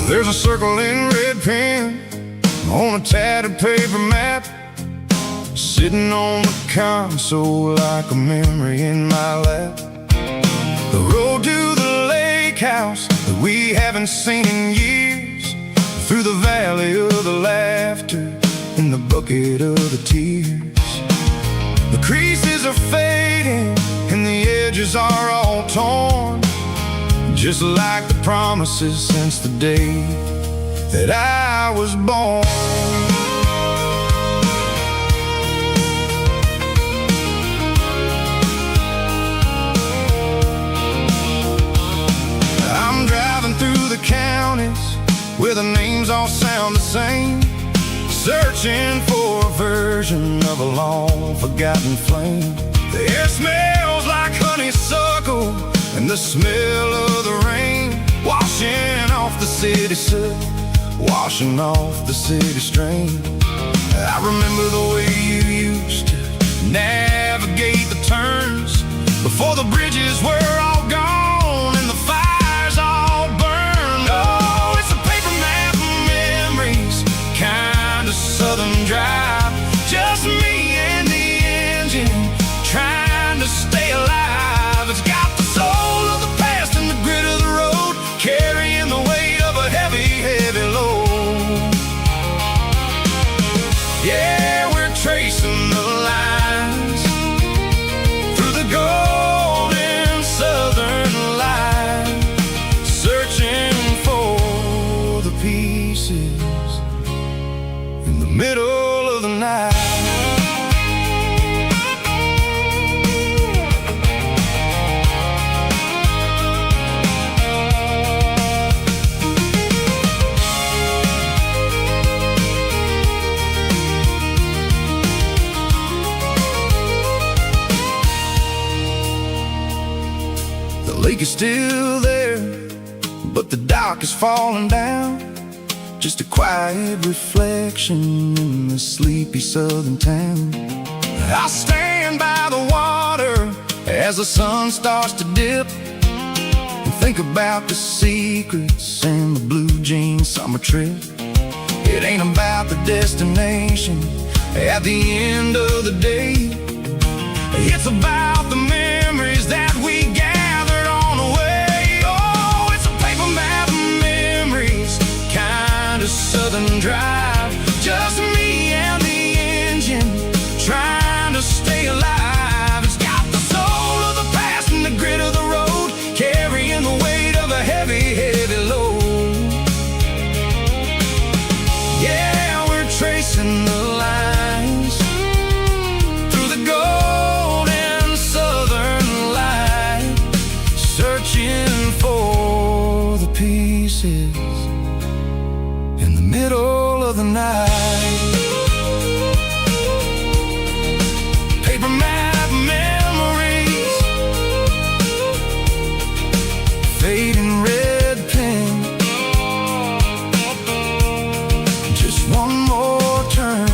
There's a circle in red pen on a tattered paper map, sitting on the console like a memory in my lap. The road to the lake house that we haven't seen in years, through the valley of the laughter and the bucket of the tears. The creases are fading and the edges are all torn, just like the promises since the day that I was born. I'm driving through the counties where the names all sound the same, searching for a version of a long forgotten flame. The air smells like honeysuckle and the smell of the rain, washing off the city soot, washing off the city strain. I remember the way you used to navigate the turns before the bridges were all gone and the fires all burned. Oh, it's a paper map of memories, kind of southern drive, just me and the engine trying to stay alive. It's got the soul of the past and the grit of the road, carrying lake is still there, but the dock is falling down. Just a quiet reflection in the sleepy southern town. I stand by the water as the sun starts to dip, and think about the secrets and the blue jean summer trip. It ain't about the destination at the end of the day. It's about the memories that we gathered on the way. Oh, it's a paper map of memories, kind of southern drive. Just me and the engine, trying to stay alive. It's got the soul of the past and the grit of the road, carrying the weight of a heavy, heavy load. Yeah, we're tracing the lines through the golden southern light, searching for the pieces in the middle of the night. Paper map memories, fading red pen, just one more turn.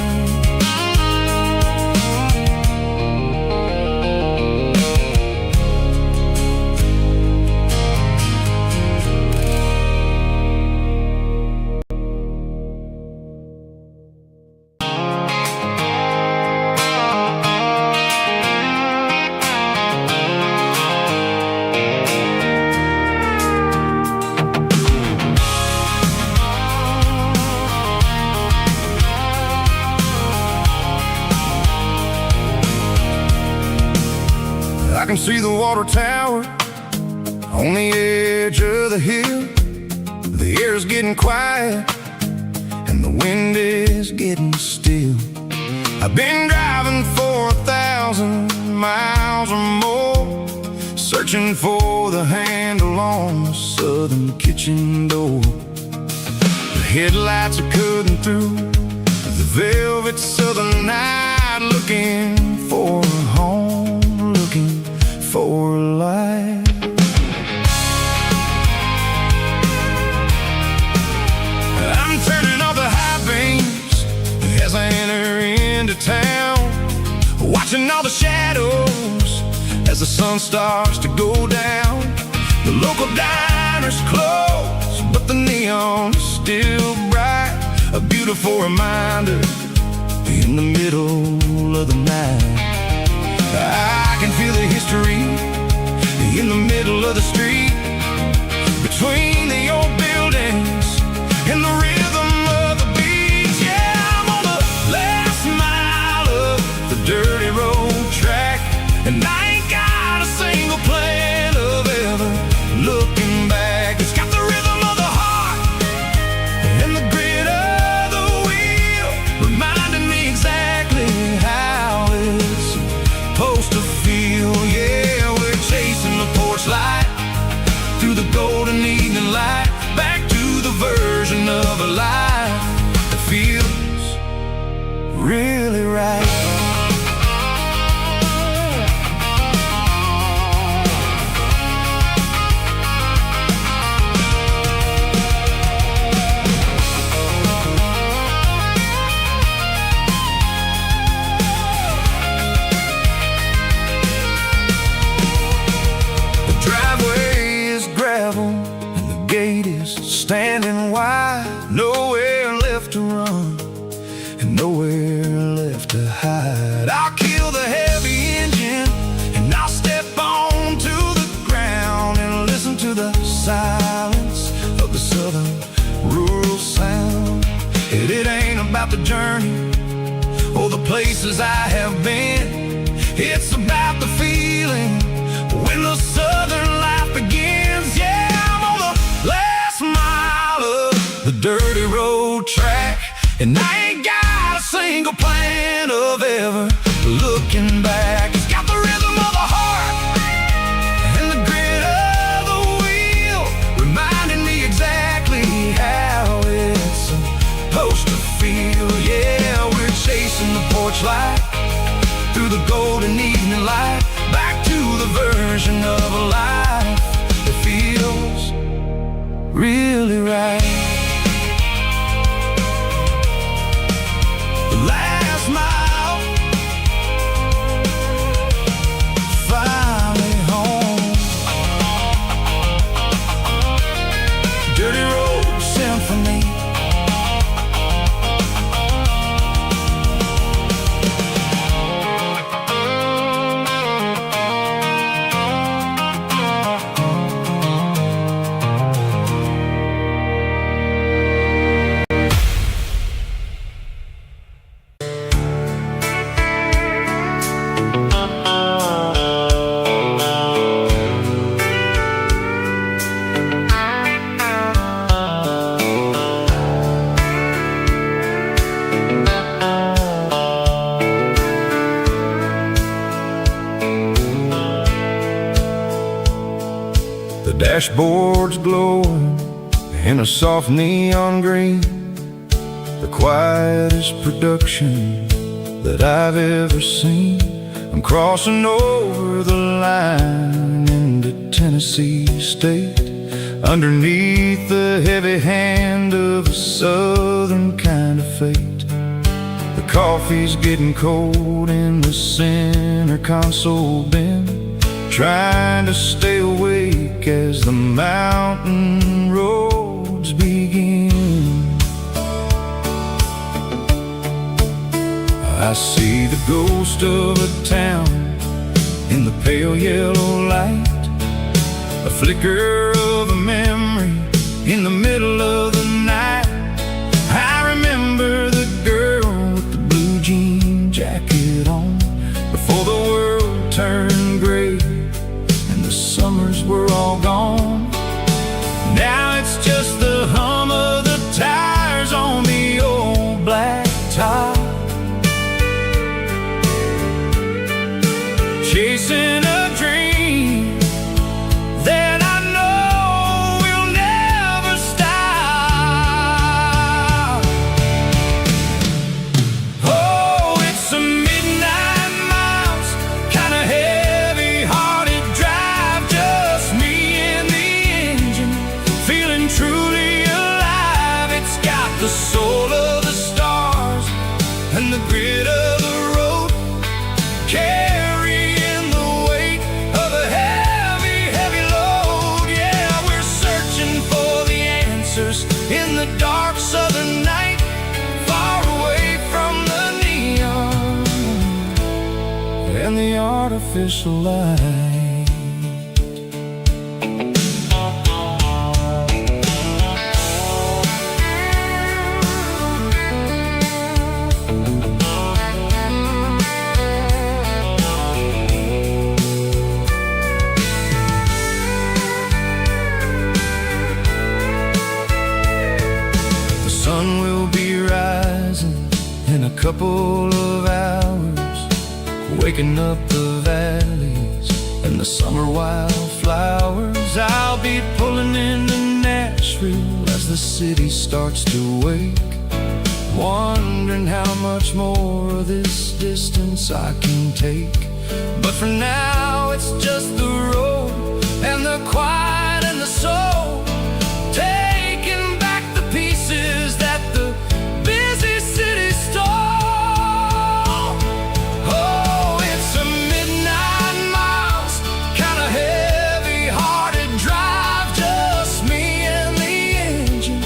I can see the water tower on the edge of the hill. The air is getting quiet and the wind is getting still. I've been driving for 1,000 miles or more, searching for the handle on the southern kitchen door. The headlights are cutting through the velvet southern night, looking for a home, looking for life. I'm turning off the high beams as I enter into town, watching all the shadows as the sun starts to go down. The local diner's closed, but the neon is still bright, a beautiful reminder in the middle of the night. I can feel the history in the middle of the street, between the old buildings and the rhythm of the beats. Yeah, I'm on the last mile of the dirty road track, and I ain't got a single plan of ever looking back. It's got the rhythm of the heart and the grit of the wheel, reminding me exactly how it's supposed to feel. Yeah, we're chasing the porch light through the golden evening light, back to the version of a life that feels really right. Standing wide, nowhere left to run and nowhere left to hide. I'll kill the heavy engine and I'll step onto the ground and listen to the silence of the southern rural sound. It ain't about the journey or the places I have been, it's about the feeling when the southern life begins. Yeah, I'm on the last mile of the dirty road track, and I ain't got a single plan of ever looking back. It's got the rhythm of the heart and the grit of the wheel, reminding me exactly how it's supposed to feel. Yeah, we're chasing the porch light through the golden evening light, back to the version of a life really right. The last mile, finally home. Dirty road symphony. The dashboard's glowing in a soft neon green, the quietest production that I've ever seen. I'm crossing over the line into Tennessee State, underneath the heavy hand of a southern kind of fate. The coffee's getting cold in the center console bin, trying to stay awake as the mountain roads begin. I see the ghost of a town in the pale yellow light, a flicker of a memory in the middle of the night. I remember the girl with the blue jean jacket on, before the world turned gray and the summers were all gone. Now it's just the hum of the tires on the old black top, chasing a dream that I know will never stop. Oh, it's a midnight miles, kinda heavy-hearted drive, just me and the engine, feeling truly alive. It's got the soul of the stars and the grit of the road, carrying the weight of a heavy, heavy load. Yeah, we're searching for the answers in the dark southern night, far away from the neon and the artificial light. The sun will be rising in a couple of hours, waking up the valleys and the summer wildflowers. I'll be pulling into Nashville as the city starts to wake, wondering how much more of this distance I can take. But for now it's just the road and the quiet and the soul, taking back the pieces that the busy city stole. Oh, it's a midnight miles, kinda heavy-hearted drive, just me and the engine,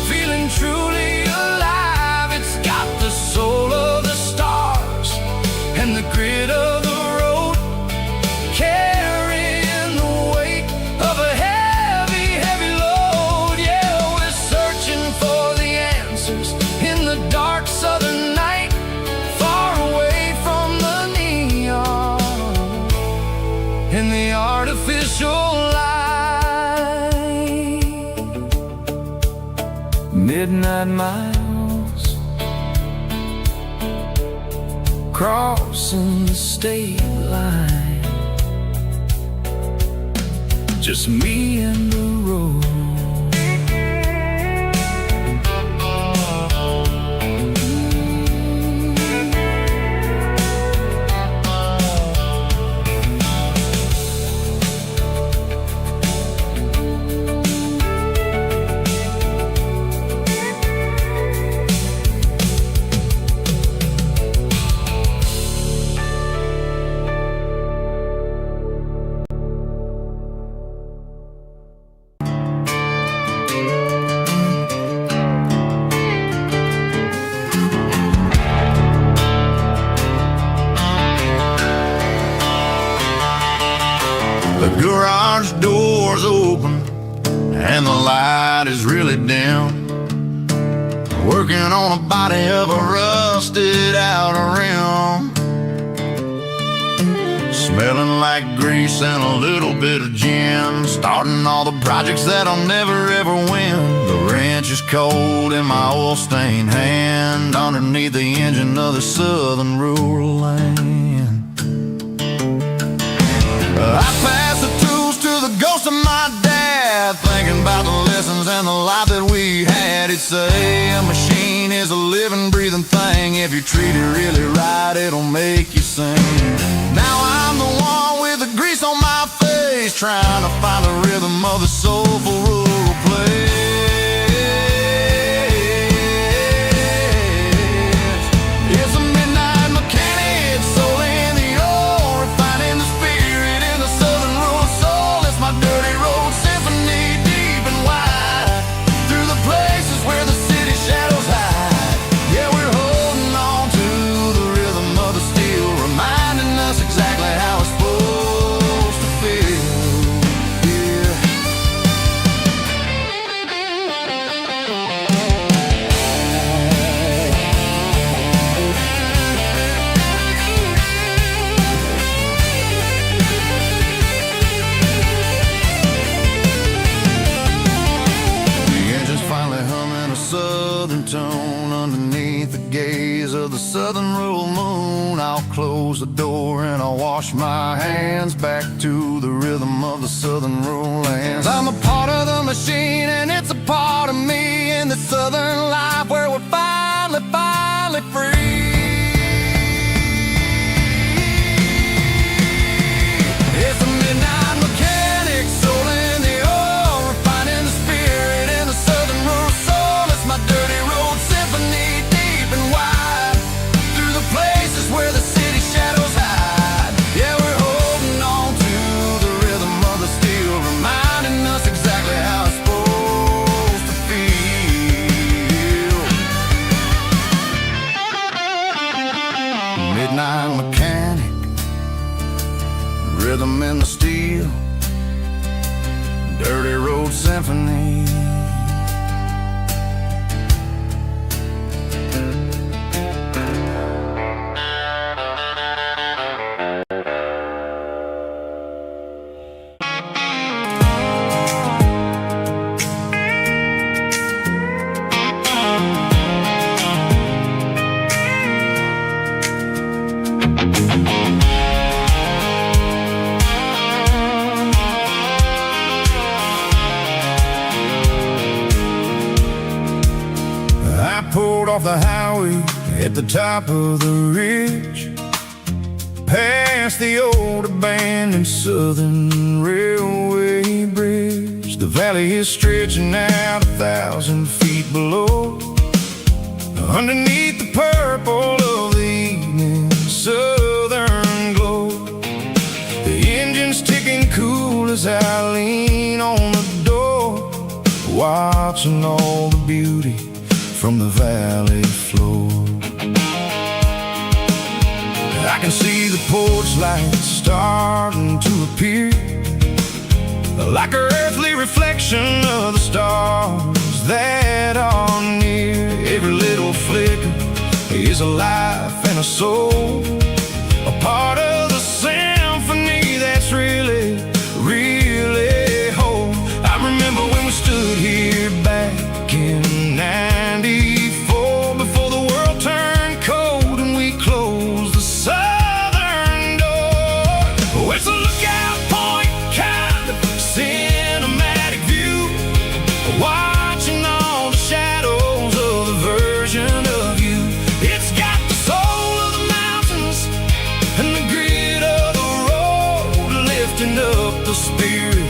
feeling truly alive. It's got the soul of the stars and the grit of the road, carrying the weight of a heavy, heavy load. Yeah, we're searching for the answers in the dark southern night, far away from the neon and the artificial light. Midnight miles, crossing the state line, just me and the road. The garage door's open and the light is really dim. Working on a body of a rusted out rim. Smelling like grease and a little bit of gin. Starting all the projects that I'll never ever win. The wrench is cold in my oil-stained hand, underneath the engine of the southern rural land. I pass the tools to the ghost of my dad, thinking about the lessons and the life that we had. He'd say a machine is a living, breathing thing. If you treat it really right, it'll make you sing. Now I'm the one with the grease on my face, trying to find the rhythm of the soulful rural place. It's a midnight mechanic, soul in the ore, refining the spirit in the southern rural soul. It's my dirty road symphony, deep and wide, through the places where the city shadows hide. Yeah, we're holding on to the rhythm of the steel, reminding us exactly how it's supposed to feel. Yeah. The engine's finally humming a southern tone underneath the gaze of the southern rural moon. I'll close the door and I'll wash my hands, back to the rhythm of the southern rural lands. I'm a part of the machine and it's a part of me, in the southern life where we're finally free. It's a midnight mechanic, soul in the ore, refining the spirit in the southern rural soul. It's my dirty road symphony, deep and wide, through the places where the city shadows hide. Yeah, we're holding on to the rhythm of the steel, reminding us exactly how it's supposed to feel. Midnight mechanic, rhythm in the steel, dirty road symphony. I pulled off the highway at the top of the ridge, past the old abandoned southern railway bridge. The valley is stretching out 1,000 feet below, underneath the purple of the evening southern glow. The engine's ticking cool as I lean on the door, watching all the beauty from the valley floor. I can see the porch lights starting to appear, like an earthly reflection of the stars that are near. Every little flicker is a life and a soul, a part of the symphony that's really, really whole. I remember when we stood here back in '94, before the world turned cold and we closed the southern door. Oh, it's a lookout point, kind of cinematic view, watching all the shadows of the version of you. It's got the soul of the mountains and the grit of the road, lifting up the spirit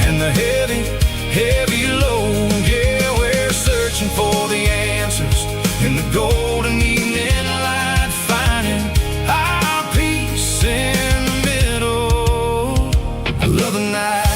and the heavy, heavy load. Yeah, we're searching for the answers in the golden evening light, finding our peace in the middle of the night.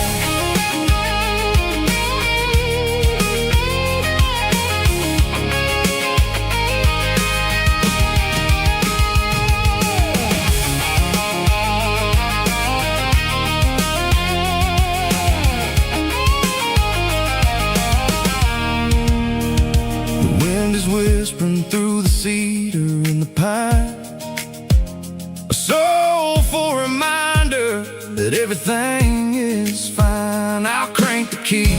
that everything is fine. I'll crank the key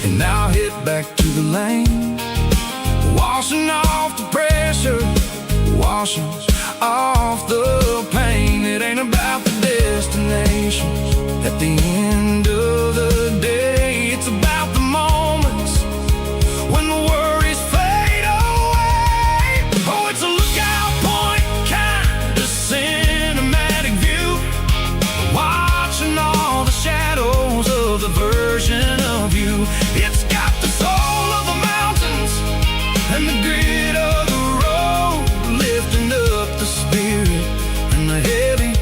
and I'll hit back to the lane, washing off the pressure, washing off the pain. It ain't about the destinations at the end of the day. It's about the moments when the worries fade away. Oh, it's a lookout point, kind of cinematic view, watching all the shadows of the version of you. It's got the soul of the mountains and the grit of the road, lifting up the spirit and the heavy,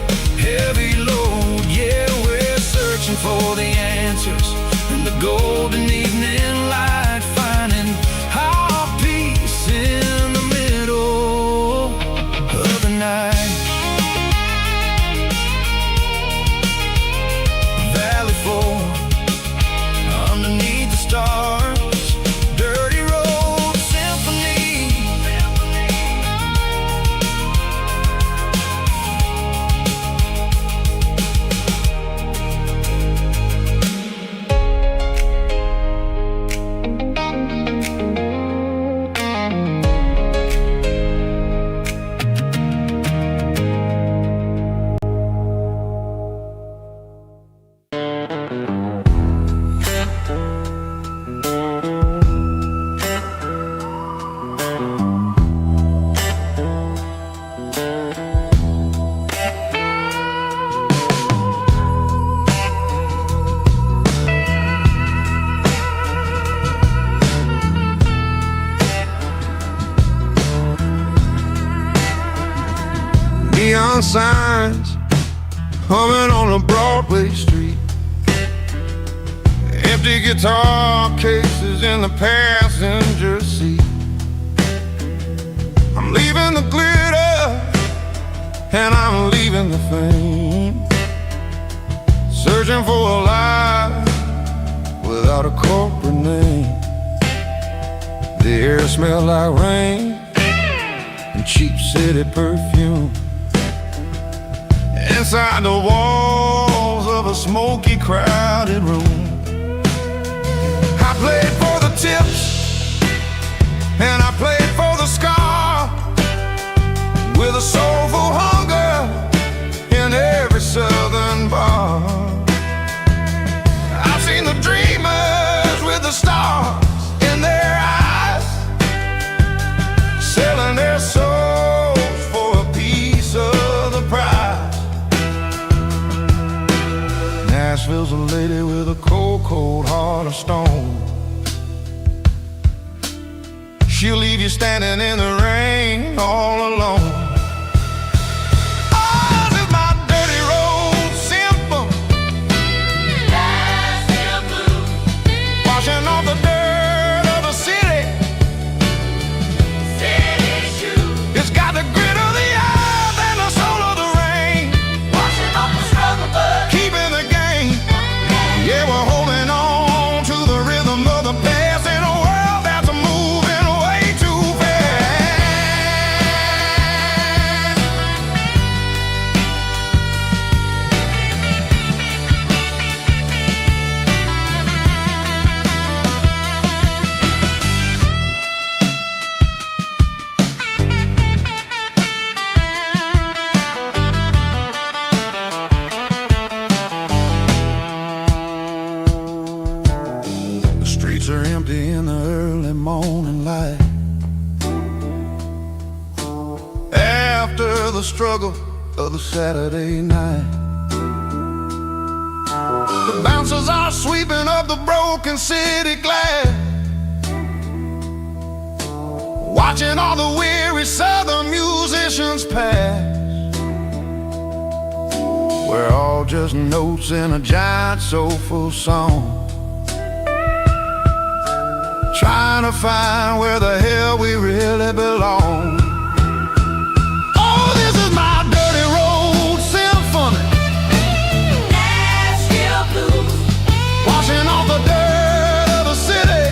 heavy load. Yeah, we're searching for the answers in the golden evening light, finding our peace in the middle of the night. Valley floor, underneath the stars, dirty road symphony. Neon signs humming on a Broadway street, empty guitar cases in the passenger seat. I'm leaving the glitter and I'm leaving the fame, searching for a life without a corporate name. The air smells like rain and cheap city perfume. Inside the walls of a smoky, crowded room, I played for the tips and I played for the scar, with a soulful hunger in every southern bar. I've seen the dreamers with the stars in their eyes, selling their souls for a piece of the prize. Nashville's a lady with a cold, cold heart of stone. She'll leave you standing in the rain all alone. Oh, this is my dirty road symphony, Nashville blues, washing off the dirt of the city, city shoes. It's got the grit of the earth and the soul of the rain, washing off the struggle bug, keeping the game. Yeah, we're holding on to the rhythm of the past in a world that's moving way too fast. The streets are empty in the early morning light, after the struggle of the Saturday night. The bouncers are sweeping up the broken city glass, watching all the weary southern musicians pass. We're all just notes in a giant soulful song, trying to find where the hell we really belong. Oh, this is my dirty road symphony, Nashville blues, washing off the dirt of the city,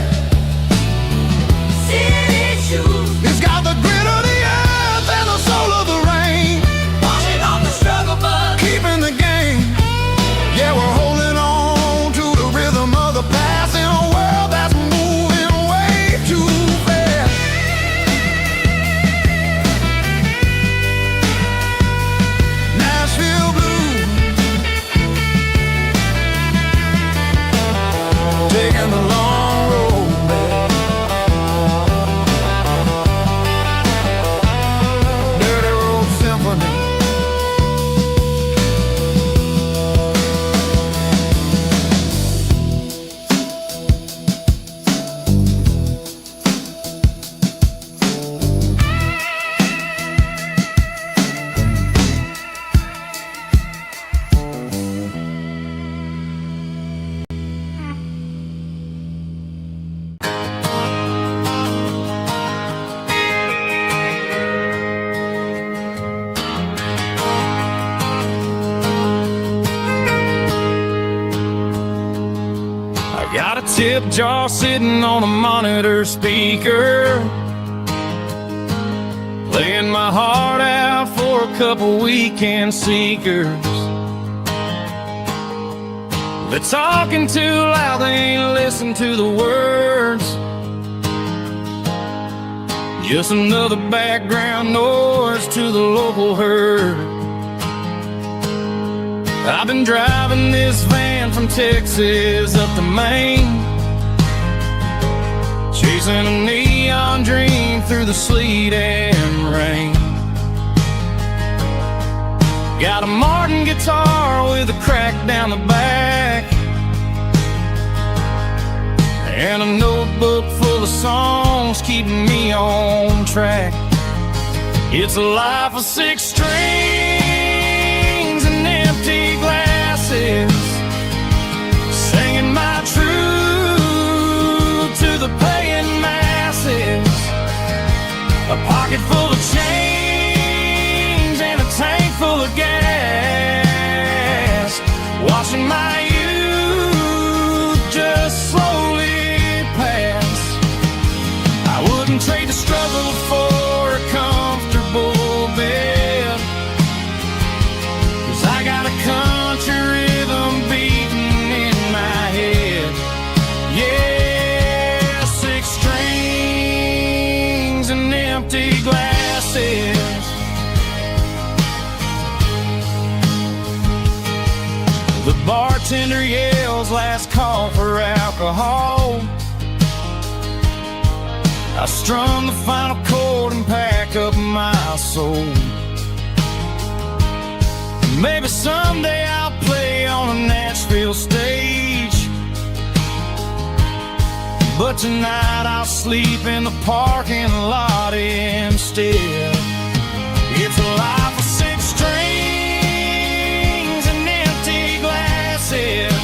city shoes. It's got the grit of the earth and the soul of the rain, washing off the struggle bug, keeping the game. tip jar sitting on a monitor speaker, playing my heart out for a couple weekend seekers. They're talking too loud, they ain't listen to the words. Just another background noise to the local herd. I've been driving this van from Texas up to Maine, chasing a neon dream through the sleet and rain. Got a Martin guitar with a crack down the back, and a notebook full of songs keeping me on track. It's a life of 6 strings and empty glasses, singing my truth to the paying masses. A pocket full of change and a tank full of gas, watching my youth just slowly pass. I wouldn't trade the struggle for a comfortable bed, 'cause I got a country rhythm beating in my head. Yeah, 6 strings and empty glasses. The bartender yells last call for alcohol. I strum the final chord and pack up my soul. Maybe someday I'll play on a Nashville stage, but tonight I'll sleep in the parking lot instead. It's a life of 6 strings and empty glasses,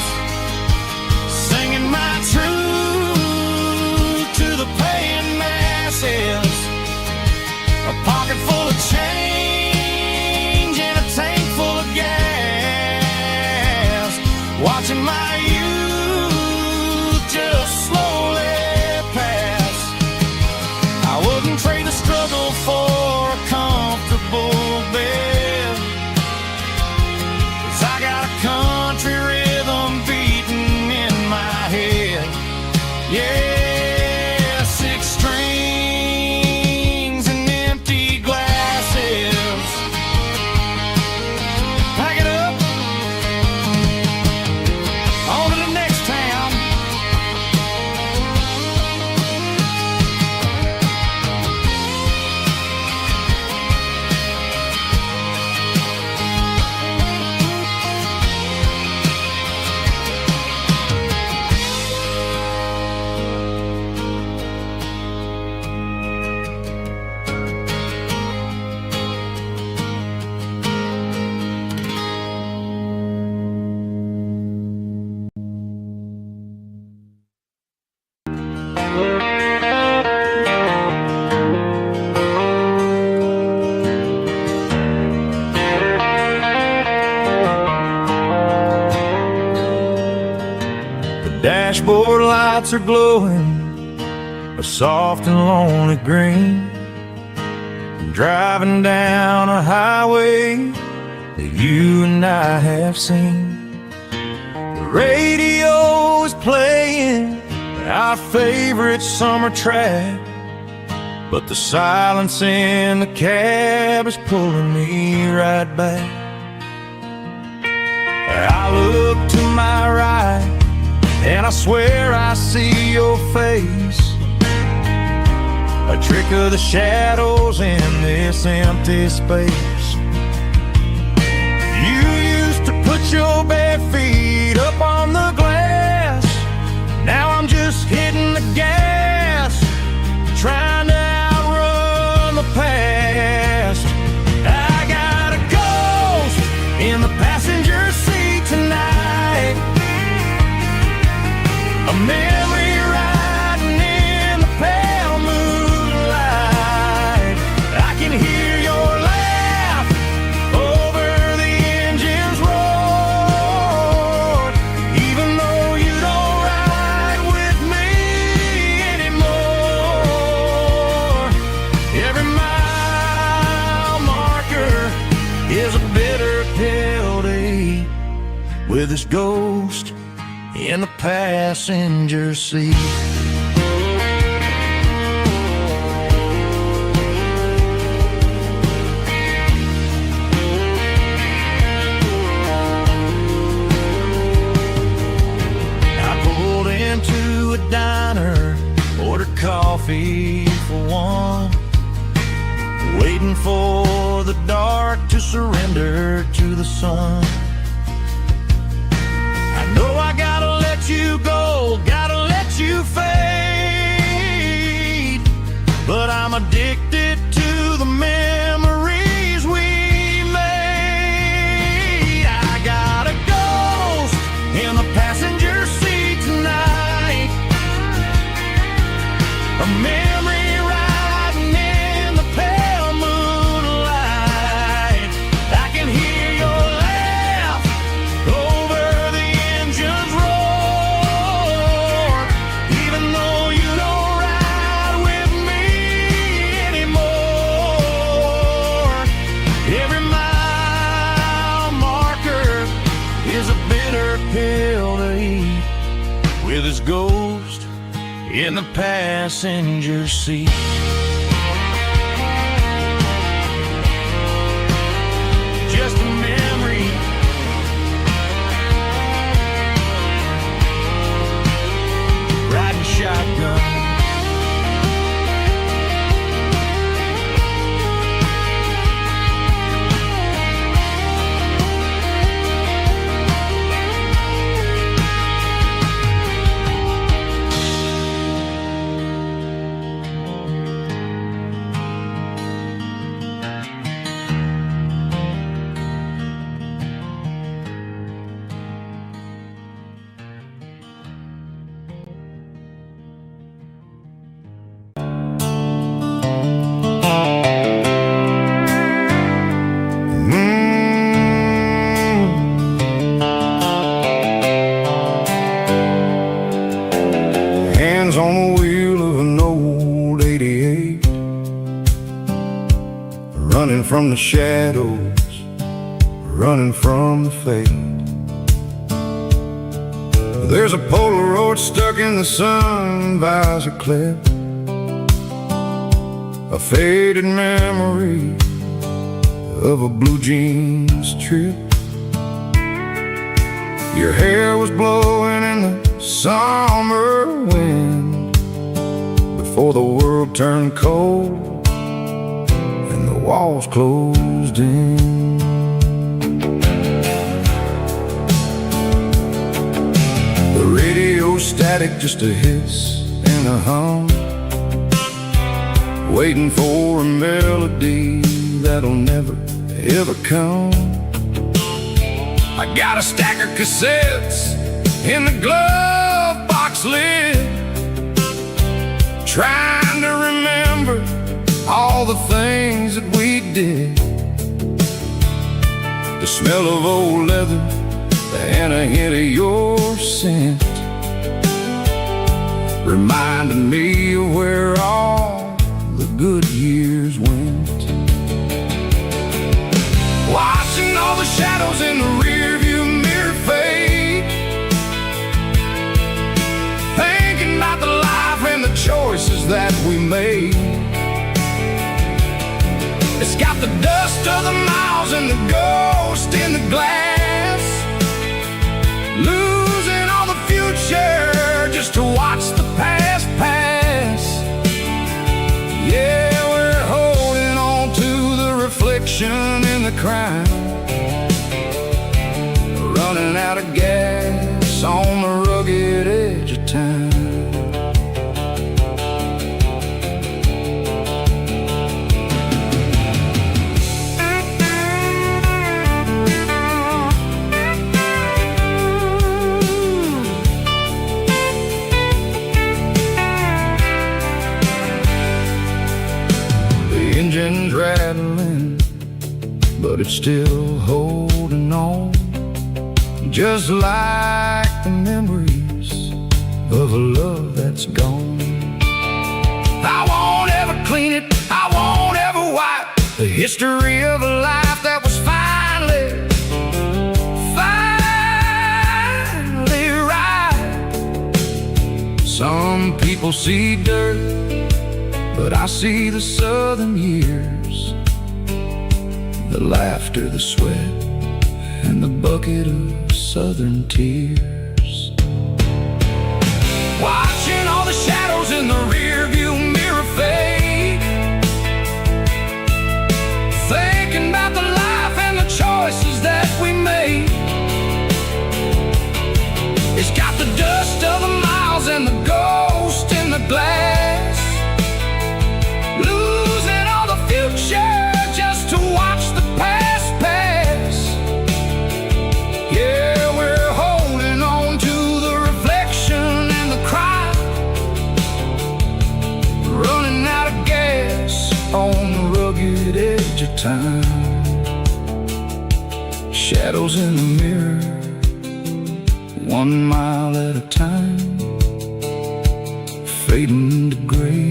singing my truth to the paying masses. A pocket full of change and a tank full of gas, watching my youth just slowly pass. I wouldn't trade the struggle for a comfortable bed, 'cause I got a country rhythm beating in my head. Yeah, 6 strings and empty glasses. Pack it up, on to the next town. Dashboard lights are glowing a soft and lonely green. I'm driving down a highway that you and I have seen. The radio is playing our favorite summer track, but the silence in the cab is pulling me right back. I look to my right and I swear I see your face, a trick of the shadows in this empty space. You used to put your bare feet up on the glass. Now I'm just hitting the gas, trying to outrun the past. I got a ghost in the passenger seat tonight, a memory riding in the pale moonlight. I can hear your laugh with his ghost in the passenger seat. I pulled into a diner, ordered coffee for one, waiting for the dark to surrender to the sun. I know I gotta let you go, gotta let you fade, but I'm addicted to the memories we made. I got a ghost in the passenger seat tonight, a memory riding in the pale moonlight. I can hear your laugh over the engine's roar, even though you don't ride with me anymore. Every mile marker is a bitter pill to eat, with his ghost in the passenger seat. Just a memory, riding shotgun. Hands on the wheel of an old 88, running from the shadows, running from the fate. There's a Polaroid stuck in the sun visor clip, a faded memory of a blue jeans trip. Your hair was blowing in the summer wind before the world turned cold and the walls closed in. The radio static, just a hiss and a hum, waiting for a melody that'll never ever come. I got a stack of cassettes in the glove box lid, trying to remember all the things that we did. The smell of old leather and a hint of your scent reminded me of where all the good years went. Watching all the shadows in the rearview mirror fade, thinking about the life and the choices that we made. It's got the dust of the miles and the ghost in the glass, losing all the future just to watch the past pass. Yeah, we're holding on to the reflection in the crowd, running out of gas on the rugged edge of town. The engine's rattling, but it's still holding on, just like the memories of a love that's gone. I won't ever clean it, I won't ever wipe the history of a life that was finally Some people see dirt, but I see the southern years, the laughter, the sweat, and the bucket of southern tears. Watching all the shadows in the rearview mirror fade, thinking about the life and the choices that we made. It's got the dust of the miles and the ghost in the glass, losing all the future just to watch the past pass. Yeah, we're holding on to the reflection and the cry, running out of gas on the rugged edge of time. Shadows in the mirror, 1 mile at a time, fading to gray.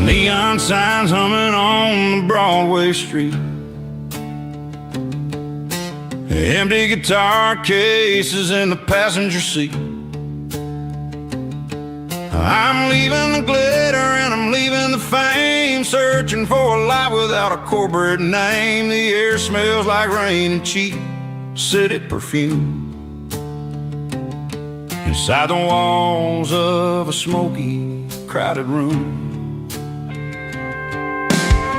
Neon signs humming on the Broadway street, empty guitar cases in the passenger seat. I'm leaving the glitter and I'm leaving the fame, searching for a life without a corporate name. The air smells like rain and cheap city perfume inside the walls of a smoky, crowded room.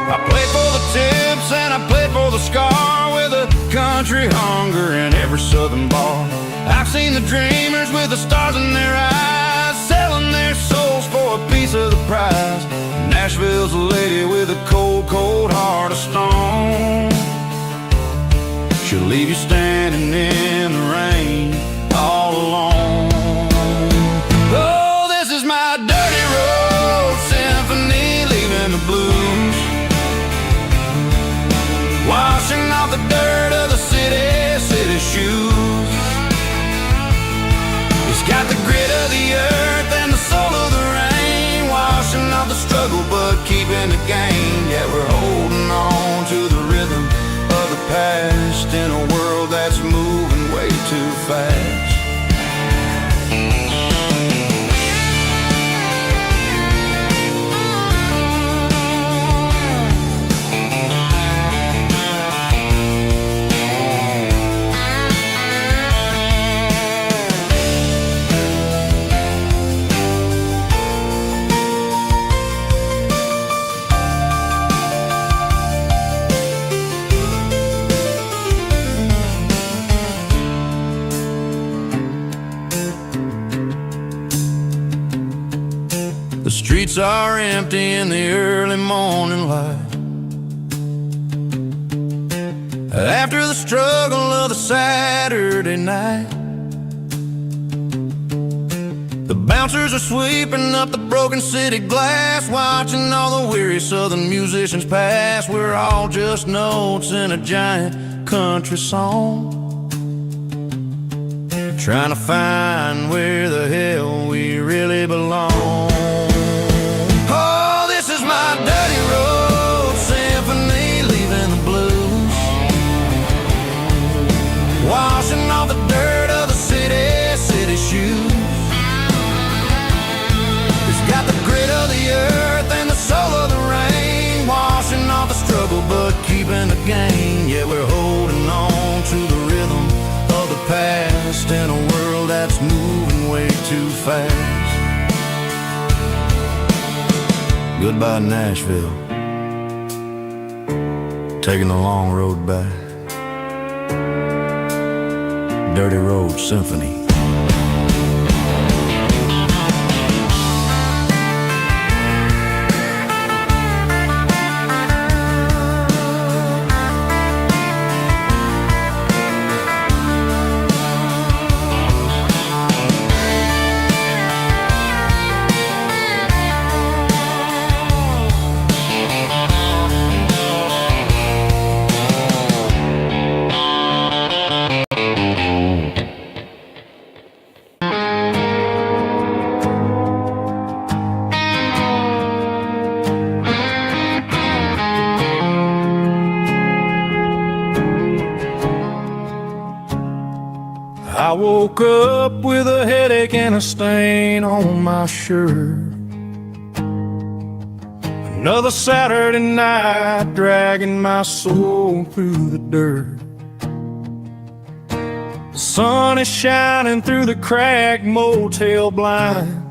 I played for the tips and I played for the scar, with a country hunger in every southern bar. I've seen the dreamers with the stars in their eyes, selling their souls for a piece of the prize. Nashville's a lady with a cold, cold heart of stone. She'll leave you standing in the rain all alone. Oh, this is my dirty road symphony, leaving the blues, washing off the dirt of the city shoes. It's got the grit of the earth and the soul of the rain, washing off the struggle but keeping the gain. Yeah, we're holding on to the rhythm of the past in a world that's moving way too fast. The streets are empty in the early morning light, after the struggle of the Saturday night. The bouncers are sweeping up the broken city glass, watching all the weary southern musicians pass. We're all just notes in a giant country song, trying to find where the hell we really belong. My dirty road symphony, leaving the blues, washing off the dirt of the city shoes. It's got the grit of the earth and the soul of the rain, washing off the struggle but keeping the gain. Yeah, we're holding on to the rhythm of the past in a world that's moving way too fast. Goodbye, Nashville, taking the long road back. Dirty Road Symphony. woke up with a headache and a stain on my shirt. Another Saturday night dragging my soul through the dirt. The sun is shining through the cracked motel blind,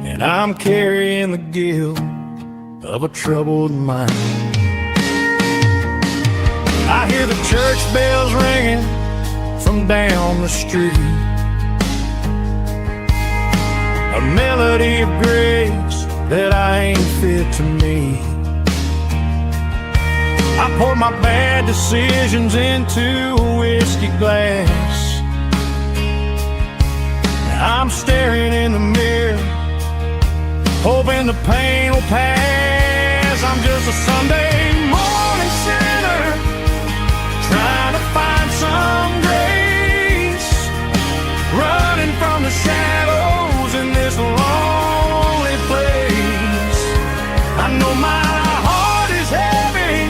and I'm carrying the guilt of a troubled mind. I hear the church bells ringing from down the street, a melody of grace that I ain't fit to meet. I pour my bad decisions into a whiskey glass. I'm staring in the mirror, hoping the pain will pass. I'm just a Sunday morning sinner, trying to find some grace, running from the shadows in this lonely place. I know my heart is heavy,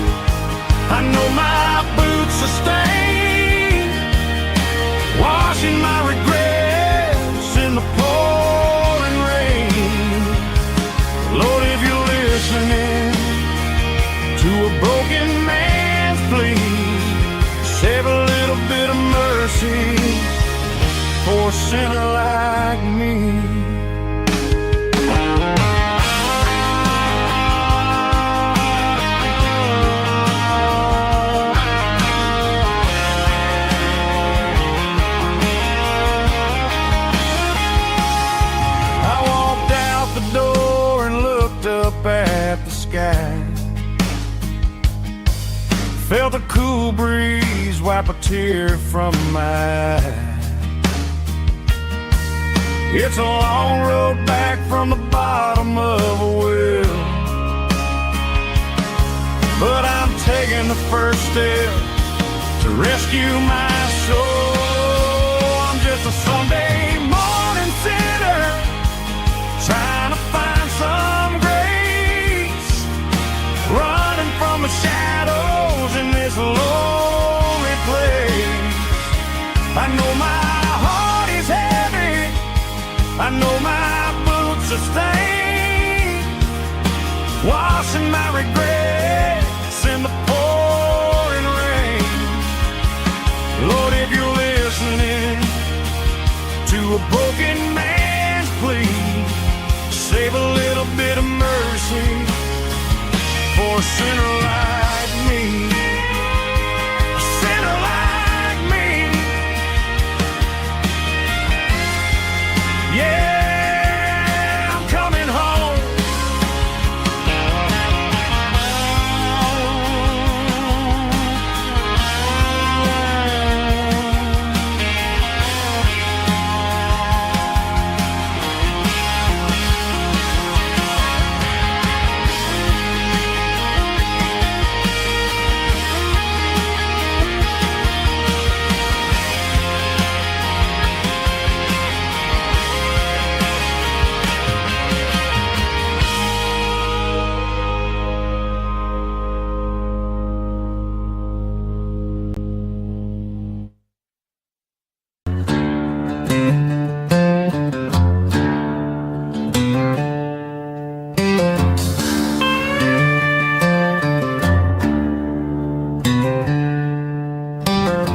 I know my boots are stained, washing my regrets in the pouring rain. Lord, if you're listening to a broken man's plea, save a little bit of mercy for a sinner like me. I walked out the door and looked up at the sky, felt a cool breeze wipe a tear from my eye. It's a long road back from the bottom of a well, but I'm taking the first step to rescue my soul. I'm just a Sunday morning sinner, trying to find some grace, running from the shadows in this lonely place. I know my heart is heavy, I know my boots are stained, washing my regrets in the pouring rain. Lord, if you're listening to a broken man's plea, save a little bit of mercy for a sinner like me. A sinner like me. Yeah, I'm coming home.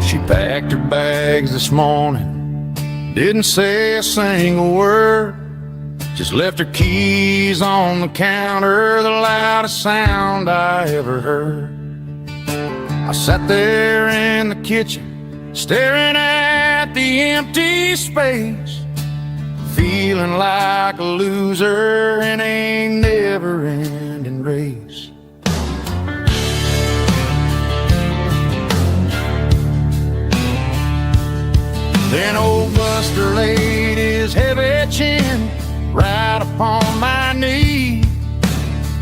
She packed her bags this morning, didn't say a single word, just left her keys on the counter, the loudest sound I ever heard. I sat there in the kitchen, staring at the empty space, feeling like a loser in a never-ending race. Then old Buster laid his heavy chin right upon my knee,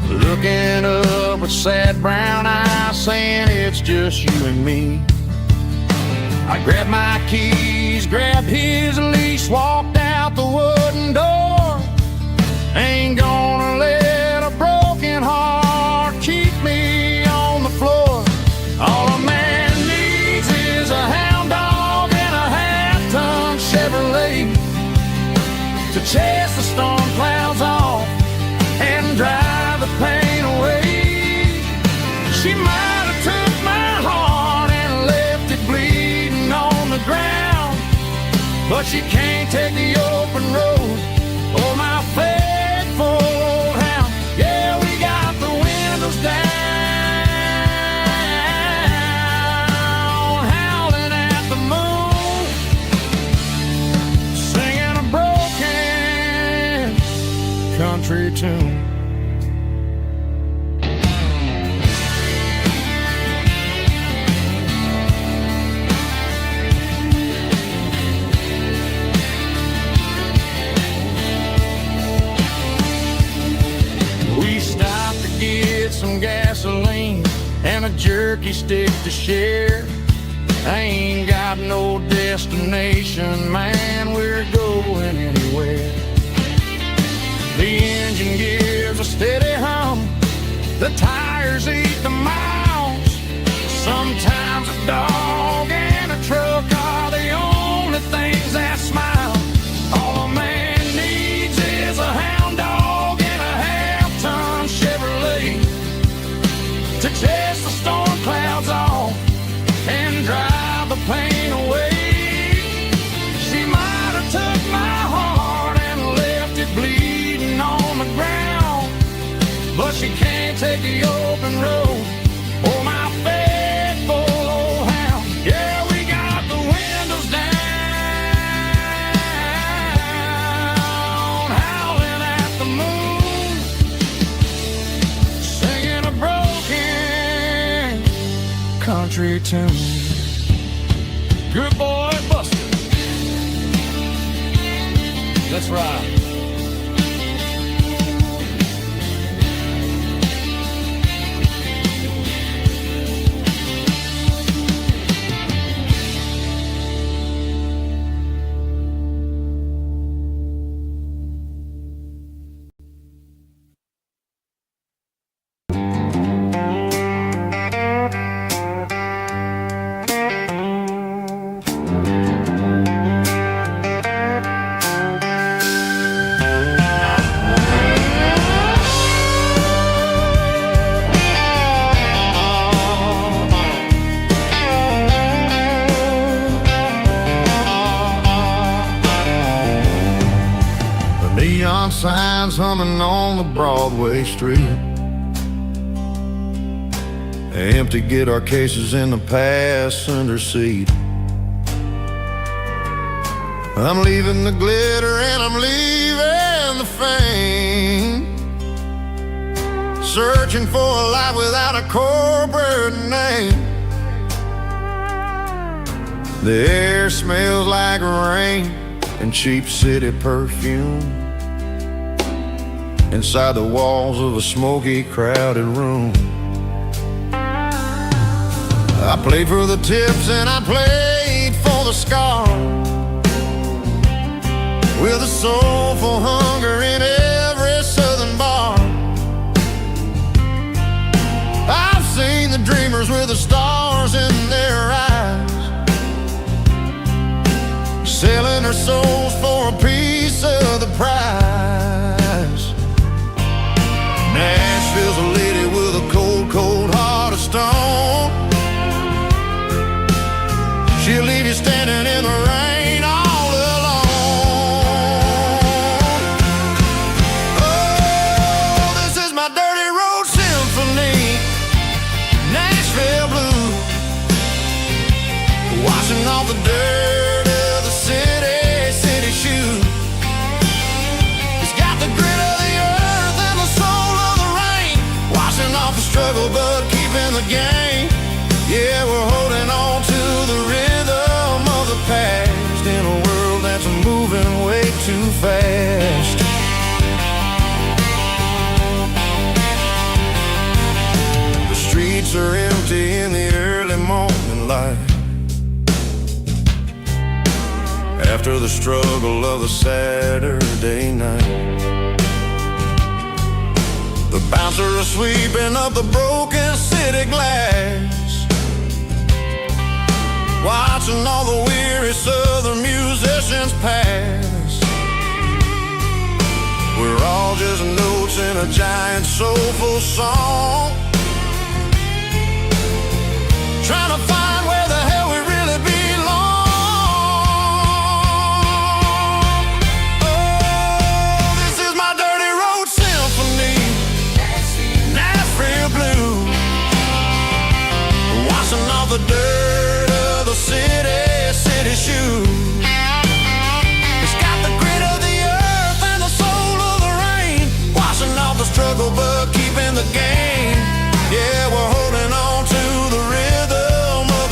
looking up with sad brown eyes, saying it's just you and me. I grabbed my keys, grabbed his leash, walked out the wooden door. Ain't gonna let a broken heart keep me on the floor. All a man needs is a hound dog get some gasoline and a jerky stick to share. I ain't got no destination, man, we're going anywhere. The engine gives a steady hum, the tires eat the miles. Sometimes a dog and a truck are the only things that smile. All a man needs is a hound dog and a half-ton Chevrolet to chase the storm clouds off and drive the pain away. She might have took my heart and left it bleeding on the ground, but she can't take the open road or my faithful old hound. Yeah, we got the windows down, howling at the moon, singing a broken country tune. Good boy, Buster. Let's ride. Neon signs humming on the Broadway street. Empty guitar cases in the passenger seat. I'm leaving the glitter and I'm leaving the fame, searching for a life without a corporate name. The air smells like rain and cheap city perfume inside the walls of a smoky, crowded room. I played for the tips and I played for the scars, with a soulful hunger in every southern bar. I've seen the dreamers with the stars in their eyes, selling their souls for a piece of the prize. Nashville's a lady with a cold, cold heart of stone. She'll leave you standing in the rain all alone. Oh, this is my dirty road symphony, Nashville blues, washing off the dirt of the city shoes. It's got the grit of the earth and the soul of the rain, washing off the struggle but keeping the game. Yeah, we're holding on to the rhythm of the past in a world that's moving way too fast. The streets are empty in the early morning light, after the struggle of the Saturday night. The bouncer is sweeping up the broken city glass, watching all the weary southern musicians pass. We're all just notes in a giant soulful song, trying to find where the hell we really belong. Oh, this is my dirty road symphony, Nashville blues, washing off the dirt of the city shoes. It's got the grit of the earth and the soul of the rain, washing off the struggle but keeping the game. Yeah, we're holding on to the rhythm of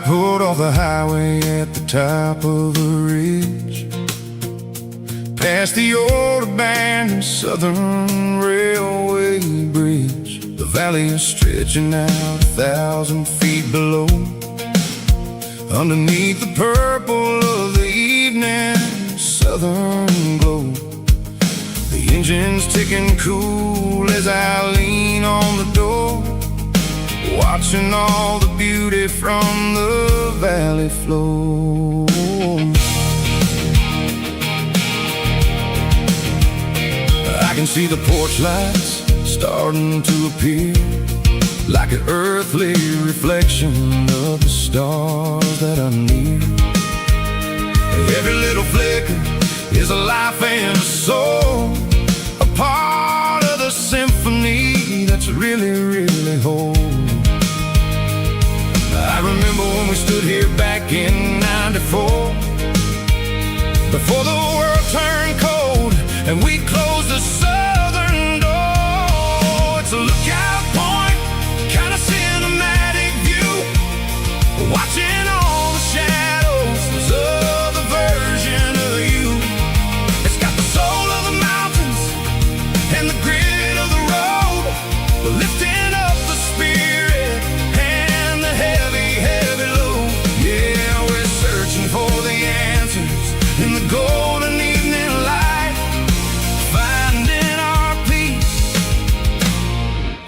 pulled off the highway at the top of a ridge, past the old abandoned Southern Railway bridge. The valley is stretching out 1,000 feet below, underneath the purple of the evening southern glow. The engine's ticking cool as I lean on the door, watching all the beauty from the valley flow. I can see the porch lights starting to appear, like an earthly reflection of the stars that are near. Every little flicker is a life and a soul, a part of the symphony that's really, really whole. I remember when we stood here back in '94, before the world turned cold and we closed the southern door. It's a lookout point, kind of cinematic view, watching all the shadows of the version of you. It's got the soul of the mountains and the grit of the road, lifting up the spirit and the heavy, heavy load. Yeah, we're searching for the answers in the golden evening light, finding our peace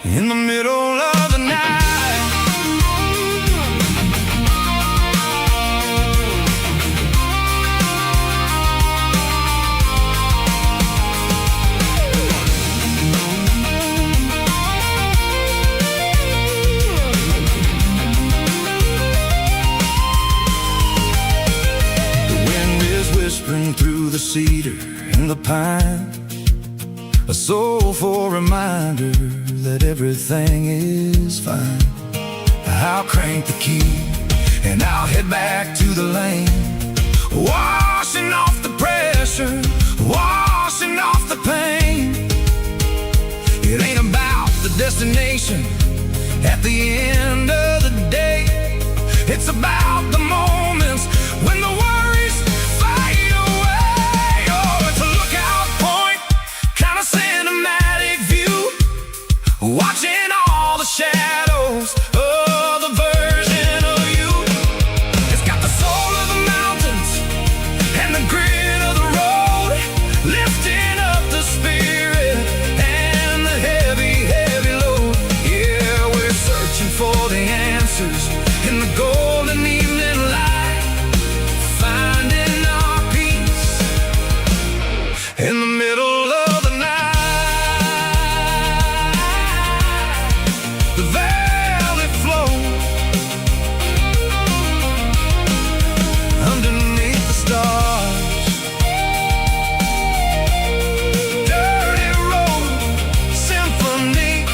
in the middle of the night. Whispering through the cedar and the pine, a soulful reminder that everything is fine. I'll crank the key and I'll head back to the lane, washing off the pressure, washing off the pain. It ain't about the destination at the end of the day, it's about the moments when the worries fade away. Oh, it's a lookout point, kind of cinematic view, watching all the shadows of the version of you. It's got the soul of the mountains and the grit of the road, lifting up the spirit and the heavy, heavy load. Yeah, we're searching for the answers in the golden evening light, finding our peace in the middle of the night. The valley flows underneath the stars, dirty road symphony.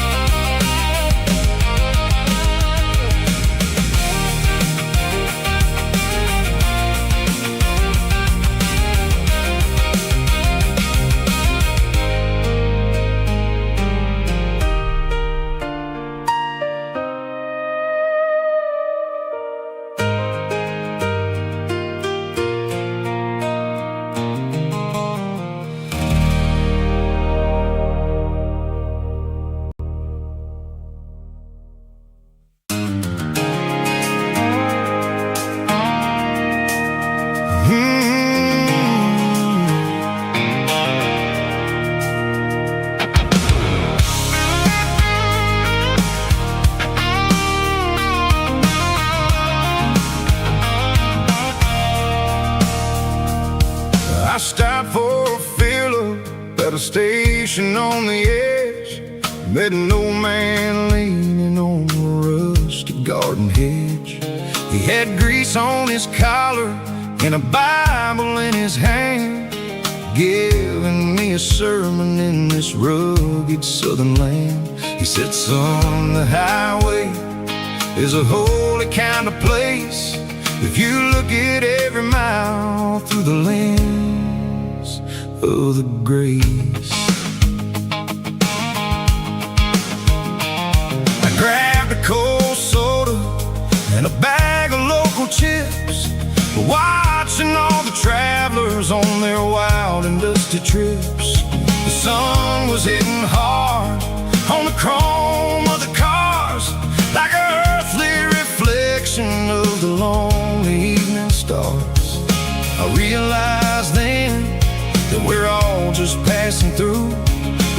I stopped for a fill-up at a station on the edge, met an old man leaning on a rusty garden hedge. He had grease on his collar and a Bible in his hand, giving me a sermon in this rugged southern land. He said, son, the highway is a holy kind of place if you look at every mile through the lens of the grace. I grabbed a cold soda and a bag of local chips, watching all the travelers on their wild and dusty trips. The sun was hitting hard on the chrome of the cars, like an earthly reflection of the lonely evening stars. I realized then that we're all just passing through,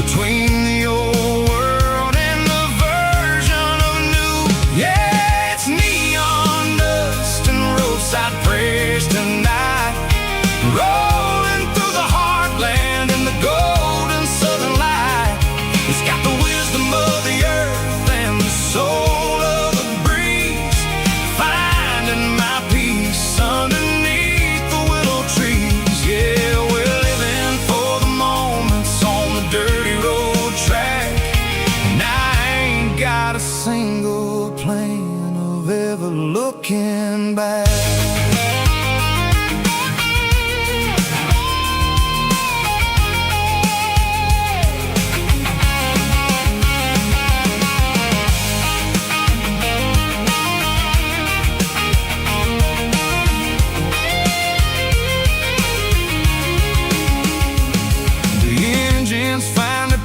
between the old world and the version of new. Yeah, it's neon dust and roadside prayers tonight, rolling through the heartland in the golden southern light. It's got the wisdom of the earth and the soul of the breeze, finding my peace underneath the willow trees. Yeah, we're living for the moments on the dirty road track, and I ain't got a single plan of ever looking back.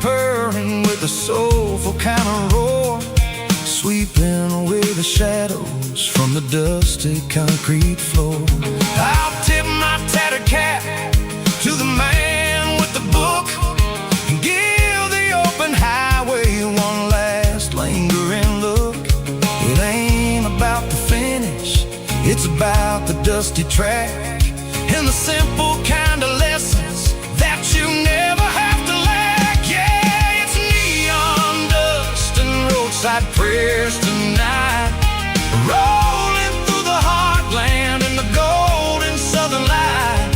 Purring with a soulful kind of roar, sweeping away the shadows from the dusty concrete floor. I'll tip my tattered cap to the man with the book and give the open highway one last lingering look. It ain't about the finish, it's about the dusty track and the simple kind of lessons that you never have to lack. Roadside prayers tonight, rolling through the heartland in the golden southern light.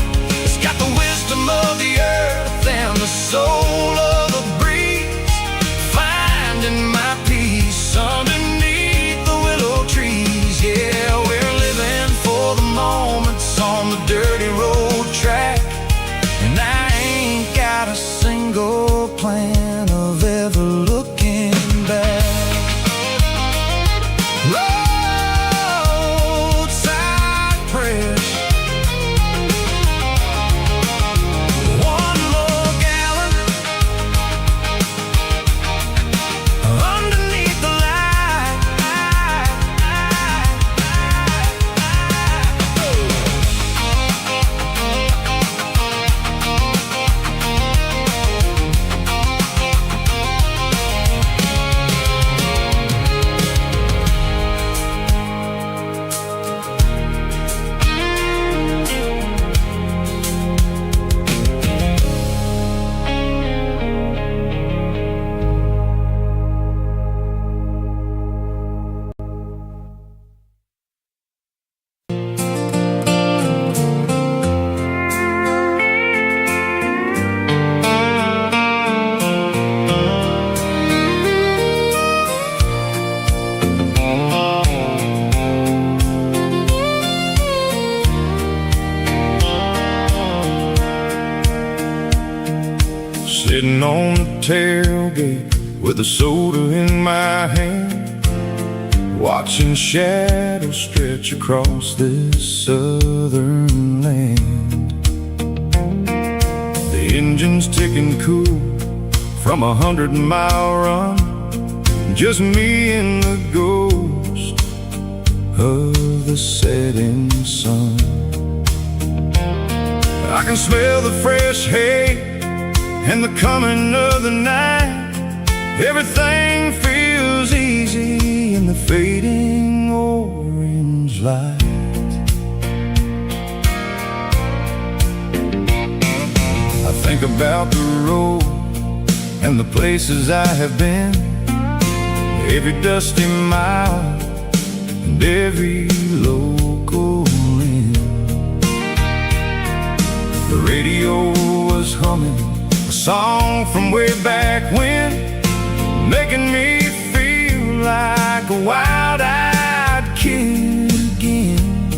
It's got the wisdom of the earth and the soul of the breeze, finding my peace underneath the willow trees. Yeah, we're living for the moments on the dirty road track, and I ain't got a single plan of ever looking back. Sitting on the tailgate with a soda in my hand, watching shadows stretch across this southern land. The engine's ticking cool from 100-mile run, just me and the ghost of the setting sun. I can smell the fresh hay and the coming of the night. Everything feels easy in the fading orange light. I think about the road and the places I have been, every dusty mile and every local inn. The radio was humming a song from way back when, making me feel like a wild-eyed kid again.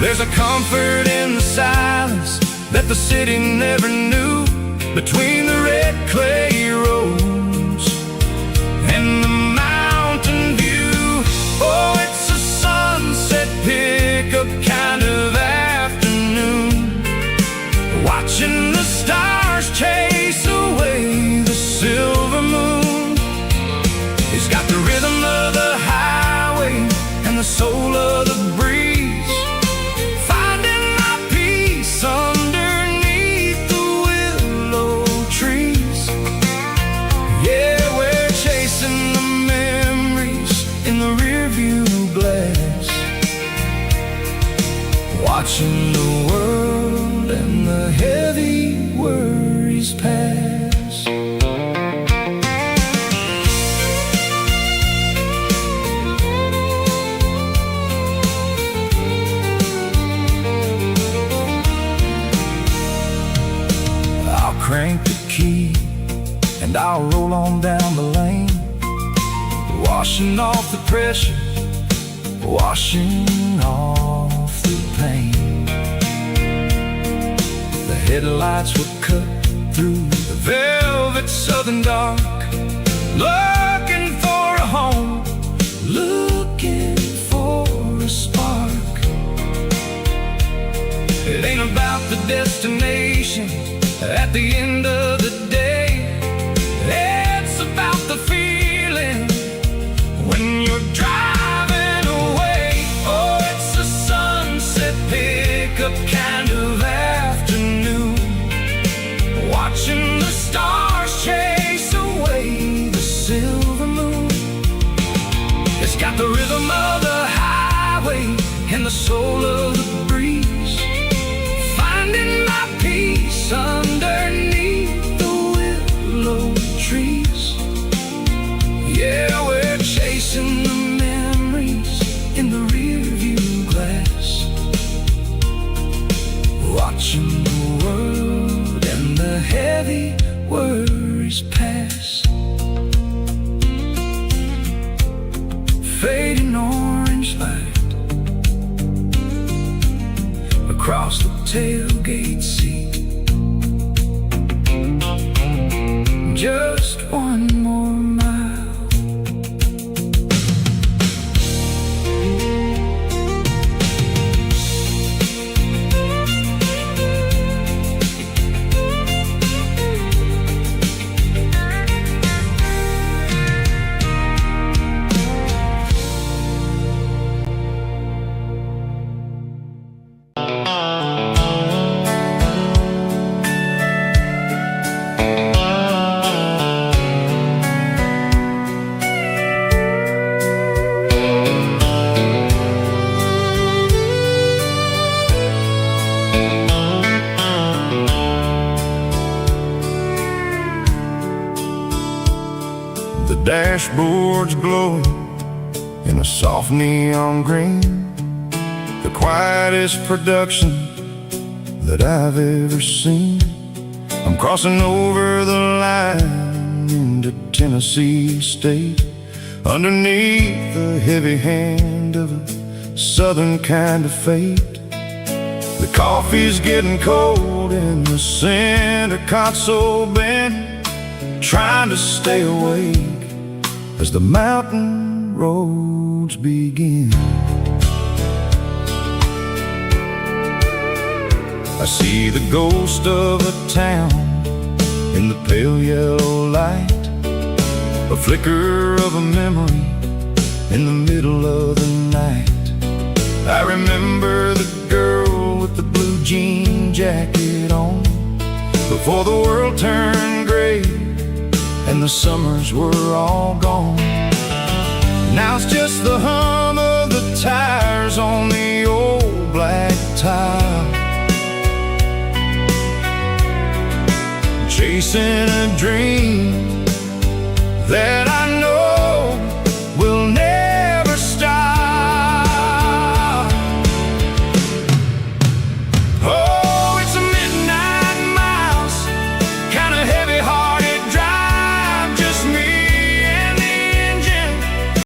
There's a comfort in the silence that the city never knew, between the red clay roads and the mountain view. Oh, it's a sunset worries pass. I'll crank the key and I'll roll on down the lane, washing off the pressure, washing off the pain. The headlights will cut through the velvet southern dark, looking for a home, looking for a spark. It ain't about the destination at the end of the day, it's about the feeling when you're driving away. Oh, it's a sunset pickup kind of afternoon, watching the stars chase away the silver moon. It's got the rhythm of the highway and the soul of the breeze, finding my peace underneath the willow trees. Yeah, we're chasing the memories in the rearview glass, watching the world and the heavy worries pass. Fading orange light across the tailgate seat. Just one more mile. The dashboard's glowing in a soft neon green, the quietest production that I've ever seen. I'm crossing over the line into Tennessee State, underneath the heavy hand of a southern kind of fate. The coffee's getting cold in the center console bin, trying to stay awake as the mountain roads begin. I see the ghost of a town in the pale yellow light, a flicker of a memory in the middle of the night. I remember the girl with the blue jean jacket on, before the world turned gray and the summers were all gone. Now it's just the hum of the tires on the old black tile, chasing a dream that